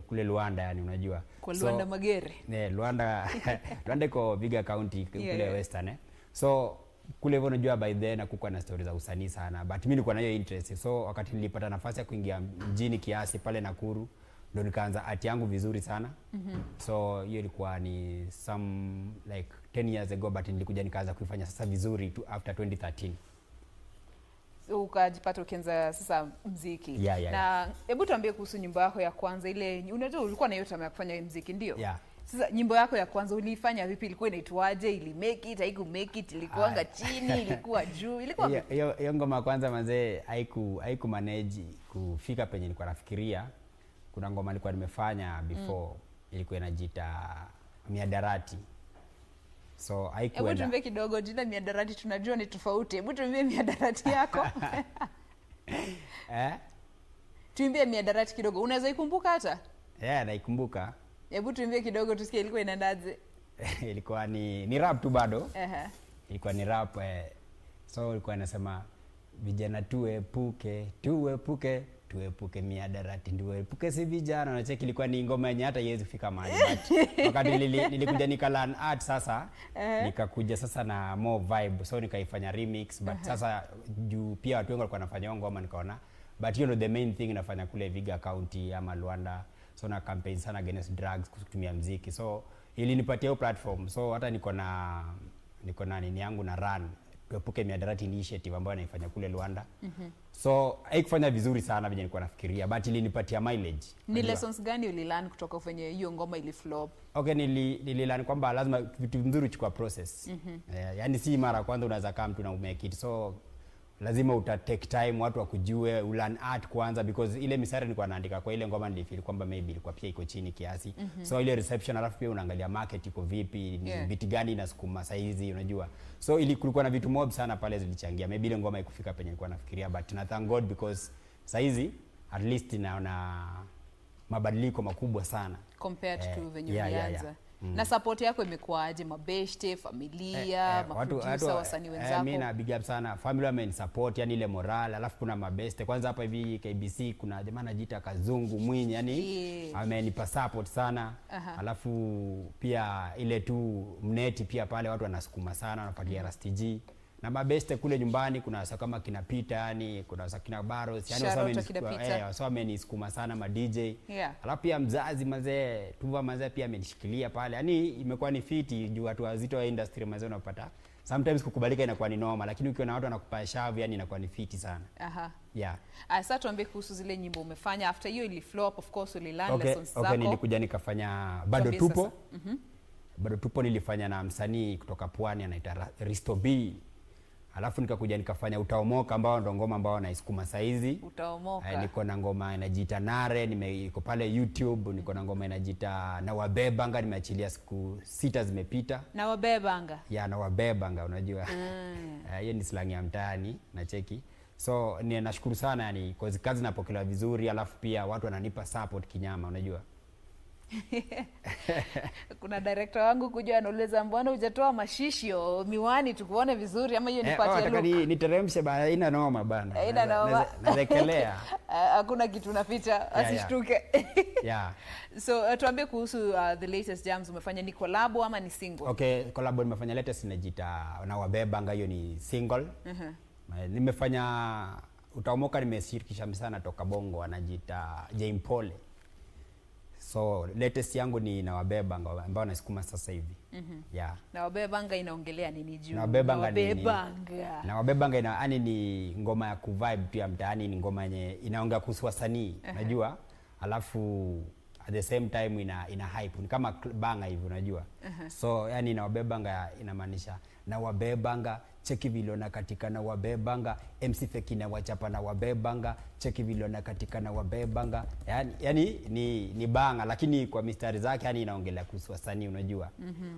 Kule Luanda yani, unajua. Kwa Luanda Magere. Luanda iko Viga County kule Western. So kule hivyo unajua by then hakukuwa na stories za usanii sana, but mimi nilikuwa na hiyo interest. So wakati nilipata nafasi ya kuingia mjini kiasi pale Nakuru, ndo nikaanza art yangu vizuri sana. So hiyo ilikuwa ni some like 10 years ago, but nilikuja nikaanza kuifanya sasa vizuri tu after 2013. Ukajipata ukianza sasa muziki. Na hebu tuambie kuhusu nyimbo yako ya kwanza ile, unajua ulikuwa na hiyo tamaa ya kufanya muziki ndio? Sasa nyimbo yako ya kwanza uliifanya vipi? Ilikuwa inaitwaje? Ili make it, haiku make it, ilikuanga chini, ilikuwa juu, ilikuwa vipi? Hiyo ngoma ya kwanza manze haiku manage kufika penye nilikuwa nafikiria. Kuna ngoma nilikuwa nimefanya before, ilikuwa inajiita Miadarati. So haikuenda. Hebu tuambie kidogo, jina Miadarati tunajua ni tofauti. Hebu tuambie Miadarati yako. Tuambie Miadarati kidogo. Unaweza ikumbuka hata? Naikumbuka. Hebu tuambie kidogo tusikie ilikuwa inaendaje. Ilikuwa ni rap tu bado. Ilikuwa ni rap. So ilikuwa inasema vijana tuepuke miadarati, tuepuke si vijana. Na cheki ilikuwa ni ngoma yenye hata haiwezi kufika mahali. Wakati nilikuja nikalearn art sasa, nikakuja sasa na more vibe. So nikaifanya remix, but sasa juu pia watu wengi walikuwa wanafanya ngoma, nikaona but you know the main thing nafanya kule Viga County ama Luanda. So na campaign sana against drugs kutumia muziki. So ili nipatie platform. So hata niko na nini yangu na run tuepuke miadarati initiative ambayo naifanya kule Luanda. So haikufanya vizuri sana vile nilikuwa nafikiria, but ilinipatia mileage. Ni lessons gani ulilearn kutoka kwenye hiyo ngoma ili flop? Okay, nililearn kwamba lazima vitu vizuri uchukua process. Yani si mara kwanza unaweza kama mtu na umake it. So lazima uta take time watu wakujue, learn art kwanza, because ile misari nilikuwa naandika kwa ile ngoma nilifeel kwamba maybe ilikuwa pia iko chini kiasi. So ile reception, alafu pia unaangalia market iko vipi, ni vitu gani inasukuma saizi, unajua. So kulikuwa na vitu mob sana pale zilichangia. Maybe ile ngoma ikufika penye nilikuwa nafikiria, but na thank God because saizi at least naona mabadiliko makubwa sana compared to venye ulianza. Na support yako imekuaje? Mabeshte, familia, maproducer, wasanii wenzako? Mimi na big up sana family wame support, yani ile moral. Alafu kuna mabeste kwanza hapa hivi KBC, kuna jamaa anajiita Kazungu Mwinyi, yani amenipa support sana. Alafu pia ile tu mneti pia pale watu wanasukuma sana, wanapatia RSTG. Na mabeste kule nyumbani kuna wasa kama kina Peter, yani kuna wasa kina Baros, yani wasa wamenisukuma sana ma DJ. Alafu pia mzazi mazee, Tuva mazee pia amenishikilia pale. Yani imekuwa ni fiti juu watu wazito wa industry mazee unapata. Sometimes kukubalika inakuwa ni noma, lakini ukiona watu wanakupa shavu yani inakuwa ni fiti sana. Sasa tuambie kuhusu zile nyimbo umefanya after hiyo ili flop, of course ulilearn lessons zako. Nilikuja nikafanya Bado Tupo. Bado Tupo nilifanya na msanii kutoka Pwani anaitwa Risto B. Alafu nikakuja nikafanya Utaomoka ambao ndo ngoma ambao naisukuma saizi. Utaomoka. Niko na ngoma inajiita Nare, iko pale YouTube. Niko na ngoma inajiita Na Wabebanga, nimeachilia siku 6 zimepita. Na Wabebanga? Na Wabebanga, unajua. Hiyo ni slang ya mtaani na cheki. So nashukuru sana yani cause kazi napokelewa vizuri, alafu pia watu wananipa support kinyama, unajua. Kuna director wangu kuja anauliza mbona hujatoa mashishio miwani tukuone vizuri, ama hiyo nipatie look. Niteremshe bana, ina noma bana. Ina noma. Narekelea. Hakuna kitu unaficha, asishtuke. So tuambie kuhusu the latest jams umefanya, ni collab ama ni single? Okay, collab nimefanya latest inajiita Na Wabebanga, hiyo ni single. Nimefanya Utaomoka nimeshirikisha sana toka Bongo, anajiita James Pole. So latest yangu ni Na Wabebanga ambao nasukuma sasa hivi. Na Wabebanga inaongelea nini juu? Na Wabebanga yani ni ngoma ya kuvibe pia mtaani, ni ngoma yenye inaongea kuhusu wasanii, unajua. Alafu at the same time ina hype, ni kama banga hivi, unajua. So yani Na Wabebanga inamaanisha Na Wabebanga, cheki vilona katika Na Wabebanga, MC Feki na wachapa Na Wabebanga, cheki vilona katika Na Wabebanga. Yani ni banga, lakini kwa mistari zake yani inaongelea kuhusu wasanii, unajua.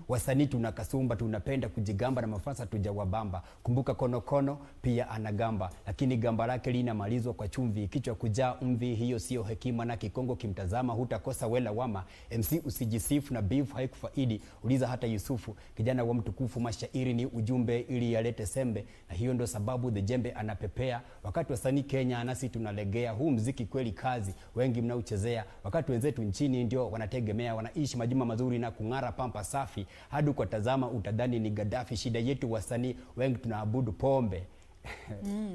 Wasanii tunakasumba, tunapenda kujigamba na mafasa tujawabamba. Kumbuka konokono pia anagamba, lakini gamba lake linamalizwa kwa chumvi, kichwa kujaa mvi, hiyo sio hekima na kikongo kimtazama hutakosa wela wama. MC usijisifu na beef haikufaidi, uliza hata Yusufu, kijana wa mtukufu, mashairi ni ujumbe ili yalete sembe, na hiyo ndo sababu the jembe anapepea. Wakati wasanii Kenya nasi tunalegea, huu mziki kweli kazi, wengi mnauchezea. Wakati wenzetu nchini ndio wanategemea, wanaishi majuma mazuri na kung'ara pampa safi, hadi kwa tazama utadhani ni Gaddafi. Shida yetu wasanii wengi tunaabudu pombe.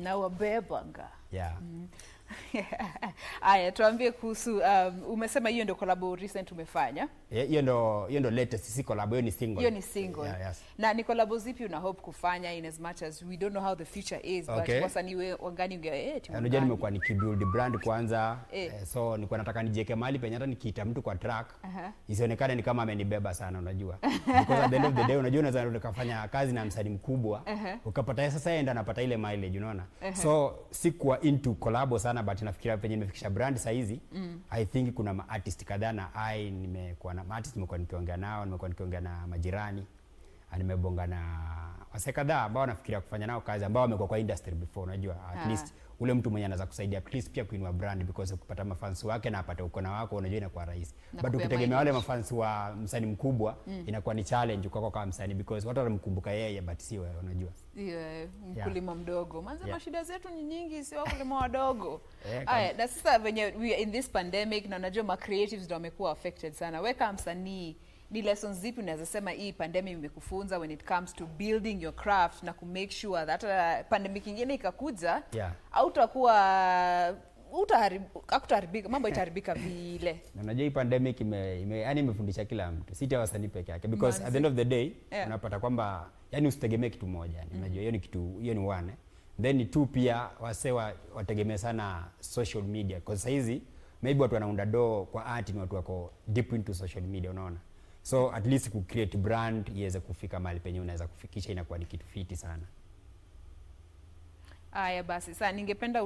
Na Wabebanga. Aya, tuambie kuhusu umesema hiyo ndio collab recent umefanya? Hiyo ndo latest, si collab, hiyo ni single. Hiyo ni single. Na ni collab zipi una hope kufanya, in as much as we don't know how the future is, but wasanii wangani unajua nimekuwa nikibuild brand kwanza. So nilikuwa nataka nijiweke mahali penye hata nikiita mtu kwa track isionekane ni kama amenibeba sana, unajua. Because at the end of the day unajua unaweza ukafanya kazi na msanii mkubwa ukapata sasa enda napata ile mileage, unaona. So sikuwa into collab sana, but nafikiria penye nimefikisha brand saa hizi. I think kuna artist kadhaa na nimekuwa na artist, nimekuwa nikiongea nao, nimekuwa nikiongea na majirani, nimebonga na wase kadhaa ambao nafikiria kufanya nao kazi, ambao wamekuwa kwa industry before, unajua. At least ule mtu mwenye anaweza kusaidia at least pia kuinua brand, because ukipata mafans wake na apate uko na wako, unajua inakuwa rahisi. But ukitegemea wale mafans wa msanii mkubwa inakuwa ni challenge kwako kama msanii, because watu wanamkumbuka yeye but si wewe, unajua. Mkulima mdogo. Manze shida zetu ni nyingi, si wakulima wadogo. Aya, na sasa when we are in this pandemic na unajua ma creatives ndio wamekuwa affected sana. Wewe kama msanii, ni lessons zipi unaweza sema hii pandemic imekufunza when it comes to building your craft na ku make sure that pandemic nyingine ikakuja hautakuwa hakutaharibika, mambo itaharibika vile. Na unajua hii pandemic yani imefundisha kila mtu, si wasanii peke yake, because at the end of the day unapata kwamba yani usitegemee kitu moja yani. Unajua hiyo ni one. Then two pia wategemea sana social media, because sasa hizi maybe watu wanaunda kwa art ni watu wako deep into social media, unaona. So at least ku create brand iweze kufika mahali penye unaweza kufikisha, inakuwa ni kitu fiti sana. Aya basi, sasa ningependa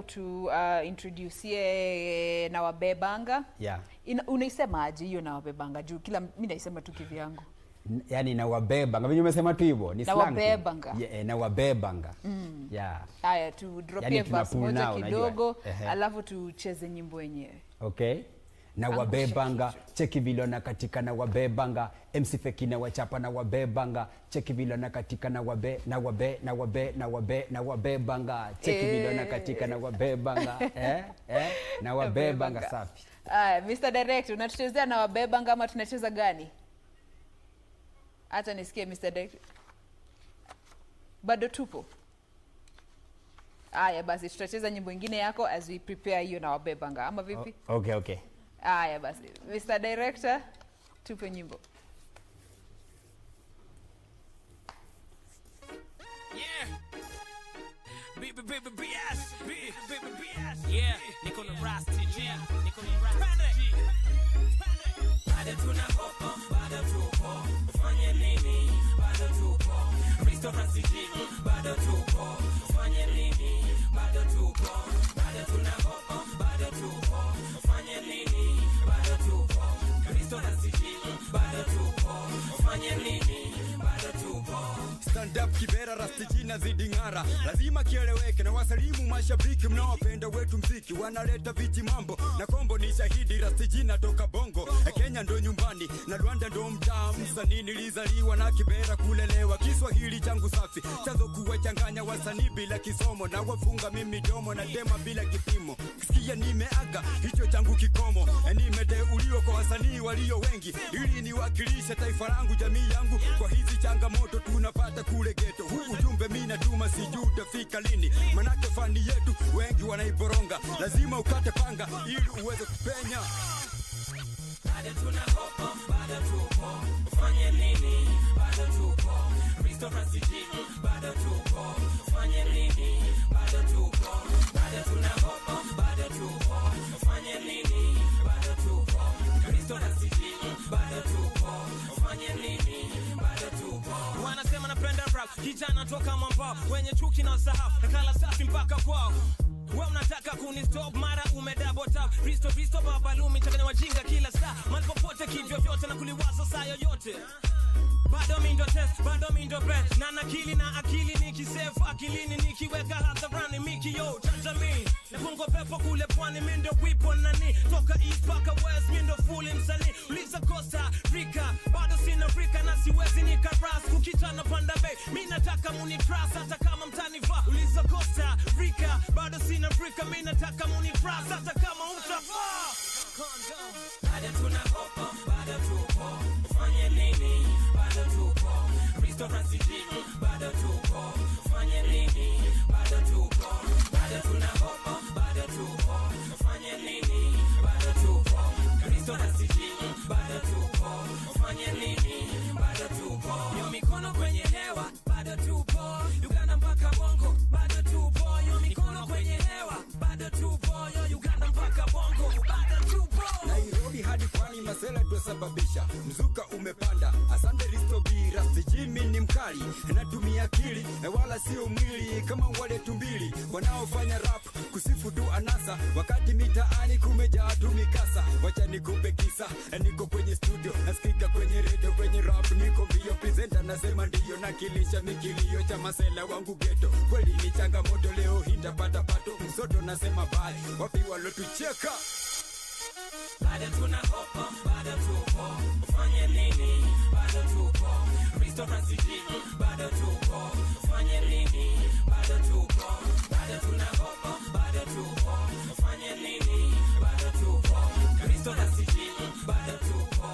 introduce Nawabebanga. Yeah. Unaisema aje hiyo Nawabebanga? Juu kila mimi naisema tu kivyangu. Yani Nawabebanga, mimi nimesema tu hivyo, ni slang. Nawabebanga. Yeah, Nawabebanga. Yeah. Haya, tu drop yani verse moja kidogo, alafu tucheze nyimbo yenyewe. Okay. Nawabebanga, cheki vile na katika Nawabebanga, MC Feki na wachapa Nawabebanga, cheki vile na katika Nawabebanga, cheki vile na katika Nawabebanga, Nawabebanga safi. Mr. Director, unatuchezea Nawabebanga ama tunacheza gani? Hata nisikie Mr. Director. Bado tupo. Aya basi, tutacheza nyimbo nyingine yako as we prepare hiyo Nawabebanga ama vipi? Okay. Aya basi, Mr. Director, tupe nyimbo. Yeah, niko na Rasta G. Bado tunakopa, bado tupo. Fanye nini? Bado tupo. Risto Rasta G. Bado tupo. Fanye nini? Bado tupo. Bado tunakopa, bado tupo. Fanye nini? Bado tupo. Risto Rasta G. Bado tupo. Fanye nini? Bado tupo. Stand up Kibera, Rasta G na zidi ngara, lazima kieleweke na wasalimu mashabiki mnaopenda wetu mziki, wanaleta viji mambo na kombo ni shahidi. Rasta G natoka Bongo, Kenya ndo nyumbani na Rwanda ndo mtaa. Msanii nilizaliwa na Kibera kulelewa, Kiswahili changu safi chanzo kuwachanganya wasanii bila kisomo, na wafunga mimi domo na tema bila kipimo. Kisikia nimeaga hicho changu kikomo, nimeteuliwa kwa wasanii walio wengi ili niwakilishe taifa langu, jamii yangu kwa hizi changamoto tunapata kule ghetto. Huu ujumbe mimi natuma, sijui utafika lini, manake fani yetu wengi wanaiboronga, lazima ukate panga ili uweze kupenya. Bado tunakopa, bado tupo. Fanye nini? Bado tupo. Risto Rasta G. Bado tupo. Fanye nini? Bado tupo. Bado tunakopa, bado tupo. Fanye nini? Bado tupo. Risto Rasta G. Bado tupo. Fanye nini? Bado tupo. Wanasema napenda rap, kijana toka Mwambao, wenye chuki na usahau, nakala safi mpaka kwao. Wewe unataka kunistop, mara umedouble tap. Risto baba lumi, changanya wajinga kila saa, mahali popote kivyovyote na kuliwaza saa yoyote. Bado mimi ndo test, bado mimi ndo best, na nakili na akili nikisave akilini, nikiweka hadharani mikio chacha mimi. Napunga pepo kule pwani, mimi ndo weapon nani, toka east paka west, mimi ndo full msanii. Uliza Costa Rica, bado sina Afrika na siwezi nikaras, kukichana panda bay, mimi nataka muni trust hata kama mtani va. Uliza Costa Rica, bado sina Afrika, mimi nataka muni trust hata kama mtava. Bado tunakopa, bado tupo. Fanye nini? Bado tupo. Risto Rasta G. Bado tupo. Fanye nini? Bado tupo. Bado tunakopa, bado tupo. Fanye nini? Bado tupo. Risto Rasta G. Bado tupo. Fanye nini? Bado tupo. Yo mikono kwenye hewa, bado tupo. Uganda mpaka Bongo, bado tupo. Yo mikono kwenye hewa, bado tupo. Yo Uganda mpaka Bongo, bado tupo. Nairobi hadi Pwani masela tuwasababisha, mzuka umepanda. Asante Risto B. Rasta G ni mkali, natumia akili wala sio mwili kama wale tumbili wanaofanya rap kusifu tu anasa, wakati mitaani kumejaa tu mikasa. Wacha nikupe kisa, niko kwenye studio nasikika kwenye radio, kwenye rap niko mbio, presenter nasema ndiyo, nakilisha mikilio cha masela wangu ghetto. Kweli ni changamoto, leo hitapata pato msoto, nasema bye wapi walotucheka. Bado tunakopa, bado tupo. Fanye nini? Bado tupo. Risto Rasta G. Bado tupo. Fanye nini? Bado tupo. Bado tunakopa, bado tupo. Fanye nini? Bado tupo. Risto Rasta G. Bado tupo.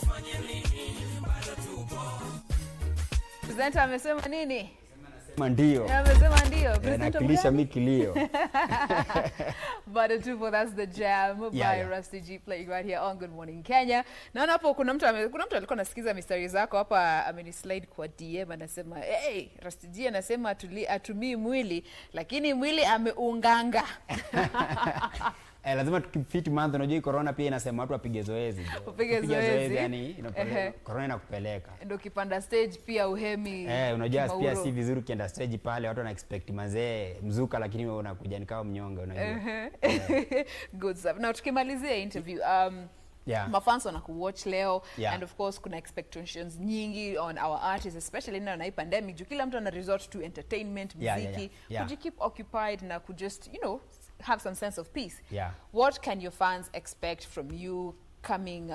Fanye nini? Bado tupo. Presenter amesema nini? Ndio. Amesema ndio. Nakilisha mi kilio. Bado tupo, that's the jam by Rusty G playing right here on Good Morning Kenya. Naona hapo kuna mtu alikuwa anasikiza mistari zako hapa, amenislide kwa DM anasema, hey, Rusty G anasema atumii mwili lakini mwili ameunganga. Lazima tukifiti month, unajua corona pia inasema watu wapige zoezi. Upige zoezi yani corona inakupeleka. Ndio kipanda stage pia uhemi. Unajua pia si vizuri kienda stage pale watu wana expect mazee mzuka lakini wewe unakuja nikao mnyonge unajua. Good stuff. Now tukimalizia interview mafans wana kuwatch leo and of course kuna expectations nyingi on our artists especially now na hii pandemic juu kila mtu ana resort to entertainment, muziki, could you keep occupied na could just have some sense of peace. What can your fans expect from you coming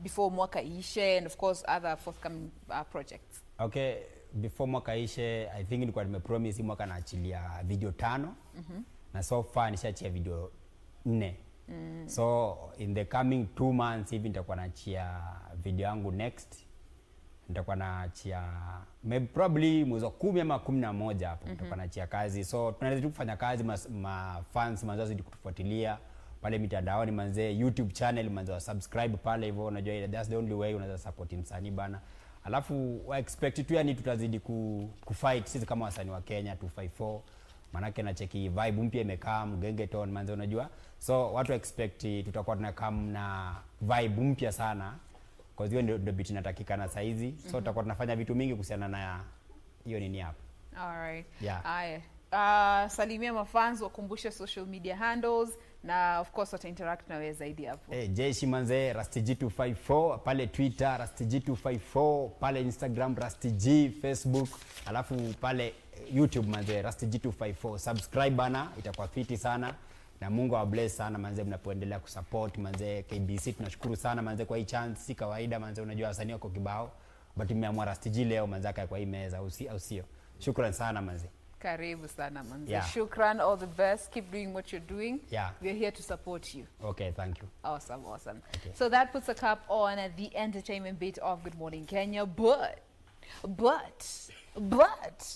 before mwaka ishe and of course other forthcoming projects? Okay, before mwaka ishe I think nilikuwa nimepromise mwaka naachilia video 5 na so far nishaachia video 4. So in the coming 2 months hivi nitakuwa naachia video yangu next. Nitakuwa naachia maybe probably mwezi wa 10 ama 11 hapo nitakuwa naachia kazi. So tunaweza kufanya kazi fans manzazi kutufuatilia pale mitandaoni manze, YouTube channel manze subscribe pale hivyo, unajua that's the only way unaweza support msanii bana. Alafu wa expect tu yani tutazidi kufight sisi kama wasanii wa Kenya 254. Manake na cheki vibe mpya imekaa Gengeton manze, unajua. So watu expect tutakuwa tunakam na vibe mpya sana. Kwa hiyo ndio beat inatakikana saa hizi. So tutakuwa tunafanya vitu mingi kuhusiana na hiyo nini hapo. All right. Yeah. Salimia mafans, wakumbushe social media handles na of course wata interact na wewe zaidi hapo. Jeshi manze Rusty G254 pale Twitter, Rusty G254 pale Instagram, Rusty G, Facebook, alafu pale YouTube manze Rusty G254. Subscribe bana, itakuwa fiti sana. Na Mungu wa bless sana manze mnapoendelea kusupport manze KBC. Tunashukuru sana manze kwa hii chance, si kawaida manze, unajua wasanii wako kibao but nimeamua Rusty G leo manze kwa hii meza au sio? Shukrani sana manze. Karibu sana manze. Shukran, all the best, keep doing what you're doing. We're here to support you. Okay, thank you. Awesome. Okay. So that puts a cap on the entertainment bit of Good Morning Kenya, but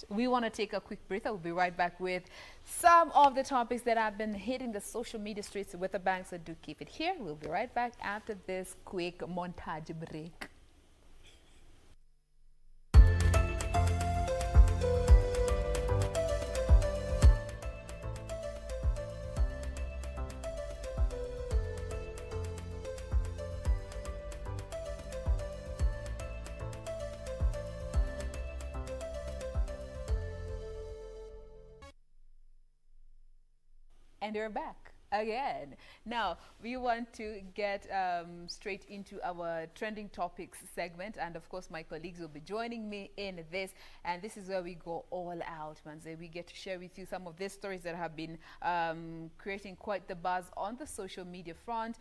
we want to take a quick breath. We'll be right back with some of the topics that have been hitting the social media streets with the bank, so do keep it here. We'll be right back after this quick montage break. And we're back again. Now, we want to get straight into our trending topics segment, and of course my colleagues will be joining me in this, and this is where we go all out, manze. We get to share with you some of these stories that have been creating quite the buzz on the social media front,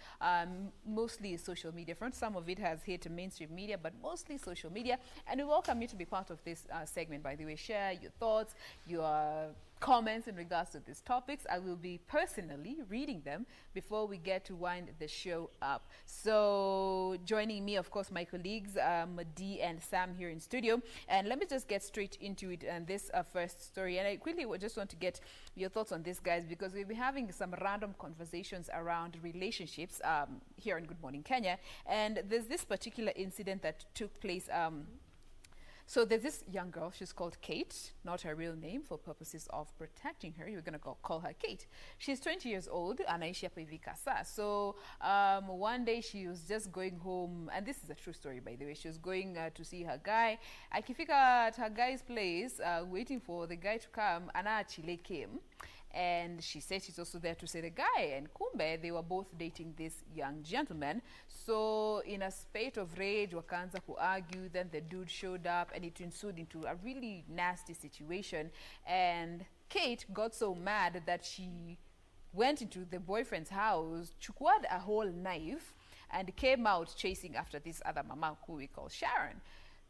mostly social media front. Some of it has hit mainstream media, but mostly social media, and we welcome you to be part of this segment, by the way. Share your thoughts, your comments in regards to these topics. I will be personally reading them before we get to wind the show up. So joining me, of course, my colleagues Madi and Sam here in studio, and let me just get straight into it and this first story. And I quickly just want to get your thoughts on this, guys, because we'll be having some random conversations around relationships here on Good Morning Kenya, and there's this particular incident that took place. So there's this young girl, she's called Kate, not her real name for purposes of protecting her. You're going to call her Kate. She's 20 years old, anaishi hapa hivi Kasa. So one day she was just going home, and this is a true story, by the way. She was going to see her guy. Akifika at her guy's place, waiting for the guy to come, anaachile came. And she said she's also there to see the guy. And kumbe, they were both dating this young gentleman. So in a spate of rage, wakaanza argue. Then the dude showed up, and it ensued into a really nasty situation. And Kate got so mad that she went into the boyfriend's house, chukwad a whole knife, and came out chasing after this other mama who we call Sharon.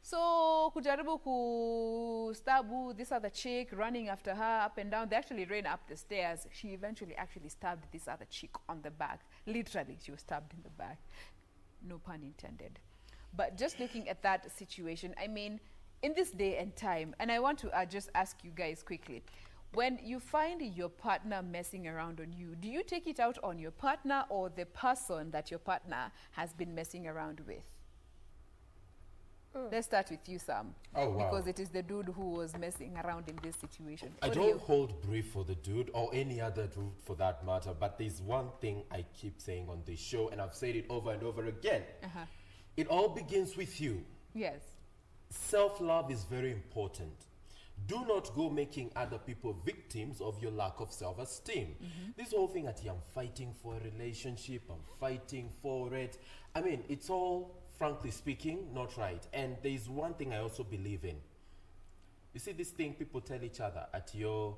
So kujaribu kustabu this other chick, running after her up and down. They actually ran up the stairs. She eventually actually stabbed this other chick on the back. Literally, she was stabbed in the back. No pun intended. But just looking at that situation, I mean, in this day and time, and I want to just ask you guys quickly, when you find your partner messing around on you, do you take it out on your partner or the person that your partner has been messing around with? Let's start with you, Sam. Oh, wow. Because it is the dude who was messing around in this situation. I What do don't you- hold brief for the dude or any other dude for that matter, but there's one thing I keep saying on this show, and I've said it over and over again. Uh-huh. It all begins with you. Yes. Self-love is very important. Do not go making other people victims of your lack of self-esteem. This whole thing that I'm fighting for a relationship, I'm fighting for it. I mean, it's all, frankly speaking, not right. And there's one thing I also believe in. You see this thing people tell each other at you're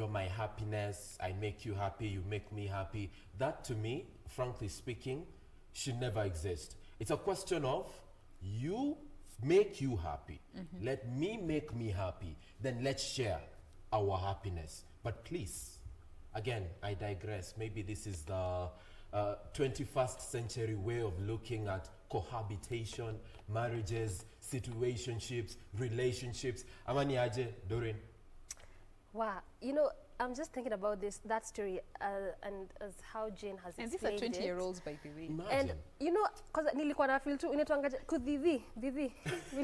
my happiness, I make you happy, you make me happy. That to me, frankly speaking, should never exist. It's a question of you make you happy. Let me make me happy. Then let's share our happiness. But please, again, I digress. Maybe this is the 21st century way of looking at cohabitation, marriages, situationships, relationships. Amani aje, Doreen? Wow, I'm just thinking about that story and as how Jane has And these are explained 20-year-olds, by the way. And because nilikuwa na feel tu inaitwanga kudhivi vile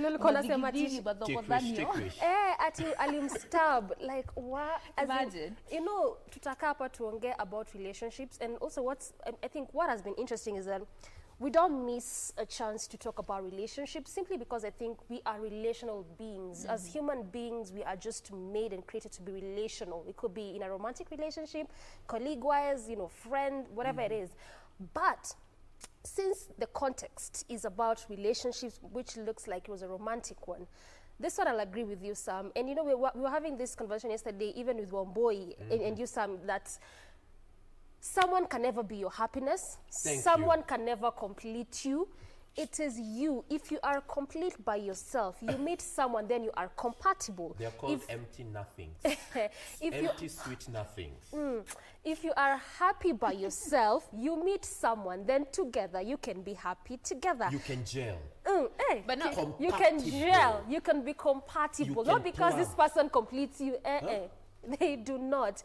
ulikuwa unasema Kudhivi, but the Kodhanio. ati alimstab like what Imagine. Tutaka hapa tuongee about relationships, and also I think what has been interesting is that we don't miss a chance to talk about relationships simply because I think we are relational beings. As human beings, we are just made and created to be relational. It could be in a romantic relationship, colleague-wise, friend, whatever it is. But since the context is about relationships, which looks like it was a romantic one, this one I'll agree with you, Sam. And we were having this conversation yesterday, even with Wamboi and you, Sam, that someone can never be your happiness. Someone can never complete you. It is you. If you are complete by yourself, you meet someone, then you are compatible. They're called empty nothings. Empty sweet nothings. If you are happy by yourself, you meet someone, then together you can be happy together. You can gel. But you can gel. You can be compatible. Not because this person completes you. They do not.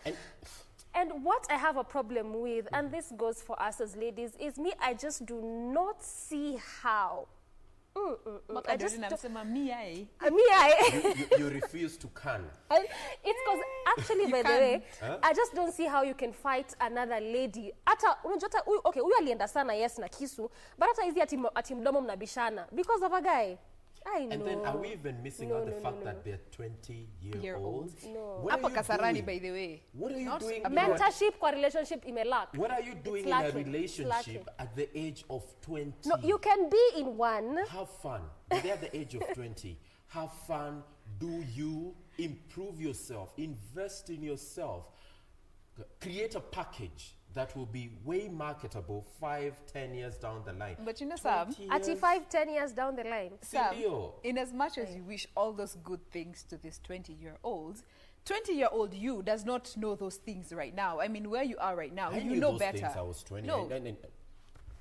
And what I have a problem with, and this goes for us as ladies, is I just do not see how. I just You refuse to can. It's because actually, by the way, I just don't see how you can fight another lady. Okay, huyu alienda sana yes na kisu, but hata hizi ati mdomo mnabishana because of a guy. I know. And then are we even missing out the fact that they're 20-year-olds? No. What are you Kasarani, doing? by the way. What are you doing? Mentorship kwa relationship imelack. What are you doing in a relationship at the age of 20? No, you can be in one. Have fun. They're at the age of 20. Have fun. Do you improve yourself? Invest in yourself. Create a package that will be way marketable 5-10 years down the line. But Sam, at 5-10 years down the line, Sam, in as much as you wish all those good things to this 20-year-olds, 20-year-old you does not know those things right now. I mean, where you are right now, you know better. Things I was 20. No,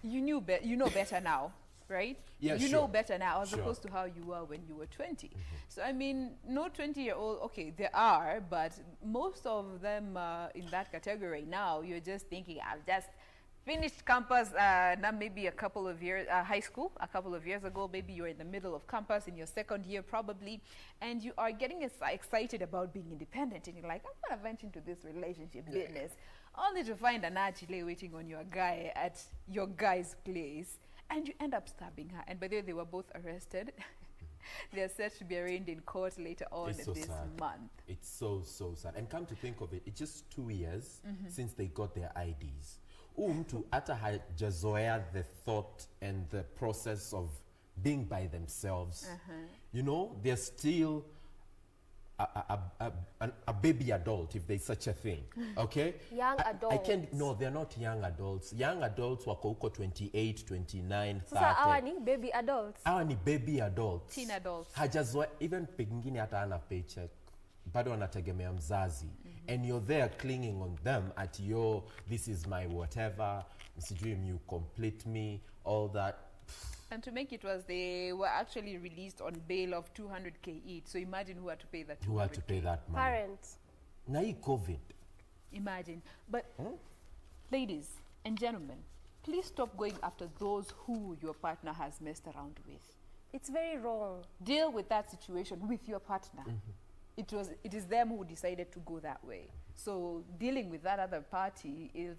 you know better now, right? Yeah, you know better now as Sure. opposed to how you were when you were 20. So I mean, no 20-year-old. Okay, there are, but most of them in that category now, you're just thinking, I've just finished campus, now maybe a couple of years, high school, a couple of years ago, maybe you're in the middle of campus in your second year probably, and you are getting excited about being independent, and you're like, I'm gonna venture into this relationship business, only to find an Achille waiting on your guy at your guy's place, and you end up stabbing her. And by the way, they were both arrested. They're set to be arraigned in court later on It's so this sad. month. It's so sad. And come to think of it, it's just 2 years since they got their IDs. Mtu hata hajazoea the thought and the process of being by themselves. They're still a baby adult, if there's such a thing. Okay? Young adults. No, they're not young adults. Young adults wako huko 28, 29, 30. Sasa hawa ni baby adults. Hawa ni baby adults. Teen adults. Hajazoea, even pengine hata ana paycheck, bado anategemea mzazi. And you're there clinging on them at this is my whatever, sijui you complete me, all that. And to make it worse, they were actually released on bail of 200k each. So imagine who had to pay that. Who had to pay that money? Parents. Na hii COVID. Imagine. But ladies and gentlemen, please stop going after those who your partner has messed around with. It's very wrong. Deal with that situation with your partner. It is them who decided to go that way. So dealing with that other party, it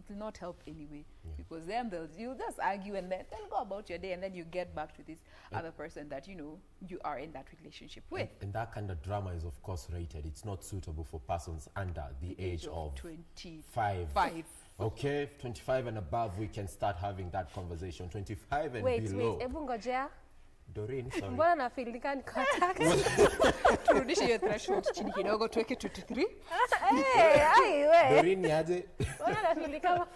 will not help anyway, because you'll just argue and then they'll go about your day, and then you get back to this other person that you are in that relationship with. And that kind of drama is of course rated. It's not suitable for persons under the age of 25. Okay, 25 and above, we can start having that conversation. 25 and Wait, below. ebu ngojea. Doreen, sorry. Mbona na feel nika niko attack? Turudishe hiyo threshold chini kidogo, tuweke 23. Doreen niaje? Mbona na feel kama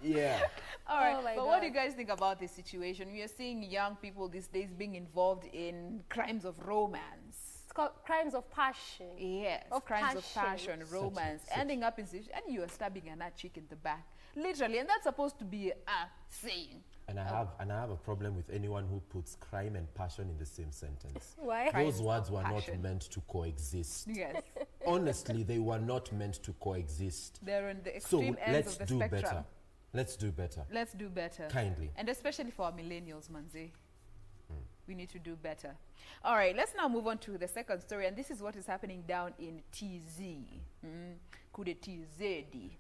Yeah. All right, Oh my but what do you God. guys think about this situation? We are seeing young people these days being involved in crimes of romance. It's called crimes of passion. Yes, Of crimes of passion. passion, romance, ending up in situation, and you are stabbing another chick in the back, literally, and that's supposed to be a saying. And I have a problem with anyone who puts crime and passion in the same sentence. Why? Those words were passion. not meant to coexist. Yes. Honestly, they were not meant to coexist. They're on the So extreme ends let's of the do spectrum. better. Let's do better. Let's do better. Kindly. And especially for our millennials, Manze. We need to do better. All right, let's now move on to the second story. And this is what is happening down in TZ. Kude TZD.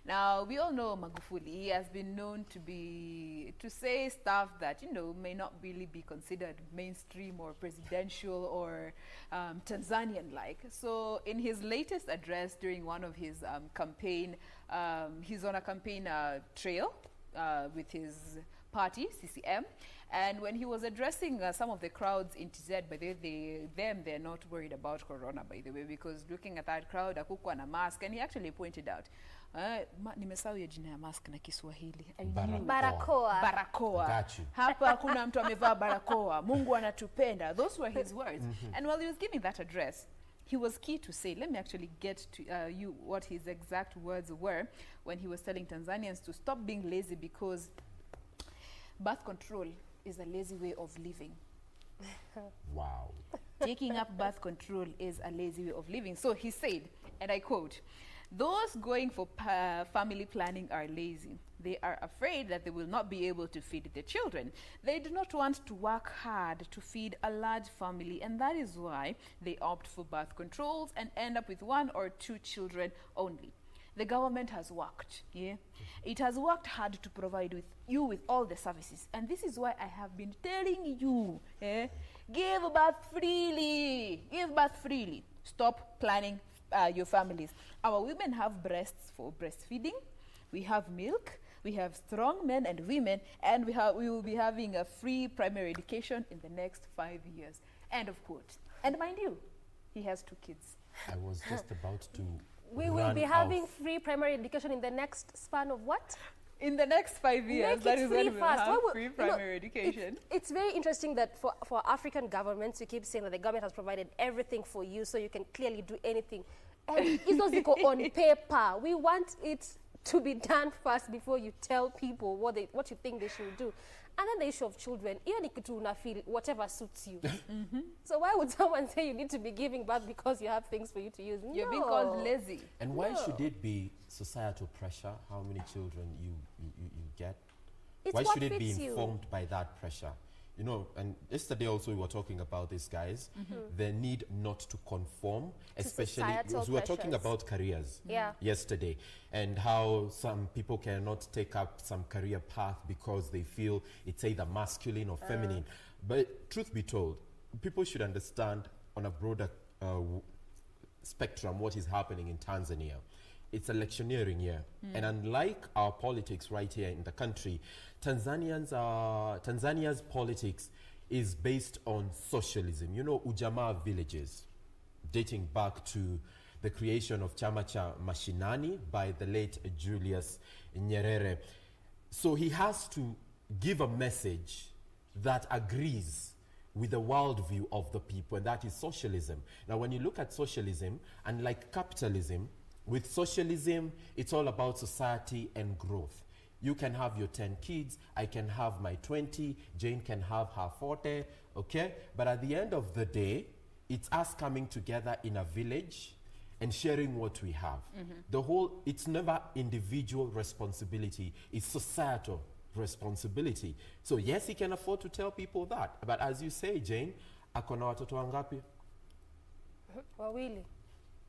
Now, we all know Magufuli. He has been known to say stuff that, may not really be considered mainstream or presidential or Tanzanian-like. So in his latest address during one of his campaign, he's on a campaign trail with his party, CCM. And when he was addressing some of the crowds in TZ, by the way, they're not worried about corona, by the way, because looking at that crowd, hakukuwa na mask, and he actually pointed out, nimesahau ya jina ya mask na Kiswahili. Barakoa. Barakoa. Got you. Hapa hakuna mtu amevaa barakoa. Mungu anatupenda. Those were his words. And while he was giving that address, he was key to say, let me actually get to you what his exact words were when he was telling Tanzanians to stop being lazy, because birth control is a lazy way of living. Wow. Taking up birth control is a lazy way of living. So he said, and I quote, "Those going for family planning are lazy. They are afraid that they will not be able to feed their children. They do not want to work hard to feed a large family, and that is why they opt for birth controls and end up with 1 or 2 children only. The government has worked, It has worked hard to provide you with all the services, and this is why I have been telling you, give birth freely, give birth freely. Stop planning your families. Our women have breasts for breastfeeding, we have milk, we have strong men and women, and we will be having a free primary education in the next 5 years." End of quote. And mind you, he has 2 kids. I was just about to We will be having free primary education in the next span of what? In the next 5 years, Make that it is free when we'll fast. have Why would- free you know, primary education. It's very interesting that for African governments, you keep saying that the government has provided everything for you, so you can clearly do anything. And hizo ziko on paper. We want it to be done first before you tell people what you think they should do. And then the issue of children, even if you feel whatever suits you. So why would someone say you need to be giving birth because you have things for you to use? You're being called lazy. And why should it be societal pressure, how many children you get? It's Why what should it be fits you. informed by that pressure? And yesterday also we were talking about this, guys, the need not to conform, especially societal because we were talking pressures. about careers Yeah. yesterday, and how some people cannot take up some career path because they feel it's either masculine or feminine. But truth be told, people should understand on a broader spectrum what is happening in Tanzania. It's electioneering year, and unlike our politics right here in the country, Tanzania's politics is based on socialism. Ujamaa villages, dating back to the creation of Chama cha Mashinani by the late Julius Nyerere. So he has to give a message that agrees with the worldview of the people, and that is socialism. Now, when you look at socialism, unlike capitalism, with socialism, it's all about society and growth. You can have your 10 kids, I can have my 20, Jane can have her 40, okay? But at the end of the day, it's us coming together in a village and sharing what we have. It's never individual responsibility, it's societal responsibility. So yes, he can afford to tell people that. But as you say, Jane, akona watoto wangapi? Wawili.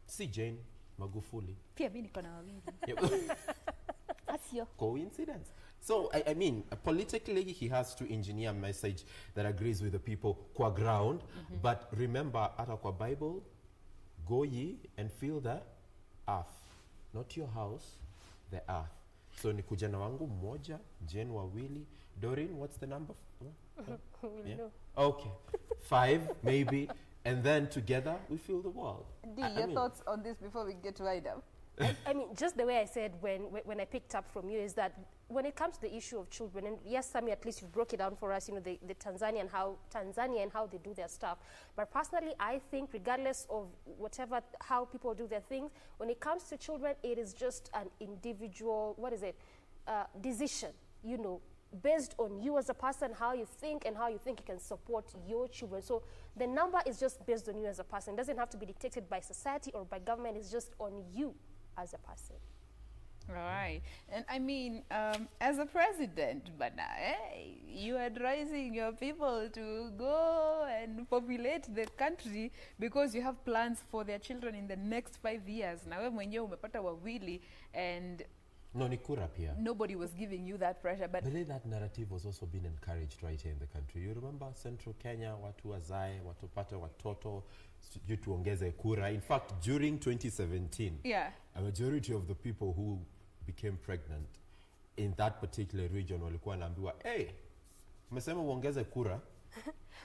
Si Jane, Magufuli. Pia mimi niko na wawili. That's your coincidence. So, I mean, politically, he has to engineer a message that agrees with the people qua ground. But remember, ata kwa Bible, go ye and fill the earth. Not your house, the earth. So, ni kujana wangu mmoja, Jane wawili. Doreen, what's the number? No. Okay. 5, maybe. And then together, we fill the world. D, your thoughts on this before we get to wind up? I mean, just the way I said when I picked up from you is that when it comes to the issue of children, and yes, Sammy, at least you broke it down for us, you know, the Tanzania and how they do their stuff. But personally, I think regardless of how people do their things, when it comes to children, it is just an individual, decision, you know, based on you as a person, how you think and how you think you can support your children. So the number is just based on you as a person. It doesn't have to be dictated by society or by government. It's just on you as a person. All right. And I mean, as a president, but you are advising your people to go and populate the country because you have plans for their children in the next 5 years. Na wewe mwenyewe umepata wawili and no, ni kura pia. Nobody was giving you that pressure. But that narrative was also being encouraged right here in the country. You remember Central Kenya, watu wazae, watu pate watoto, sijui tuongeze kura. In fact, during 2017, a majority of the people who became pregnant in that particular region walikuwa naambiwa, hey, umesema uongeze kura.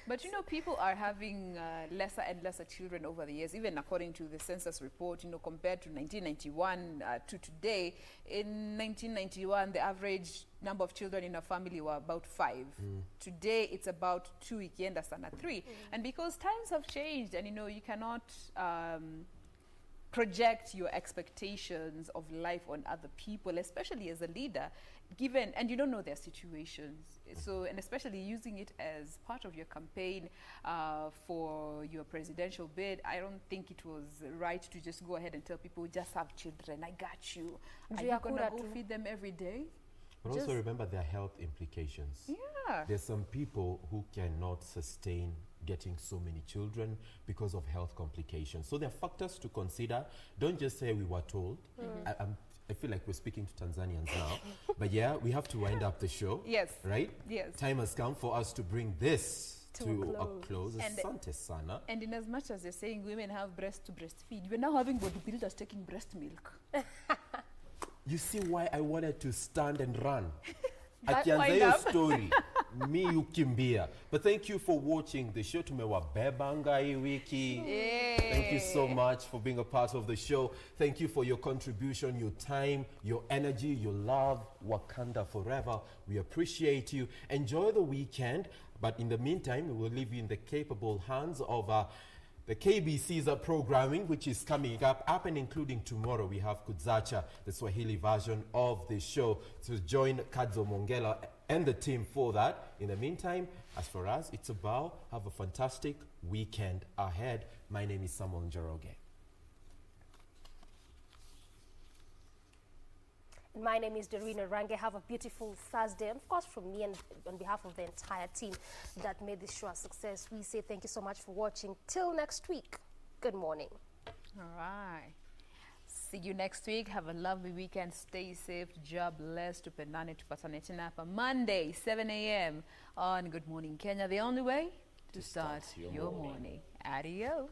But you know, people are having lesser and lesser children over the years, even according to the census report, you know, compared to 1991 to today. In 1991, the average number of children in a family were about 5. Today, it's about 2, ikienda sana 3. And because times have changed and, you know, you cannot project your expectations of life on other people, especially as a leader, given, and you don't know their situations. So, and especially using it as part of your campaign for your presidential bid, I don't think it was right to just go ahead and tell people, just have children, I got you. Are you going to go feed them every day? But also remember their health implications. Yeah. There's some people who cannot sustain getting so many children because of health complications. So there are factors to consider. Don't just say we were told. I feel like we're speaking to Tanzanians now. But yeah, we have to wind up the show. Yes. Right? Yes. Time has come for us to bring this to a close. And Asante sana. And in as much as you're saying women have breast to breastfeed, we're now having bodybuilders taking breast milk. You see why I wanted to stand and run. That Akianza wind hiyo up. story, me ukimbia. But thank you for watching the show. Tumewabebanga hii wiki. Thank you so much for being a part of the show. Thank you for your contribution, your time, your energy, your love. Wakanda forever. We appreciate you. Enjoy the weekend. But in the meantime, we will leave you in the capable hands of the KBC's programming, which is coming up and including tomorrow. We have Kudzacha, the Swahili version of the show. So join Kadzo Mongela and the team for that. In the meantime, as for us, it's about have a fantastic weekend ahead. My name is Samuel Njoroge. My name is Doreen Range. Have a beautiful Thursday. And of course, from me and on behalf of the entire team that made this show a success, we say thank you so much for watching. Till next week, good morning. All right. See you next week. Have a lovely weekend. Stay safe. Job blessed. Tupendane tupatane tena hapa Monday, 7 a.m. on Good Morning Kenya. The only way to start your morning. Adios.